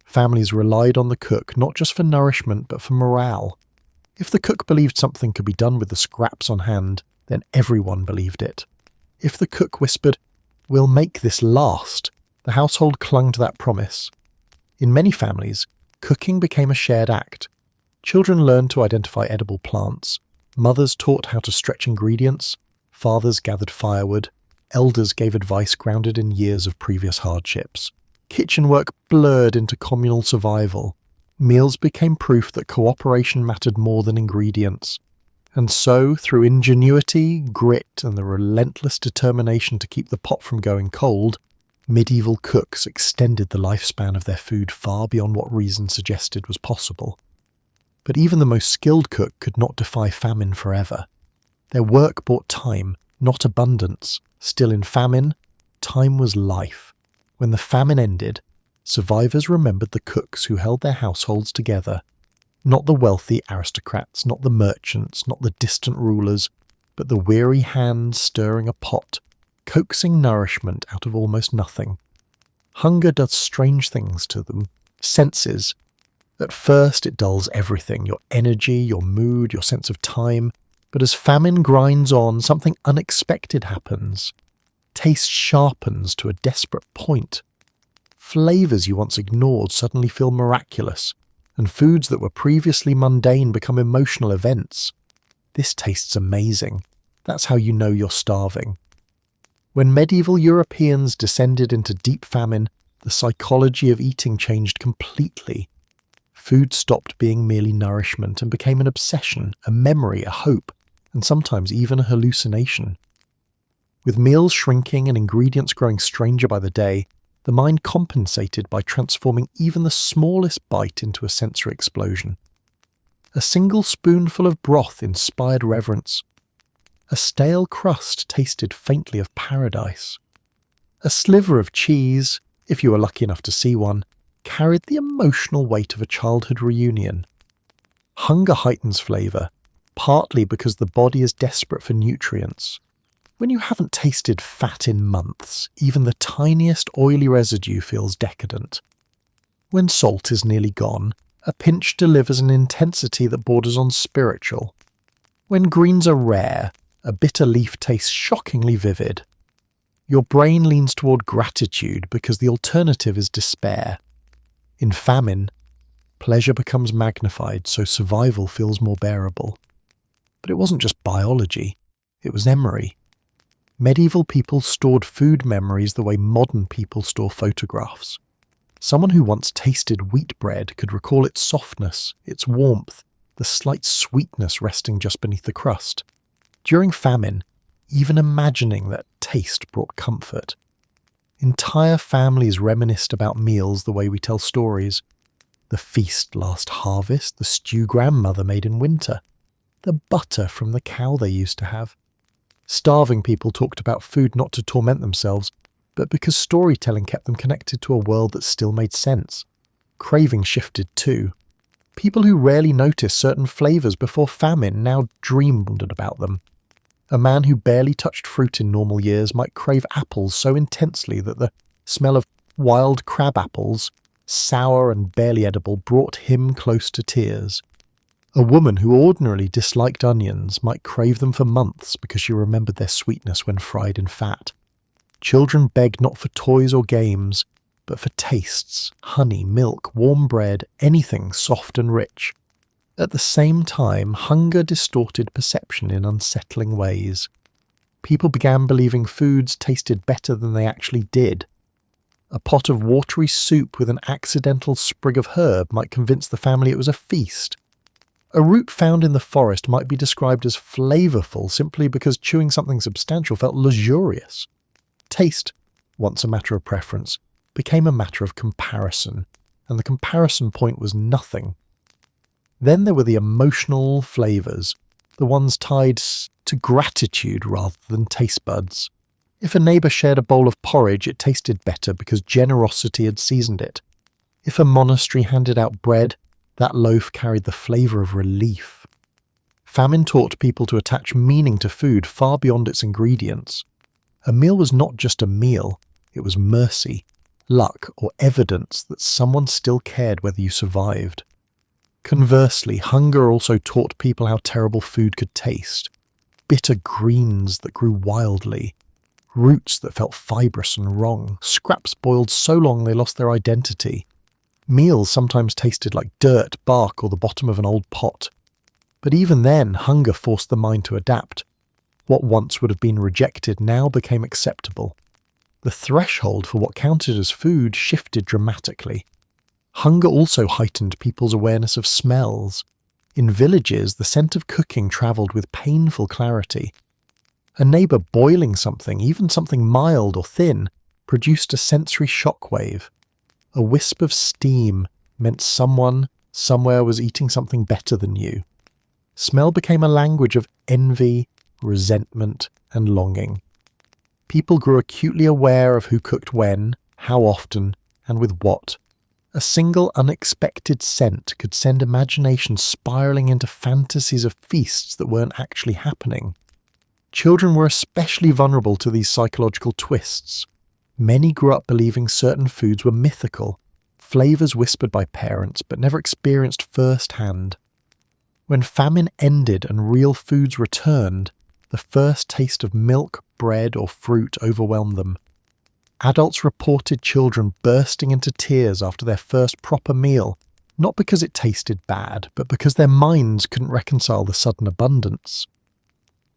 Families relied on the cook not just for nourishment but for morale. If the cook believed something could be done with the scraps on hand, then everyone believed it. If the cook whispered, "We'll make this last," the household clung to that promise. In many families, cooking became a shared act. Children learned to identify edible plants. Mothers taught how to stretch ingredients. Fathers gathered firewood. Elders gave advice grounded in years of previous hardships. Kitchen work blurred into communal survival. Meals became proof that cooperation mattered more than ingredients. And so, through ingenuity, grit, and the relentless determination to keep the pot from going cold, medieval cooks extended the lifespan of their food far beyond what reason suggested was possible. But even the most skilled cook could not defy famine forever. Their work bought time, not abundance. Still in famine, time was life. When the famine ended, survivors remembered the cooks who held their households together. Not the wealthy aristocrats, not the merchants, not the distant rulers, but the weary hands stirring a pot, coaxing nourishment out of almost nothing. Hunger does strange things to them. Senses. At first it dulls everything, your energy, your mood, your sense of time. But as famine grinds on, something unexpected happens. Taste sharpens to a desperate point. Flavours you once ignored suddenly feel miraculous, and foods that were previously mundane become emotional events. This tastes amazing. That's how you know you're starving. When medieval Europeans descended into deep famine, the psychology of eating changed completely. Food stopped being merely nourishment and became an obsession, a memory, a hope, and sometimes even a hallucination. With meals shrinking and ingredients growing stranger by the day, the mind compensated by transforming even the smallest bite into a sensory explosion. A single spoonful of broth inspired reverence. A stale crust tasted faintly of paradise. A sliver of cheese, if you were lucky enough to see one, carried the emotional weight of a childhood reunion. Hunger heightens flavour, partly because the body is desperate for nutrients. When you haven't tasted fat in months, even the tiniest oily residue feels decadent. When salt is nearly gone, a pinch delivers an intensity that borders on spiritual. When greens are rare, a bitter leaf tastes shockingly vivid. Your brain leans toward gratitude because the alternative is despair. In famine, pleasure becomes magnified so survival feels more bearable. But it wasn't just biology, it was memory. Medieval people stored food memories the way modern people store photographs. Someone who once tasted wheat bread could recall its softness, its warmth, the slight sweetness resting just beneath the crust. During famine, even imagining that taste brought comfort. Entire families reminisced about meals the way we tell stories. The feast last harvest, the stew grandmother made in winter, the butter from the cow they used to have. Starving people talked about food not to torment themselves, but because storytelling kept them connected to a world that still made sense. Craving shifted too. People who rarely noticed certain flavours before famine now dreamed about them. A man who barely touched fruit in normal years might crave apples so intensely that the smell of wild crab apples, sour and barely edible, brought him close to tears. A woman who ordinarily disliked onions might crave them for months because she remembered their sweetness when fried in fat. Children begged not for toys or games, but for tastes, honey, milk, warm bread, anything soft and rich. At the same time, hunger distorted perception in unsettling ways. People began believing foods tasted better than they actually did. A pot of watery soup with an accidental sprig of herb might convince the family it was a feast. A root found in the forest might be described as flavourful simply because chewing something substantial felt luxurious. Taste, once a matter of preference, became a matter of comparison, and the comparison point was nothing. Then there were the emotional flavours, the ones tied to gratitude rather than taste buds. If a neighbour shared a bowl of porridge, it tasted better because generosity had seasoned it. If a monastery handed out bread, that loaf carried the flavour of relief. Famine taught people to attach meaning to food far beyond its ingredients. A meal was not just a meal, it was mercy, luck, or evidence that someone still cared whether you survived. Conversely, hunger also taught people how terrible food could taste. Bitter greens that grew wildly, roots that felt fibrous and wrong, scraps boiled so long they lost their identity. Meals sometimes tasted like dirt, bark, or the bottom of an old pot. But even then, hunger forced the mind to adapt. What once would have been rejected now became acceptable. The threshold for what counted as food shifted dramatically. Hunger also heightened people's awareness of smells. In villages, the scent of cooking travelled with painful clarity. A neighbour boiling something, even something mild or thin, produced a sensory shockwave. A wisp of steam meant someone, somewhere was eating something better than you. Smell became a language of envy, resentment, and longing. People grew acutely aware of who cooked when, how often, and with what. A single unexpected scent could send imagination spiralling into fantasies of feasts that weren't actually happening. Children were especially vulnerable to these psychological twists. Many grew up believing certain foods were mythical, flavours whispered by parents but never experienced firsthand. When famine ended and real foods returned, the first taste of milk, bread or fruit overwhelmed them. Adults reported children bursting into tears after their first proper meal, not because it tasted bad, but because their minds couldn't reconcile the sudden abundance.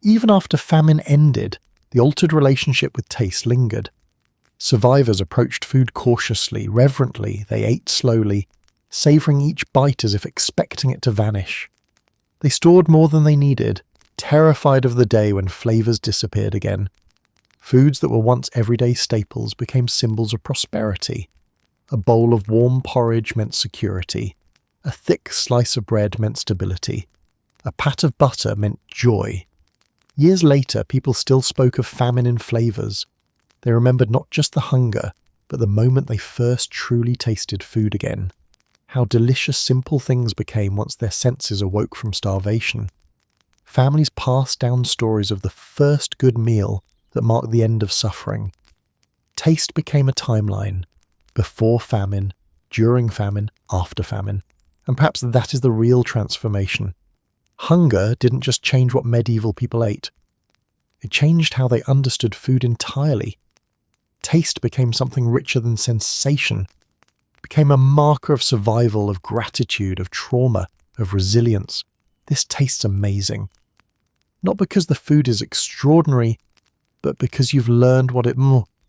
Even after famine ended, the altered relationship with taste lingered. Survivors approached food cautiously, reverently. They ate slowly, savouring each bite as if expecting it to vanish. They stored more than they needed, terrified of the day when flavours disappeared again. Foods that were once everyday staples became symbols of prosperity. A bowl of warm porridge meant security. A thick slice of bread meant stability. A pat of butter meant joy. Years later, people still spoke of famine in flavours. They remembered not just the hunger, but the moment they first truly tasted food again. How delicious simple things became once their senses awoke from starvation. Families passed down stories of the first good meal that marked the end of suffering. Taste became a timeline. Before famine, during famine, after famine. And perhaps that is the real transformation. Hunger didn't just change what medieval people ate. It changed how they understood food entirely. Taste became something richer than sensation. It became a marker of survival, of gratitude, of trauma, of resilience. This tastes amazing. Not because the food is extraordinary, but because you've learned what it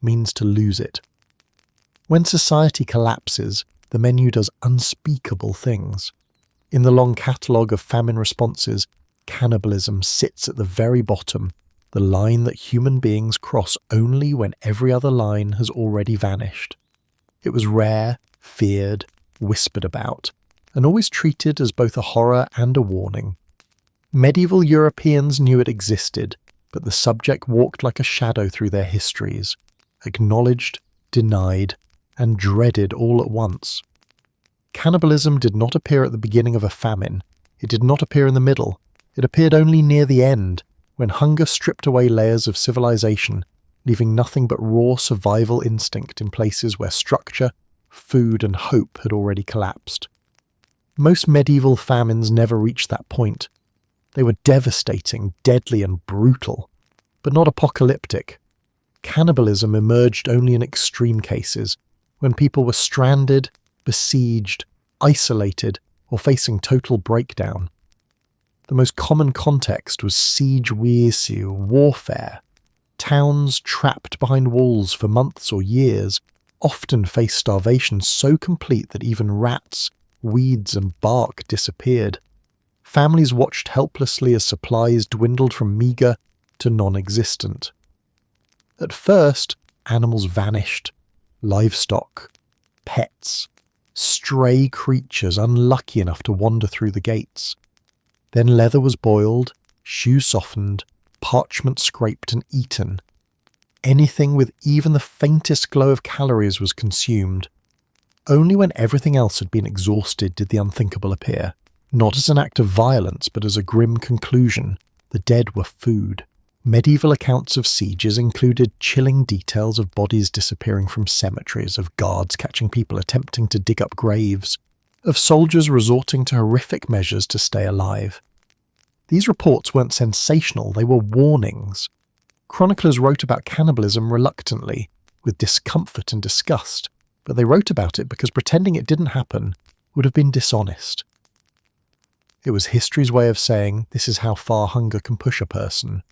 means to lose it. When society collapses, the menu does unspeakable things. In the long catalogue of famine responses, cannibalism sits at the very bottom, the line that human beings cross only when every other line has already vanished. It was rare, feared, whispered about, and always treated as both a horror and a warning. Medieval Europeans knew it existed, but the subject walked like a shadow through their histories, acknowledged, denied, and dreaded all at once. Cannibalism did not appear at the beginning of a famine. It did not appear in the middle. It appeared only near the end, when hunger stripped away layers of civilization, leaving nothing but raw survival instinct in places where structure, food, and hope had already collapsed. Most medieval famines never reached that point. They were devastating, deadly, and brutal, but not apocalyptic. Cannibalism emerged only in extreme cases, when people were stranded, besieged, isolated, or facing total breakdown. The most common context was siege warfare. Towns trapped behind walls for months or years often faced starvation so complete that even rats, weeds, and bark disappeared. Families watched helplessly as supplies dwindled from meagre to non-existent. At first, animals vanished. Livestock, pets, stray creatures unlucky enough to wander through the gates. Then leather was boiled, shoes softened, parchment scraped and eaten. Anything with even the faintest glow of calories was consumed. Only when everything else had been exhausted did the unthinkable appear, not as an act of violence but as a grim conclusion. The dead were food. Medieval accounts of sieges included chilling details of bodies disappearing from cemeteries, of guards catching people attempting to dig up graves, of soldiers resorting to horrific measures to stay alive. These reports weren't sensational, they were warnings. Chroniclers wrote about cannibalism reluctantly, with discomfort and disgust, but they wrote about it because pretending it didn't happen would have been dishonest. It was history's way of saying this is how far hunger can push a person.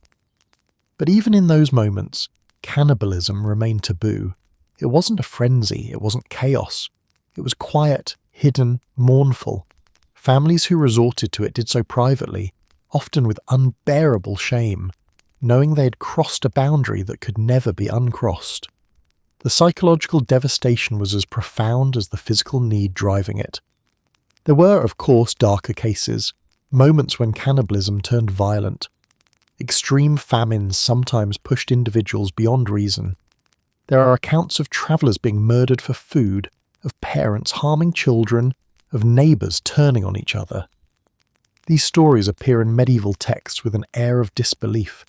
But even in those moments, cannibalism remained taboo. It wasn't a frenzy, it wasn't chaos. It was quiet, hidden, mournful. Families who resorted to it did so privately, often with unbearable shame, knowing they had crossed a boundary that could never be uncrossed. The psychological devastation was as profound as the physical need driving it. There were, of course, darker cases, moments when cannibalism turned violent. Extreme famines sometimes pushed individuals beyond reason. There are accounts of travellers being murdered for food, of parents harming children, of neighbours turning on each other. These stories appear in medieval texts with an air of disbelief.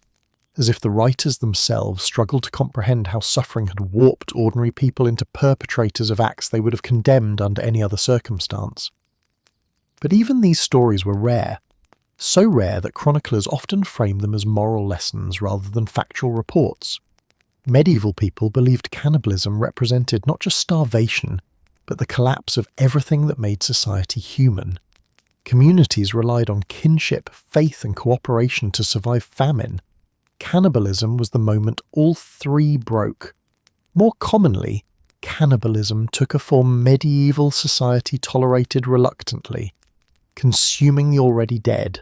as if the writers themselves struggled to comprehend how suffering had warped ordinary people into perpetrators of acts they would have condemned under any other circumstance. But even these stories were rare, so rare that chroniclers often framed them as moral lessons rather than factual reports. Medieval people believed cannibalism represented not just starvation, but the collapse of everything that made society human. Communities relied on kinship, faith, and cooperation to survive famine. Cannibalism was the moment all three broke. More commonly, cannibalism took a form medieval society tolerated reluctantly, consuming the already dead.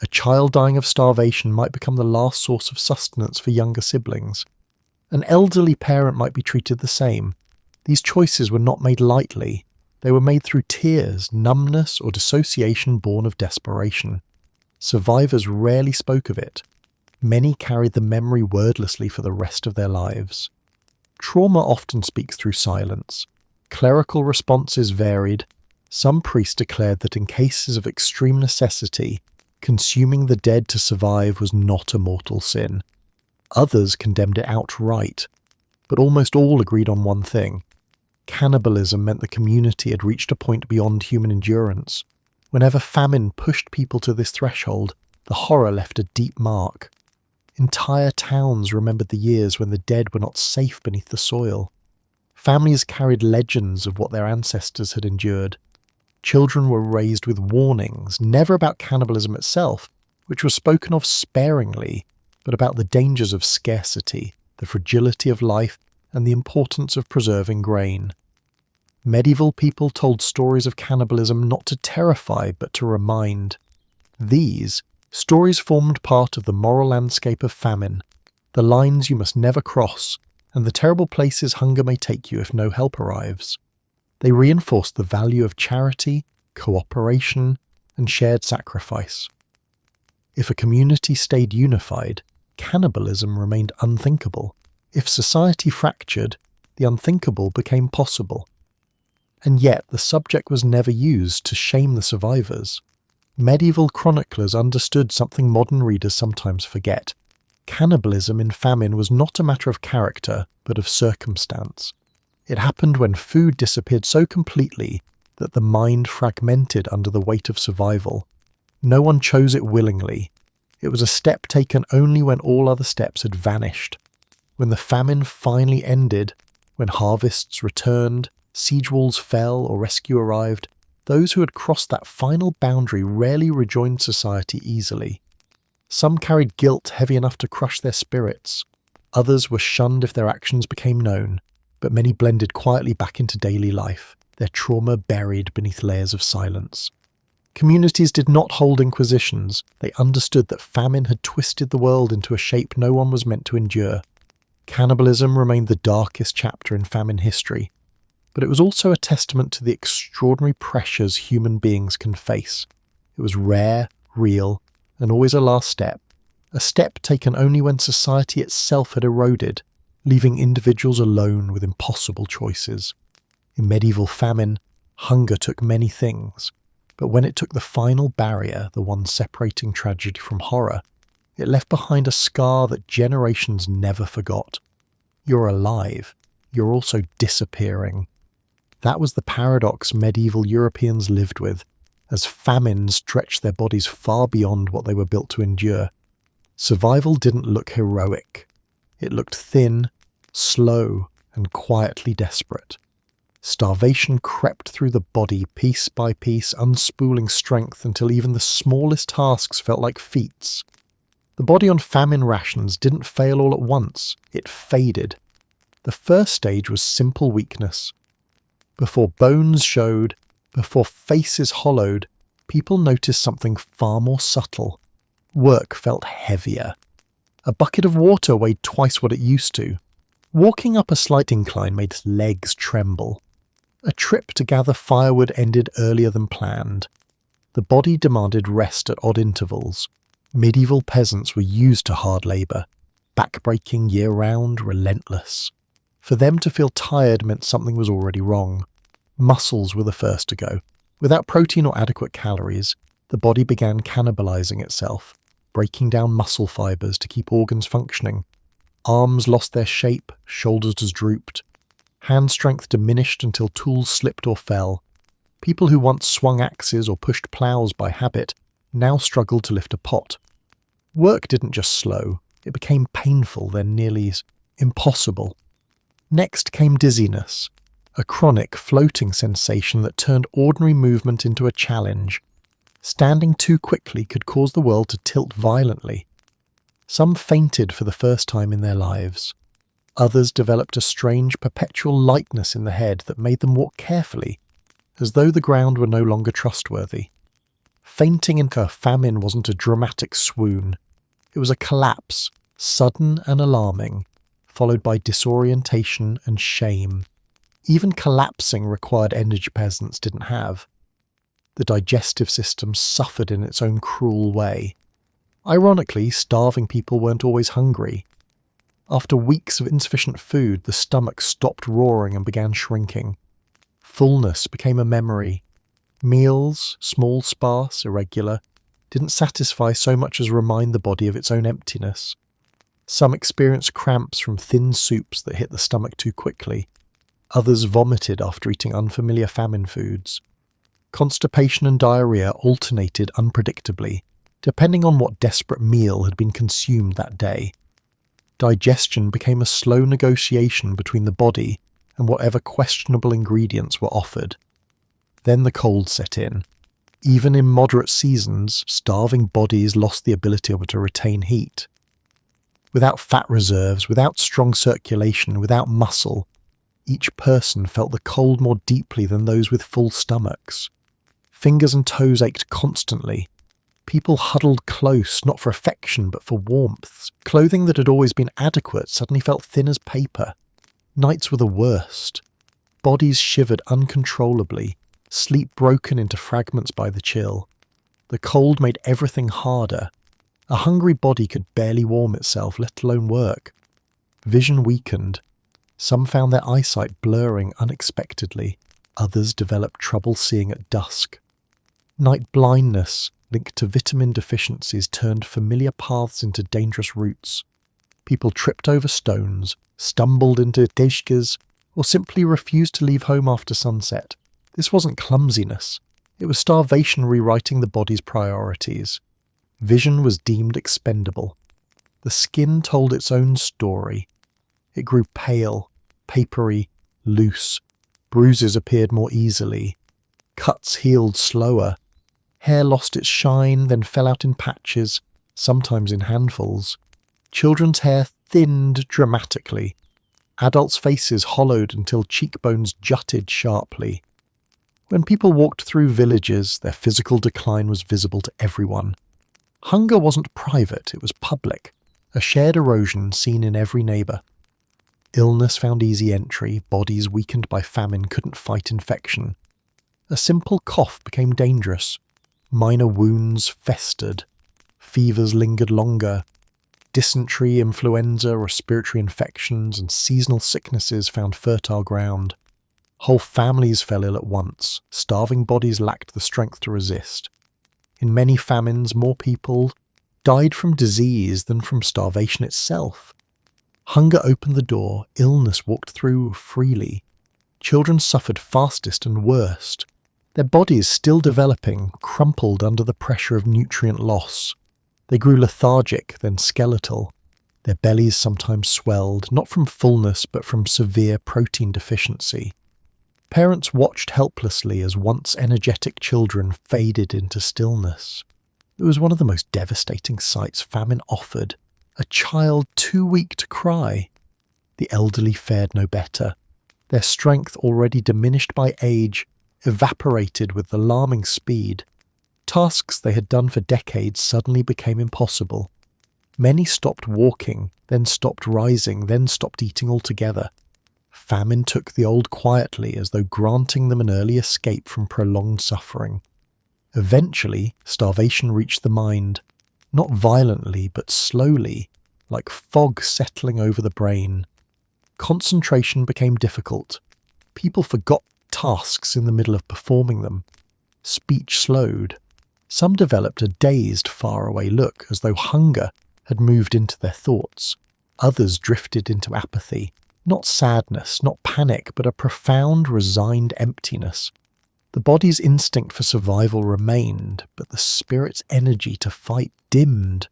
A child dying of starvation might become the last source of sustenance for younger siblings. An elderly parent might be treated the same. These choices were not made lightly. They were made through tears, numbness, or dissociation born of desperation. Survivors rarely spoke of it. Many carried the memory wordlessly for the rest of their lives. Trauma often speaks through silence. Clerical responses varied. Some priests declared that in cases of extreme necessity, consuming the dead to survive was not a mortal sin. Others condemned it outright, but almost all agreed on one thing. Cannibalism meant the community had reached a point beyond human endurance. Whenever famine pushed people to this threshold, the horror left a deep mark. Entire towns remembered the years when the dead were not safe beneath the soil. Families carried legends of what their ancestors had endured. Children were raised with warnings, never about cannibalism itself, which was spoken of sparingly, but about the dangers of scarcity, the fragility of life, and the importance of preserving grain. Medieval people told stories of cannibalism not to terrify, but to remind. These stories formed part of the moral landscape of famine, the lines you must never cross, and the terrible places hunger may take you if no help arrives. They reinforced the value of charity, cooperation, and shared sacrifice. If a community stayed unified, cannibalism remained unthinkable. If society fractured, the unthinkable became possible. And yet the subject was never used to shame the survivors. Medieval chroniclers understood something modern readers sometimes forget. Cannibalism in famine was not a matter of character, but of circumstance. It happened when food disappeared so completely that the mind fragmented under the weight of survival. No one chose it willingly. It was a step taken only when all other steps had vanished. When the famine finally ended, when harvests returned, siege walls fell, or rescue arrived, those who had crossed that final boundary rarely rejoined society easily. Some carried guilt heavy enough to crush their spirits. Others were shunned if their actions became known, but many blended quietly back into daily life, their trauma buried beneath layers of silence. Communities did not hold inquisitions. They understood that famine had twisted the world into a shape no one was meant to endure. Cannibalism remained the darkest chapter in famine history, but it was also a testament to the extraordinary pressures human beings can face. It was rare, real, and always a last step, a step taken only when society itself had eroded, leaving individuals alone with impossible choices. In medieval famine, hunger took many things, but when it took the final barrier, the one separating tragedy from horror, it left behind a scar that generations never forgot. You're alive, you're also disappearing. That was the paradox medieval Europeans lived with, as famine stretched their bodies far beyond what they were built to endure. Survival didn't look heroic. It looked thin, slow, and quietly desperate. Starvation crept through the body piece by piece, unspooling strength until even the smallest tasks felt like feats. The body on famine rations didn't fail all at once, it faded. The first stage was simple weakness. Before bones showed, before faces hollowed, people noticed something far more subtle. Work felt heavier. A bucket of water weighed twice what it used to. Walking up a slight incline made legs tremble. A trip to gather firewood ended earlier than planned. The body demanded rest at odd intervals. Medieval peasants were used to hard labour, backbreaking year-round, relentless. For them to feel tired meant something was already wrong. Muscles were the first to go. Without protein or adequate calories, the body began cannibalizing itself, breaking down muscle fibres to keep organs functioning. Arms lost their shape, shoulders drooped. Hand strength diminished until tools slipped or fell. People who once swung axes or pushed ploughs by habit now struggled to lift a pot. Work didn't just slow, it became painful, then nearly impossible. Next came dizziness, a chronic, floating sensation that turned ordinary movement into a challenge. Standing too quickly could cause the world to tilt violently. Some fainted for the first time in their lives. Others developed a strange, perpetual lightness in the head that made them walk carefully, as though the ground were no longer trustworthy. Fainting in a famine wasn't a dramatic swoon. It was a collapse, sudden and alarming, followed by disorientation and shame. Even collapsing required energy peasants didn't have. The digestive system suffered in its own cruel way. Ironically, starving people weren't always hungry. After weeks of insufficient food, the stomach stopped roaring and began shrinking. Fullness became a memory. Meals, small, sparse, irregular, didn't satisfy so much as remind the body of its own emptiness. Some experienced cramps from thin soups that hit the stomach too quickly. Others vomited after eating unfamiliar famine foods. Constipation and diarrhea alternated unpredictably, depending on what desperate meal had been consumed that day. Digestion became a slow negotiation between the body and whatever questionable ingredients were offered. Then the cold set in. Even in moderate seasons, starving bodies lost the ability to retain heat. Without fat reserves, without strong circulation, without muscle, each person felt the cold more deeply than those with full stomachs. Fingers and toes ached constantly. People huddled close, not for affection, but for warmth. Clothing that had always been adequate suddenly felt thin as paper. Nights were the worst. Bodies shivered uncontrollably, sleep broken into fragments by the chill. The cold made everything harder. A hungry body could barely warm itself, let alone work. Vision weakened. Some found their eyesight blurring unexpectedly. Others developed trouble seeing at dusk. Night blindness, linked to vitamin deficiencies, turned familiar paths into dangerous routes. People tripped over stones, stumbled into deshkas, or simply refused to leave home after sunset. This wasn't clumsiness. It was starvation rewriting the body's priorities. Vision was deemed expendable. The skin told its own story. It grew pale, papery, loose. Bruises appeared more easily. Cuts healed slower. Hair lost its shine, then fell out in patches, sometimes in handfuls. Children's hair thinned dramatically. Adults' faces hollowed until cheekbones jutted sharply. When people walked through villages, their physical decline was visible to everyone. Hunger wasn't private, it was public, a shared erosion seen in every neighbour. Illness found easy entry, bodies weakened by famine couldn't fight infection. A simple cough became dangerous. Minor wounds festered. Fevers lingered longer. Dysentery, influenza, respiratory infections, and seasonal sicknesses found fertile ground. Whole families fell ill at once. Starving bodies lacked the strength to resist. In many famines, more people died from disease than from starvation itself. Hunger opened the door, illness walked through freely. Children suffered fastest and worst. Their bodies, still developing, crumpled under the pressure of nutrient loss. They grew lethargic, then skeletal. Their bellies sometimes swelled, not from fullness but from severe protein deficiency. Parents watched helplessly as once energetic children faded into stillness. It was one of the most devastating sights famine offered. A child too weak to cry. The elderly fared no better. Their strength, already diminished by age, evaporated with alarming speed. Tasks they had done for decades suddenly became impossible. Many stopped walking, then stopped rising, then stopped eating altogether. Famine took the old quietly, as though granting them an early escape from prolonged suffering. Eventually, starvation reached the mind, not violently but slowly, like fog settling over the brain. Concentration became difficult. People forgot tasks in the middle of performing them. Speech slowed. Some developed a dazed, faraway look, as though hunger had moved into their thoughts. Others drifted into apathy, not sadness, not panic, but a profound, resigned emptiness. The body's instinct for survival remained, but the spirit's energy to fight dimmed.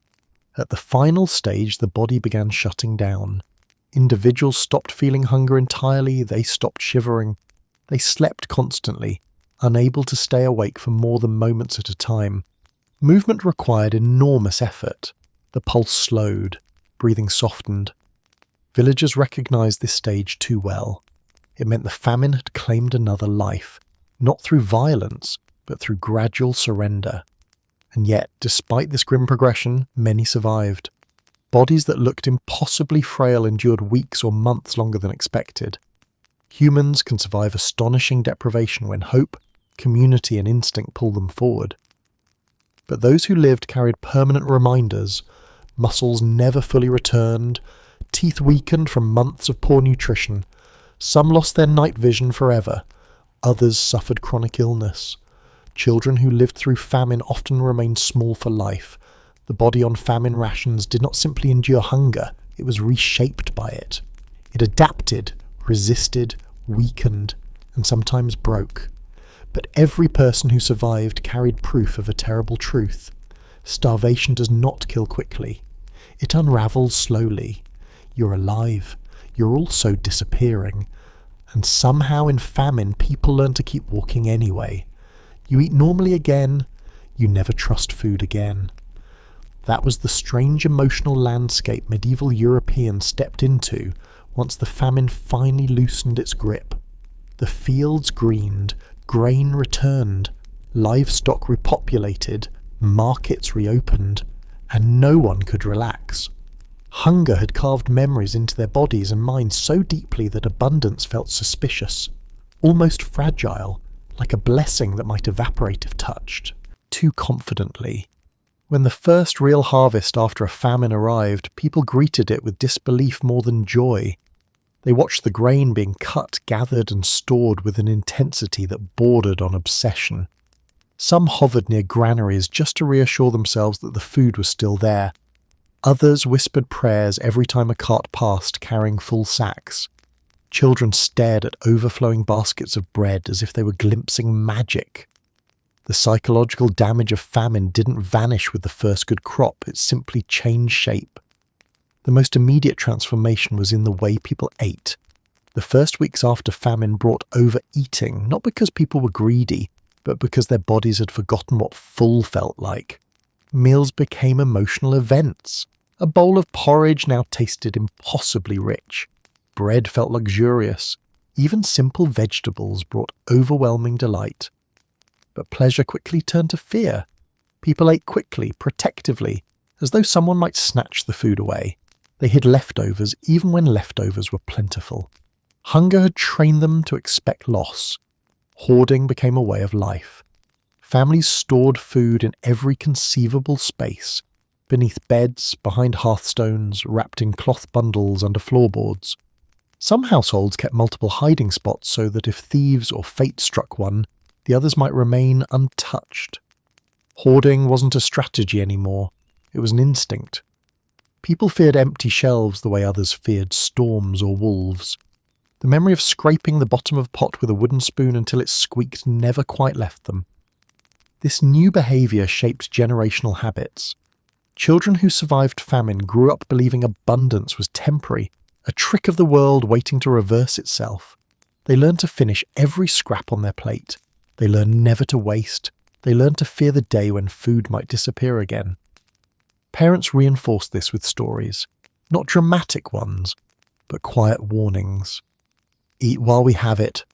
At the final stage, the body began shutting down. Individuals stopped feeling hunger entirely, they stopped shivering. They slept constantly, unable to stay awake for more than moments at a time. Movement required enormous effort. The pulse slowed, breathing softened. Villagers recognized this stage too well. It meant the famine had claimed another life, not through violence, but through gradual surrender. And yet, despite this grim progression, many survived. Bodies that looked impossibly frail endured weeks or months longer than expected. Humans can survive astonishing deprivation when hope, community, and instinct pull them forward. But those who lived carried permanent reminders. Muscles never fully returned, teeth weakened from months of poor nutrition. Some lost their night vision forever. Others suffered chronic illness. Children who lived through famine often remained small for life. The body on famine rations did not simply endure hunger, it was reshaped by it. It adapted, resisted, weakened, and sometimes broke. But every person who survived carried proof of a terrible truth. Starvation does not kill quickly. It unravels slowly. You're alive. You're also disappearing. And somehow in famine, people learn to keep walking anyway. You eat normally again. You never trust food again. That was the strange emotional landscape medieval Europeans stepped into once the famine finally loosened its grip. The fields greened, grain returned, livestock repopulated, markets reopened, and no one could relax. Hunger had carved memories into their bodies and minds so deeply that abundance felt suspicious, almost fragile, like a blessing that might evaporate if touched, too confidently. When the first real harvest after a famine arrived, people greeted it with disbelief more than joy. They watched the grain being cut, gathered, and stored with an intensity that bordered on obsession. Some hovered near granaries just to reassure themselves that the food was still there. Others whispered prayers every time a cart passed carrying full sacks. Children stared at overflowing baskets of bread as if they were glimpsing magic. The psychological damage of famine didn't vanish with the first good crop, it simply changed shape. The most immediate transformation was in the way people ate. The first weeks after famine brought overeating, not because people were greedy, but because their bodies had forgotten what full felt like. Meals became emotional events. A bowl of porridge now tasted impossibly rich. Bread felt luxurious. Even simple vegetables brought overwhelming delight. But pleasure quickly turned to fear. People ate quickly, protectively, as though someone might snatch the food away. They hid leftovers even when leftovers were plentiful. Hunger had trained them to expect loss. Hoarding became a way of life. Families stored food in every conceivable space, beneath beds, behind hearthstones, wrapped in cloth bundles under floorboards. Some households kept multiple hiding spots so that if thieves or fate struck one, the others might remain untouched. Hoarding wasn't a strategy anymore, it was an instinct. People feared empty shelves the way others feared storms or wolves. The memory of scraping the bottom of a pot with a wooden spoon until it squeaked never quite left them. This new behaviour shaped generational habits. Children who survived famine grew up believing abundance was temporary, a trick of the world waiting to reverse itself. They learned to finish every scrap on their plate. They learned never to waste. They learned to fear the day when food might disappear again. Parents reinforced this with stories, not dramatic ones, but quiet warnings. Eat while we have it.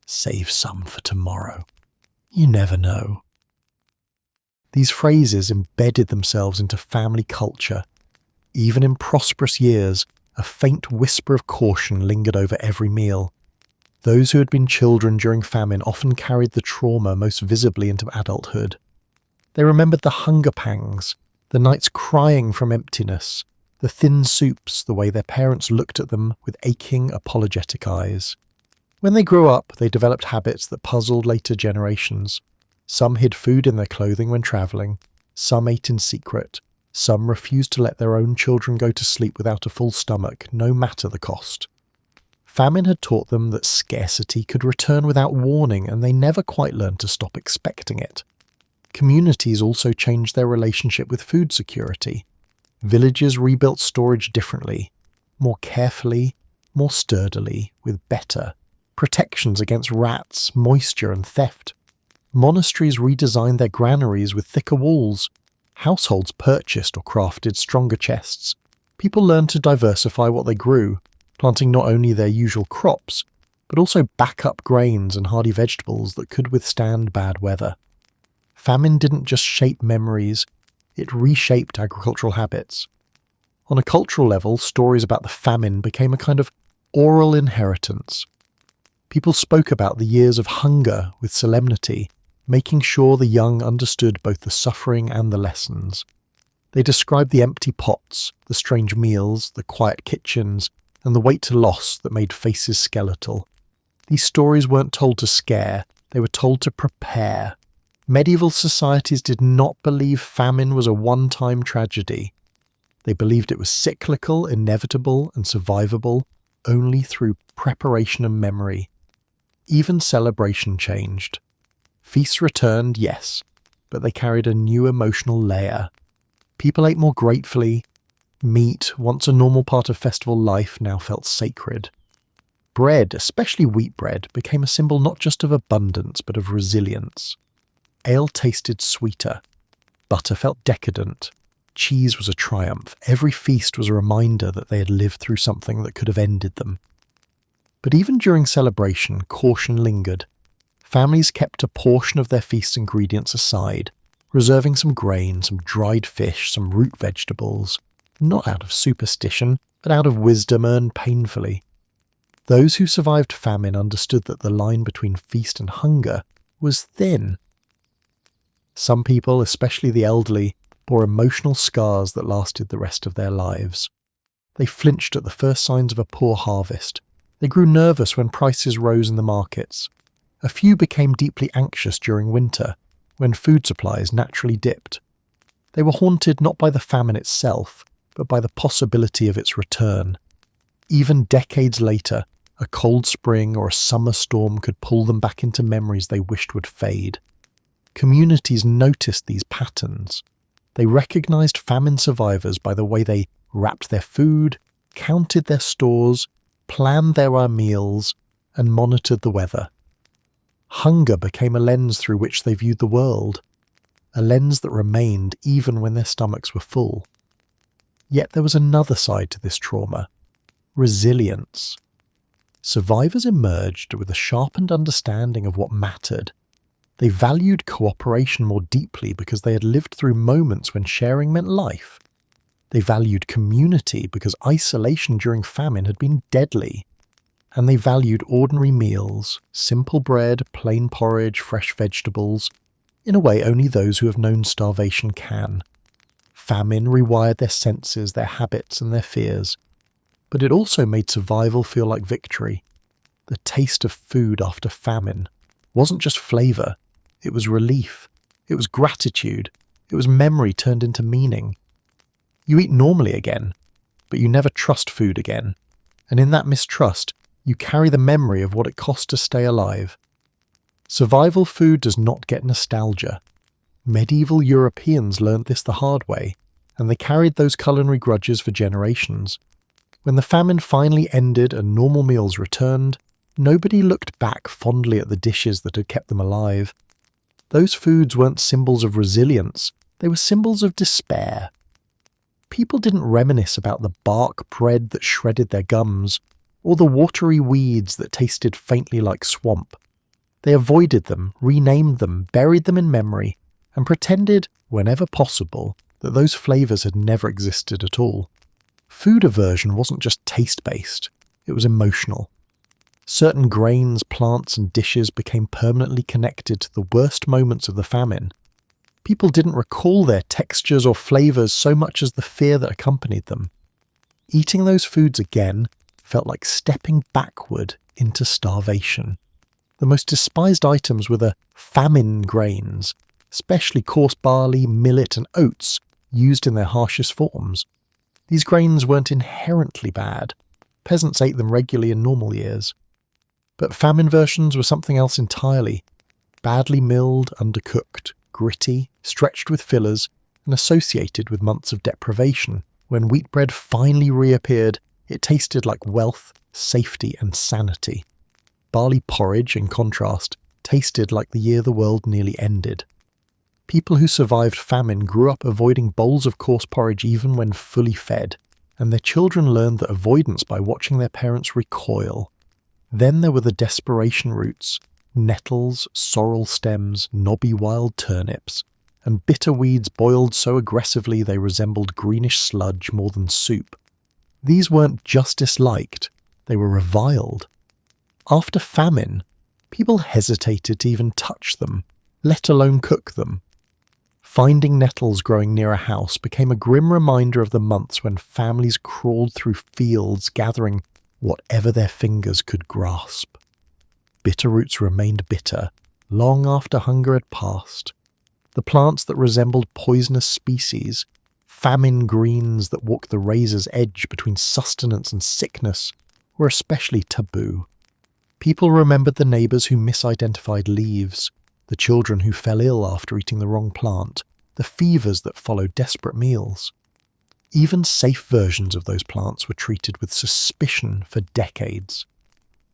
Save some for tomorrow. You never know. These phrases embedded themselves into family culture. Even in prosperous years, a faint whisper of caution lingered over every meal. Those who had been children during famine often carried the trauma most visibly into adulthood. They remembered the hunger pangs, the nights crying from emptiness, the thin soups, the way their parents looked at them with aching, apologetic eyes. When they grew up, they developed habits that puzzled later generations. Some hid food in their clothing when travelling, some ate in secret, some refused to let their own children go to sleep without a full stomach, no matter the cost. Famine had taught them that scarcity could return without warning, and they never quite learned to stop expecting it. Communities also changed their relationship with food security. Villages rebuilt storage differently, more carefully, more sturdily, with better protections against rats, moisture, and theft. Monasteries redesigned their granaries with thicker walls. Households purchased or crafted stronger chests. People learned to diversify what they grew, planting not only their usual crops, but also backup grains and hardy vegetables that could withstand bad weather. Famine didn't just shape memories, it reshaped agricultural habits. On a cultural level, stories about the famine became a kind of oral inheritance. People spoke about the years of hunger with solemnity, making sure the young understood both the suffering and the lessons. They described the empty pots, the strange meals, the quiet kitchens, and the weight to loss that made faces skeletal. These stories weren't told to scare, they were told to prepare. Medieval societies did not believe famine was a one-time tragedy. They believed it was cyclical, inevitable, and survivable only through preparation and memory. Even celebration changed. Feasts returned, yes, but they carried a new emotional layer. People ate more gratefully. Meat, once a normal part of festival life, now felt sacred. Bread, especially wheat bread, became a symbol not just of abundance but of resilience. Ale tasted sweeter. Butter felt decadent. Cheese was a triumph. Every feast was a reminder that they had lived through something that could have ended them. But even during celebration, caution lingered. Families kept a portion of their feast's ingredients aside, reserving some grain, some dried fish, some root vegetables, not out of superstition, but out of wisdom earned painfully. Those who survived famine understood that the line between feast and hunger was thin. Some people, especially the elderly, bore emotional scars that lasted the rest of their lives. They flinched at the first signs of a poor harvest. They grew nervous when prices rose in the markets. A few became deeply anxious during winter, when food supplies naturally dipped. They were haunted not by the famine itself, but by the possibility of its return. Even decades later, a cold spring or a summer storm could pull them back into memories they wished would fade. Communities noticed these patterns. They recognized famine survivors by the way they wrapped their food, counted their stores, planned their meals, and monitored the weather. Hunger became a lens through which they viewed the world, a lens that remained even when their stomachs were full. Yet there was another side to this trauma: resilience. Survivors emerged with a sharpened understanding of what mattered. They valued cooperation more deeply because they had lived through moments when sharing meant life. They valued community because isolation during famine had been deadly. And they valued ordinary meals, simple bread, plain porridge, fresh vegetables, in a way only those who have known starvation can. Famine rewired their senses, their habits, and their fears. But it also made survival feel like victory. The taste of food after famine wasn't just flavour, it was relief, it was gratitude, it was memory turned into meaning. You eat normally again, but you never trust food again, and in that mistrust, you carry the memory of what it cost to stay alive. Survival food does not get nostalgia. Medieval Europeans learned this the hard way, and they carried those culinary grudges for generations. When the famine finally ended and normal meals returned, nobody looked back fondly at the dishes that had kept them alive. Those foods weren't symbols of resilience, they were symbols of despair. People didn't reminisce about the bark bread that shredded their gums, or the watery weeds that tasted faintly like swamp. They avoided them, renamed them, buried them in memory, and pretended, whenever possible, that those flavours had never existed at all. Food aversion wasn't just taste-based, it was emotional. Certain grains, plants, and dishes became permanently connected to the worst moments of the famine. People didn't recall their textures or flavours so much as the fear that accompanied them. Eating those foods again felt like stepping backward into starvation. The most despised items were the famine grains, especially coarse barley, millet and oats, used in their harshest forms. These grains weren't inherently bad. Peasants ate them regularly in normal years. But famine versions were something else entirely. Badly milled, undercooked, gritty, stretched with fillers, and associated with months of deprivation. When wheat bread finally reappeared, it tasted like wealth, safety and sanity. Barley porridge, in contrast, tasted like the year the world nearly ended. People who survived famine grew up avoiding bowls of coarse porridge even when fully fed, and their children learned that avoidance by watching their parents recoil. Then there were the desperation roots, nettles, sorrel stems, knobby wild turnips, and bitter weeds boiled so aggressively they resembled greenish sludge more than soup. These weren't just disliked, they were reviled. After famine, people hesitated to even touch them, let alone cook them. Finding nettles growing near a house became a grim reminder of the months when families crawled through fields gathering whatever their fingers could grasp. Bitter roots remained bitter long after hunger had passed. The plants that resembled poisonous species, famine greens that walked the razor's edge between sustenance and sickness, were especially taboo. People remembered the neighbours who misidentified leaves, the children who fell ill after eating the wrong plant, the fevers that followed desperate meals. Even safe versions of those plants were treated with suspicion for decades.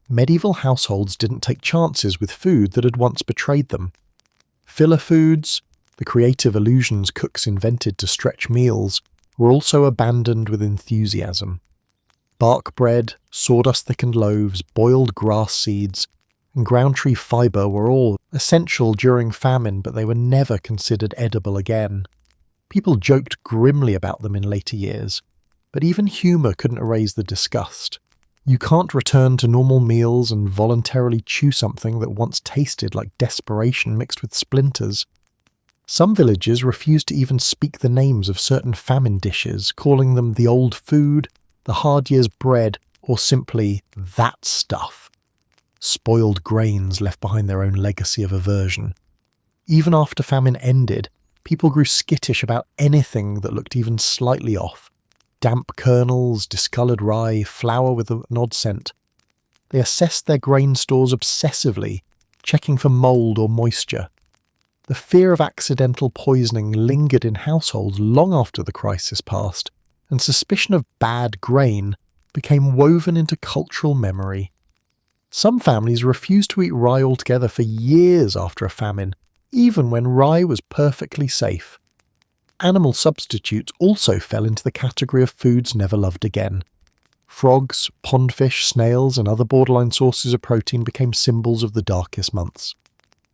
Medieval households didn't take chances with food that had once betrayed them. Filler foods, the creative illusions cooks invented to stretch meals, were also abandoned with enthusiasm. Bark bread, sawdust-thickened loaves, boiled grass seeds, and ground tree fibre were all essential during famine, but they were never considered edible again. People joked grimly about them in later years, but even humour couldn't erase the disgust. You can't return to normal meals and voluntarily chew something that once tasted like desperation mixed with splinters. Some villages refused to even speak the names of certain famine dishes, calling them the old food, the hard year's bread, or simply that stuff. Spoiled grains left behind their own legacy of aversion. Even after famine ended, people grew skittish about anything that looked even slightly off. Damp kernels, discoloured rye, flour with an odd scent. They assessed their grain stores obsessively, checking for mould or moisture. The fear of accidental poisoning lingered in households long after the crisis passed, and suspicion of bad grain became woven into cultural memory. Some families refused to eat rye altogether for years after a famine, even when rye was perfectly safe. Animal substitutes also fell into the category of foods never loved again. Frogs, pondfish, snails, and other borderline sources of protein became symbols of the darkest months.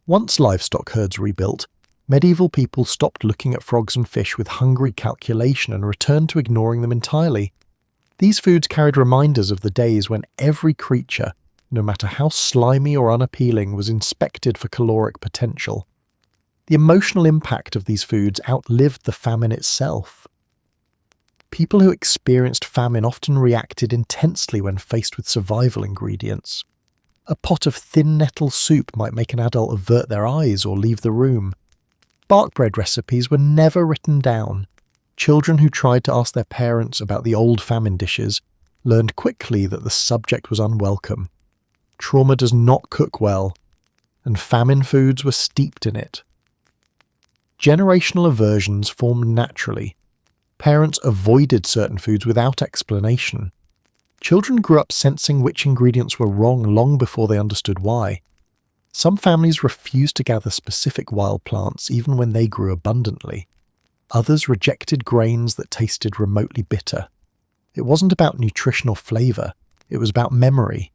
Once livestock herds rebuilt, medieval people stopped looking at frogs and fish with hungry calculation and returned to ignoring them entirely. These foods carried reminders of the days when every creature, no matter how slimy or unappealing, was inspected for caloric potential. The emotional impact of these foods outlived the famine itself. People who experienced famine often reacted intensely when faced with survival ingredients. A pot of thin nettle soup might make an adult avert their eyes or leave the room. Bark bread recipes were never written down. Children who tried to ask their parents about the old famine dishes learned quickly that the subject was unwelcome. Trauma does not cook well, and famine foods were steeped in it. Generational aversions formed naturally. Parents avoided certain foods without explanation. Children grew up sensing which ingredients were wrong long before they understood why. Some families refused to gather specific wild plants even when they grew abundantly. Others rejected grains that tasted remotely bitter. It wasn't about nutritional flavour, it was about memory.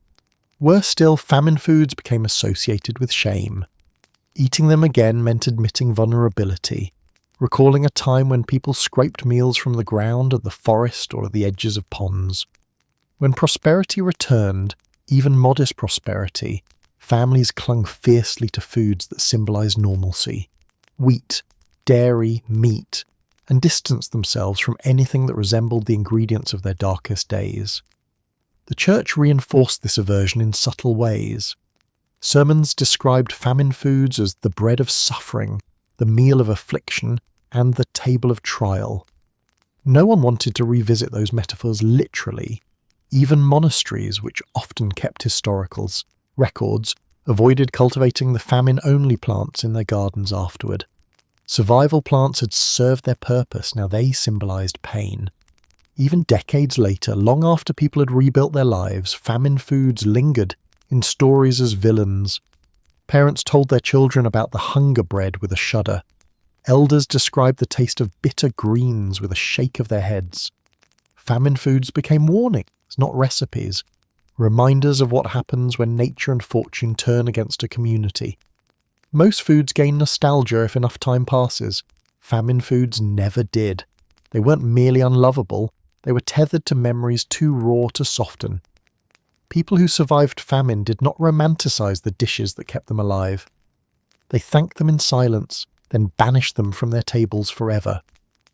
Worse still, famine foods became associated with shame. Eating them again meant admitting vulnerability, recalling a time when people scraped meals from the ground at the forest or at the edges of ponds. When prosperity returned, even modest prosperity, families clung fiercely to foods that symbolized normalcy. Wheat, dairy, meat, and distanced themselves from anything that resembled the ingredients of their darkest days. The church reinforced this aversion in subtle ways. Sermons described famine foods as the bread of suffering, the meal of affliction, and the table of trial. No one wanted to revisit those metaphors literally. Even monasteries, which often kept historical records, avoided cultivating the famine-only plants in their gardens afterward. Survival plants had served their purpose, now they symbolised pain. Even decades later, long after people had rebuilt their lives, famine foods lingered in stories as villains. Parents told their children about the hunger bread with a shudder. Elders described the taste of bitter greens with a shake of their heads. Famine foods became warnings, not recipes, reminders of what happens when nature and fortune turn against a community. Most foods gain nostalgia if enough time passes. Famine foods never did. They weren't merely unlovable, they were tethered to memories too raw to soften. People who survived famine did not romanticize the dishes that kept them alive. They thanked them in silence, then banished them from their tables forever.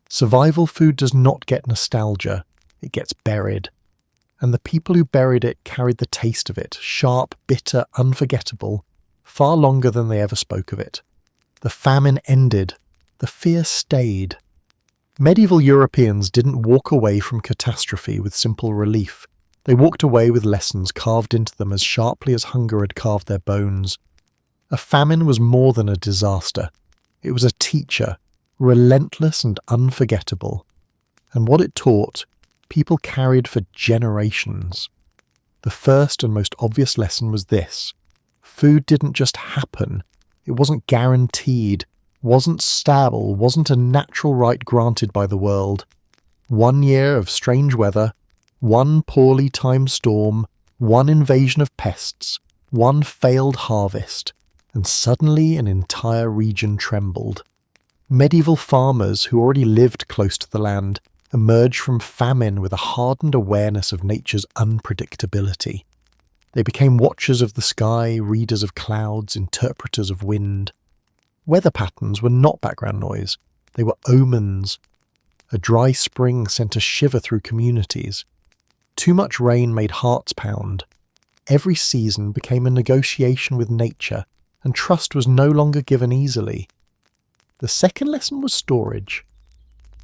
Survival food does not get nostalgia, it gets buried. And the people who buried it carried the taste of it, sharp, bitter, unforgettable, far longer than they ever spoke of it. The famine ended. The fear stayed. Medieval Europeans didn't walk away from catastrophe with simple relief. They walked away with lessons carved into them as sharply as hunger had carved their bones. A famine was more than a disaster. It was a teacher, relentless and unforgettable. And what it taught, people carried for generations. The first and most obvious lesson was this. Food didn't just happen. It wasn't guaranteed, wasn't stable, wasn't a natural right granted by the world. 1 year of strange weather, one poorly timed storm, one invasion of pests, one failed harvest, and suddenly an entire region trembled. Medieval farmers who already lived close to the land emerged from famine with a hardened awareness of nature's unpredictability. They became watchers of the sky, readers of clouds, interpreters of wind. Weather patterns were not background noise, they were omens. A dry spring sent a shiver through communities. Too much rain made hearts pound. Every season became a negotiation with nature, and trust was no longer given easily. The second lesson was storage.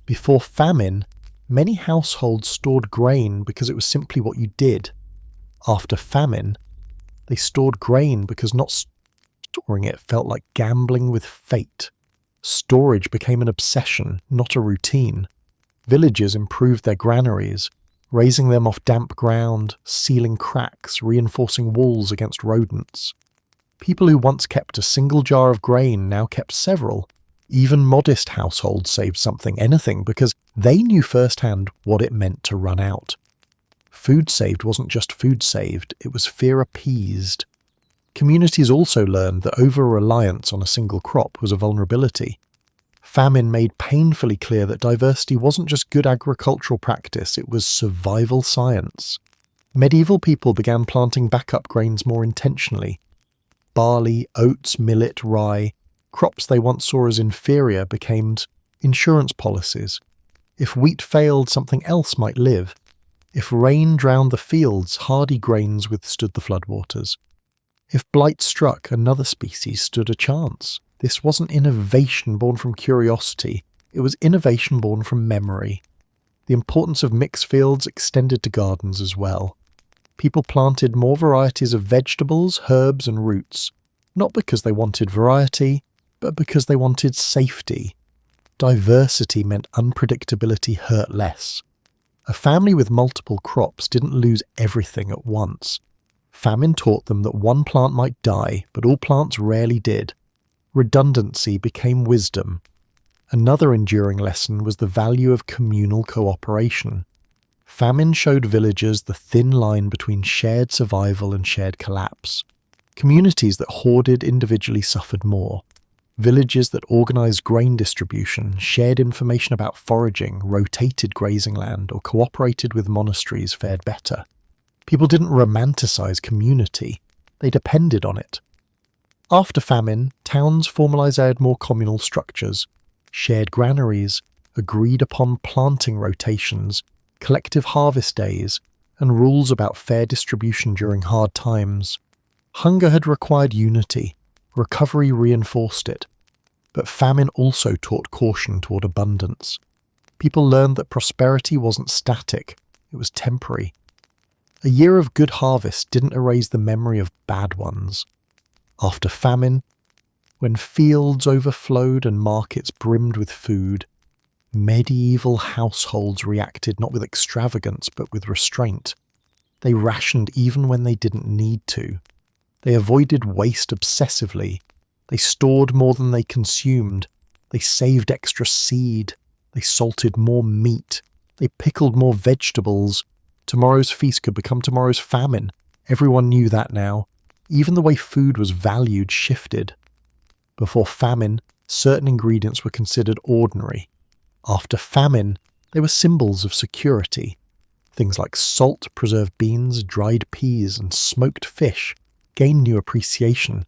Before famine, many households stored grain because it was simply what you did. After famine, they stored grain because not storing it felt like gambling with fate. Storage became an obsession, not a routine. Villagers improved their granaries, raising them off damp ground, sealing cracks, reinforcing walls against rodents. People who once kept a single jar of grain now kept several. Even modest households saved something, anything, because they knew firsthand what it meant to run out. Food saved wasn't just food saved, it was fear appeased. Communities also learned that over-reliance on a single crop was a vulnerability. Famine made painfully clear that diversity wasn't just good agricultural practice, it was survival science. Medieval people began planting backup grains more intentionally. Barley, oats, millet, rye, crops they once saw as inferior became insurance policies. If wheat failed, something else might live. If rain drowned the fields, hardy grains withstood the floodwaters. If blight struck, another species stood a chance. This wasn't innovation born from curiosity, it was innovation born from memory. The importance of mixed fields extended to gardens as well. People planted more varieties of vegetables, herbs and roots, not because they wanted variety, but because they wanted safety. Diversity meant unpredictability hurt less. A family with multiple crops didn't lose everything at once. Famine taught them that one plant might die, but all plants rarely did. Redundancy became wisdom. Another enduring lesson was the value of communal cooperation. Famine showed villagers the thin line between shared survival and shared collapse. Communities that hoarded individually suffered more. Villages that organised grain distribution, shared information about foraging, rotated grazing land, or cooperated with monasteries fared better. People didn't romanticize community, they depended on it. After famine, towns formalised more communal structures, shared granaries, agreed upon planting rotations, collective harvest days, and rules about fair distribution during hard times. Hunger had required unity, recovery reinforced it, but famine also taught caution toward abundance. People learned that prosperity wasn't static, it was temporary. A year of good harvest didn't erase the memory of bad ones. After famine, when fields overflowed and markets brimmed with food, medieval households reacted not with extravagance but with restraint. They rationed even when they didn't need to. They avoided waste obsessively. They stored more than they consumed. They saved extra seed. They salted more meat. They pickled more vegetables. Tomorrow's feast could become tomorrow's famine. Everyone knew that now. Even the way food was valued shifted. Before famine, certain ingredients were considered ordinary. After famine, they were symbols of security. Things like salt, preserved beans, dried peas, and smoked fish gained new appreciation.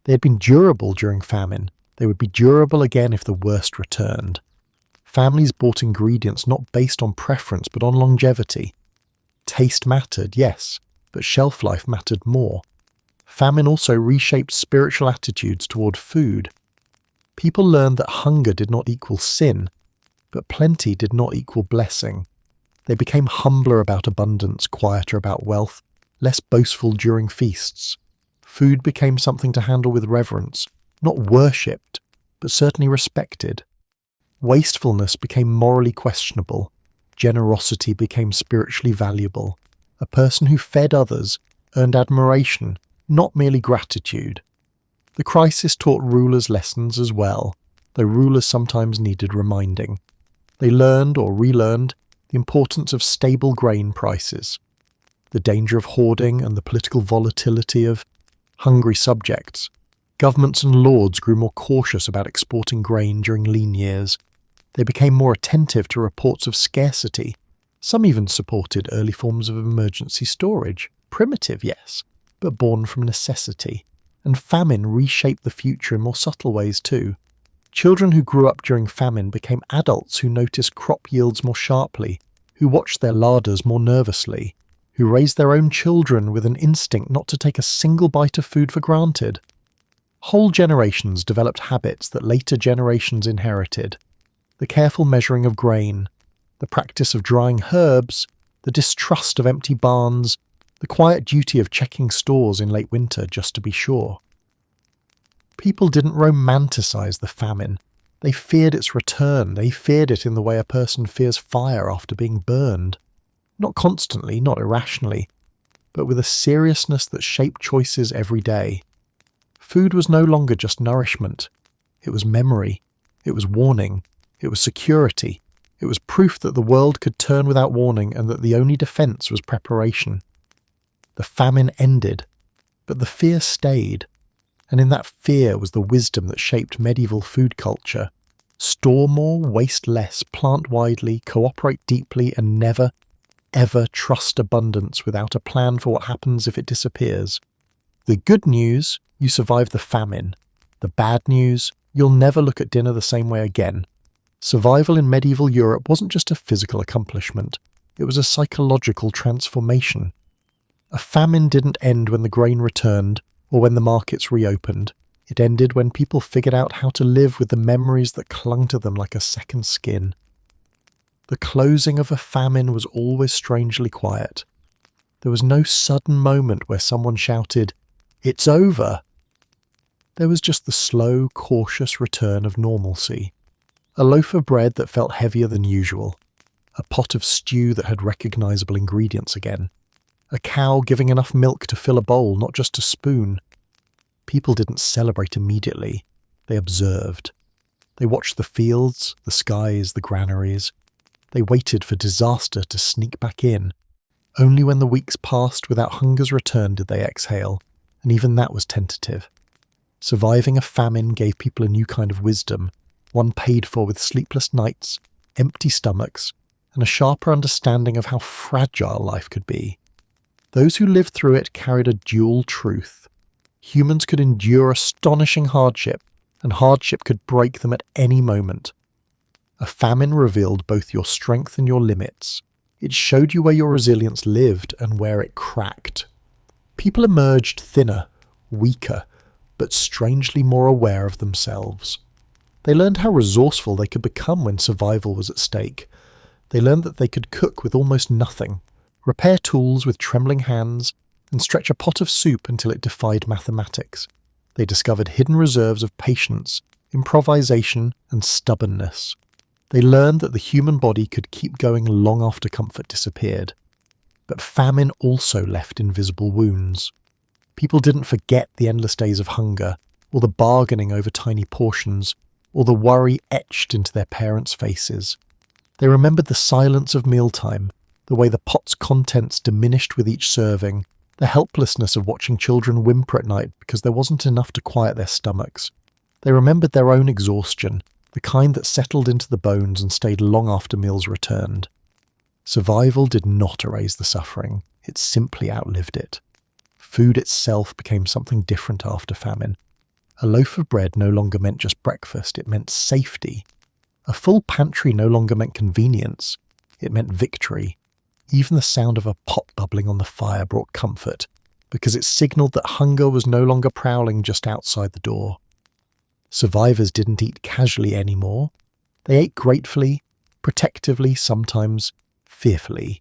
They had been durable during famine. They would be durable again if the worst returned. Families bought ingredients not based on preference but on longevity. Taste mattered, yes, but shelf life mattered more. Famine also reshaped spiritual attitudes toward food. People learned that hunger did not equal sin, but plenty did not equal blessing. They became humbler about abundance, quieter about wealth, less boastful during feasts. Food became something to handle with reverence, not worshipped, but certainly respected. Wastefulness became morally questionable. Generosity became spiritually valuable. A person who fed others earned admiration, not merely gratitude. The crisis taught rulers lessons as well, though rulers sometimes needed reminding. They learned or relearned the importance of stable grain prices, the danger of hoarding and the political volatility of hungry subjects. Governments and lords grew more cautious about exporting grain during lean years. They became more attentive to reports of scarcity. Some even supported early forms of emergency storage. Primitive, yes, but born from necessity. And famine reshaped the future in more subtle ways too. Children who grew up during famine became adults who noticed crop yields more sharply, who watched their larders more nervously, who raised their own children with an instinct not to take a single bite of food for granted. Whole generations developed habits that later generations inherited. The careful measuring of grain, the practice of drying herbs, the distrust of empty barns, the quiet duty of checking stores in late winter just to be sure. People didn't romanticize the famine. They feared its return. They feared it in the way a person fears fire after being burned. Not constantly, not irrationally, but with a seriousness that shaped choices every day. Food was no longer just nourishment. It was memory. It was warning. It was security. It was proof that the world could turn without warning and that the only defense was preparation. The famine ended, but the fear stayed. And in that fear was the wisdom that shaped medieval food culture. Store more, waste less, plant widely, cooperate deeply, and never, ever trust abundance without a plan for what happens if it disappears. The good news, you survived the famine. The bad news, you'll never look at dinner the same way again. Survival in medieval Europe wasn't just a physical accomplishment, it was a psychological transformation. A famine didn't end when the grain returned or when the markets reopened. It ended when people figured out how to live with the memories that clung to them like a second skin. The closing of a famine was always strangely quiet. There was no sudden moment where someone shouted, "It's over!" There was just the slow, cautious return of normalcy. A loaf of bread that felt heavier than usual. A pot of stew that had recognizable ingredients again. A cow giving enough milk to fill a bowl, not just a spoon. People didn't celebrate immediately. They observed. They watched the fields, the skies, the granaries. They waited for disaster to sneak back in. Only when the weeks passed without hunger's return did they exhale, and even that was tentative. Surviving a famine gave people a new kind of wisdom, one paid for with sleepless nights, empty stomachs, and a sharper understanding of how fragile life could be. Those who lived through it carried a dual truth. Humans could endure astonishing hardship, and hardship could break them at any moment. A famine revealed both your strength and your limits. It showed you where your resilience lived and where it cracked. People emerged thinner, weaker, but strangely more aware of themselves. They learned how resourceful they could become when survival was at stake. They learned that they could cook with almost nothing, repair tools with trembling hands, and stretch a pot of soup until it defied mathematics. They discovered hidden reserves of patience, improvisation, and stubbornness. They learned that the human body could keep going long after comfort disappeared. But famine also left invisible wounds. People didn't forget the endless days of hunger, or the bargaining over tiny portions, or the worry etched into their parents' faces. They remembered the silence of mealtime, the way the pot's contents diminished with each serving, the helplessness of watching children whimper at night because there wasn't enough to quiet their stomachs. They remembered their own exhaustion, the kind that settled into the bones and stayed long after meals returned. Survival did not erase the suffering, it simply outlived it. Food itself became something different after famine. A loaf of bread no longer meant just breakfast, it meant safety. A full pantry no longer meant convenience, it meant victory. Even the sound of a pot bubbling on the fire brought comfort, because it signaled that hunger was no longer prowling just outside the door. Survivors didn't eat casually anymore. They ate gratefully, protectively, sometimes fearfully.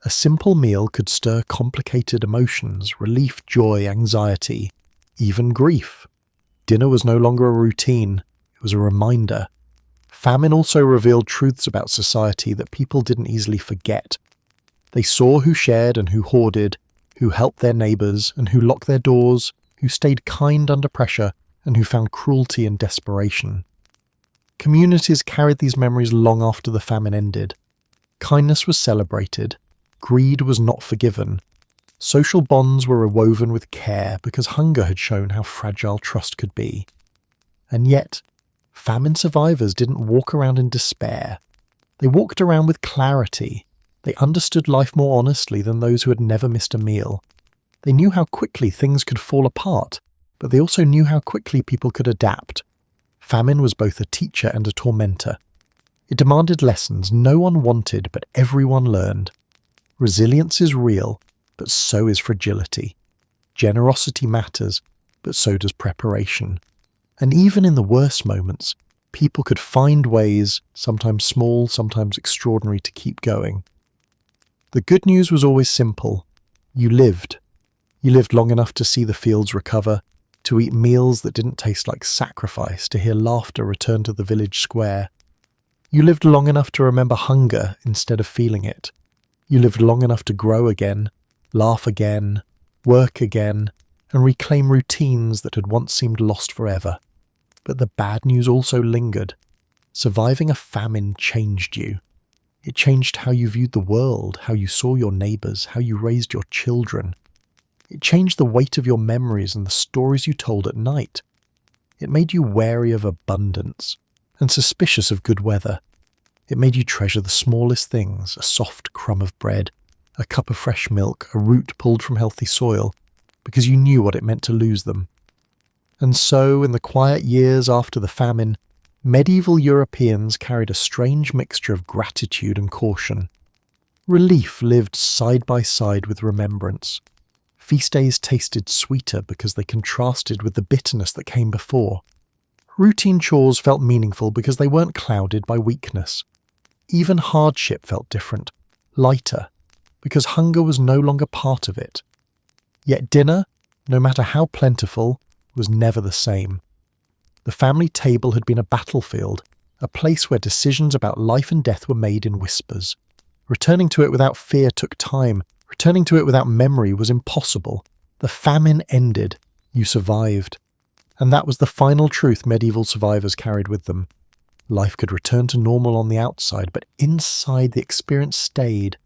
A simple meal could stir complicated emotions, relief, joy, anxiety, even grief. Dinner was no longer a routine, it was a reminder. Famine also revealed truths about society that people didn't easily forget. They saw who shared and who hoarded, who helped their neighbours and who locked their doors, who stayed kind under pressure and who found cruelty in desperation. Communities carried these memories long after the famine ended. Kindness was celebrated, greed was not forgiven. Social bonds were woven with care because hunger had shown how fragile trust could be. And yet, famine survivors didn't walk around in despair. They walked around with clarity. They understood life more honestly than those who had never missed a meal. They knew how quickly things could fall apart, but they also knew how quickly people could adapt. Famine was both a teacher and a tormentor. It demanded lessons no one wanted, but everyone learned. Resilience is real, but so is fragility. Generosity matters, but so does preparation. And even in the worst moments, people could find ways, sometimes small, sometimes extraordinary, to keep going. The good news was always simple. You lived. You lived long enough to see the fields recover, to eat meals that didn't taste like sacrifice, to hear laughter return to the village square. You lived long enough to remember hunger instead of feeling it. You lived long enough to grow again, laugh again, work again, and reclaim routines that had once seemed lost forever. But the bad news also lingered. Surviving a famine changed you. It changed how you viewed the world, how you saw your neighbours, how you raised your children. It changed the weight of your memories and the stories you told at night. It made you wary of abundance and suspicious of good weather. It made you treasure the smallest things, a soft crumb of bread, a cup of fresh milk, a root pulled from healthy soil, because you knew what it meant to lose them. And so, in the quiet years after the famine, medieval Europeans carried a strange mixture of gratitude and caution. Relief lived side by side with remembrance. Feast days tasted sweeter because they contrasted with the bitterness that came before. Routine chores felt meaningful because they weren't clouded by weakness. Even hardship felt different, lighter, because hunger was no longer part of it. Yet dinner, no matter how plentiful, was never the same. The family table had been a battlefield, a place where decisions about life and death were made in whispers. Returning to it without fear took time. Returning to it without memory was impossible. The famine ended. You survived. And that was the final truth medieval survivors carried with them. Life could return to normal on the outside, but inside the experience stayed,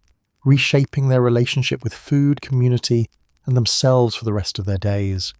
reshaping their relationship with food, community, and themselves for the rest of their days.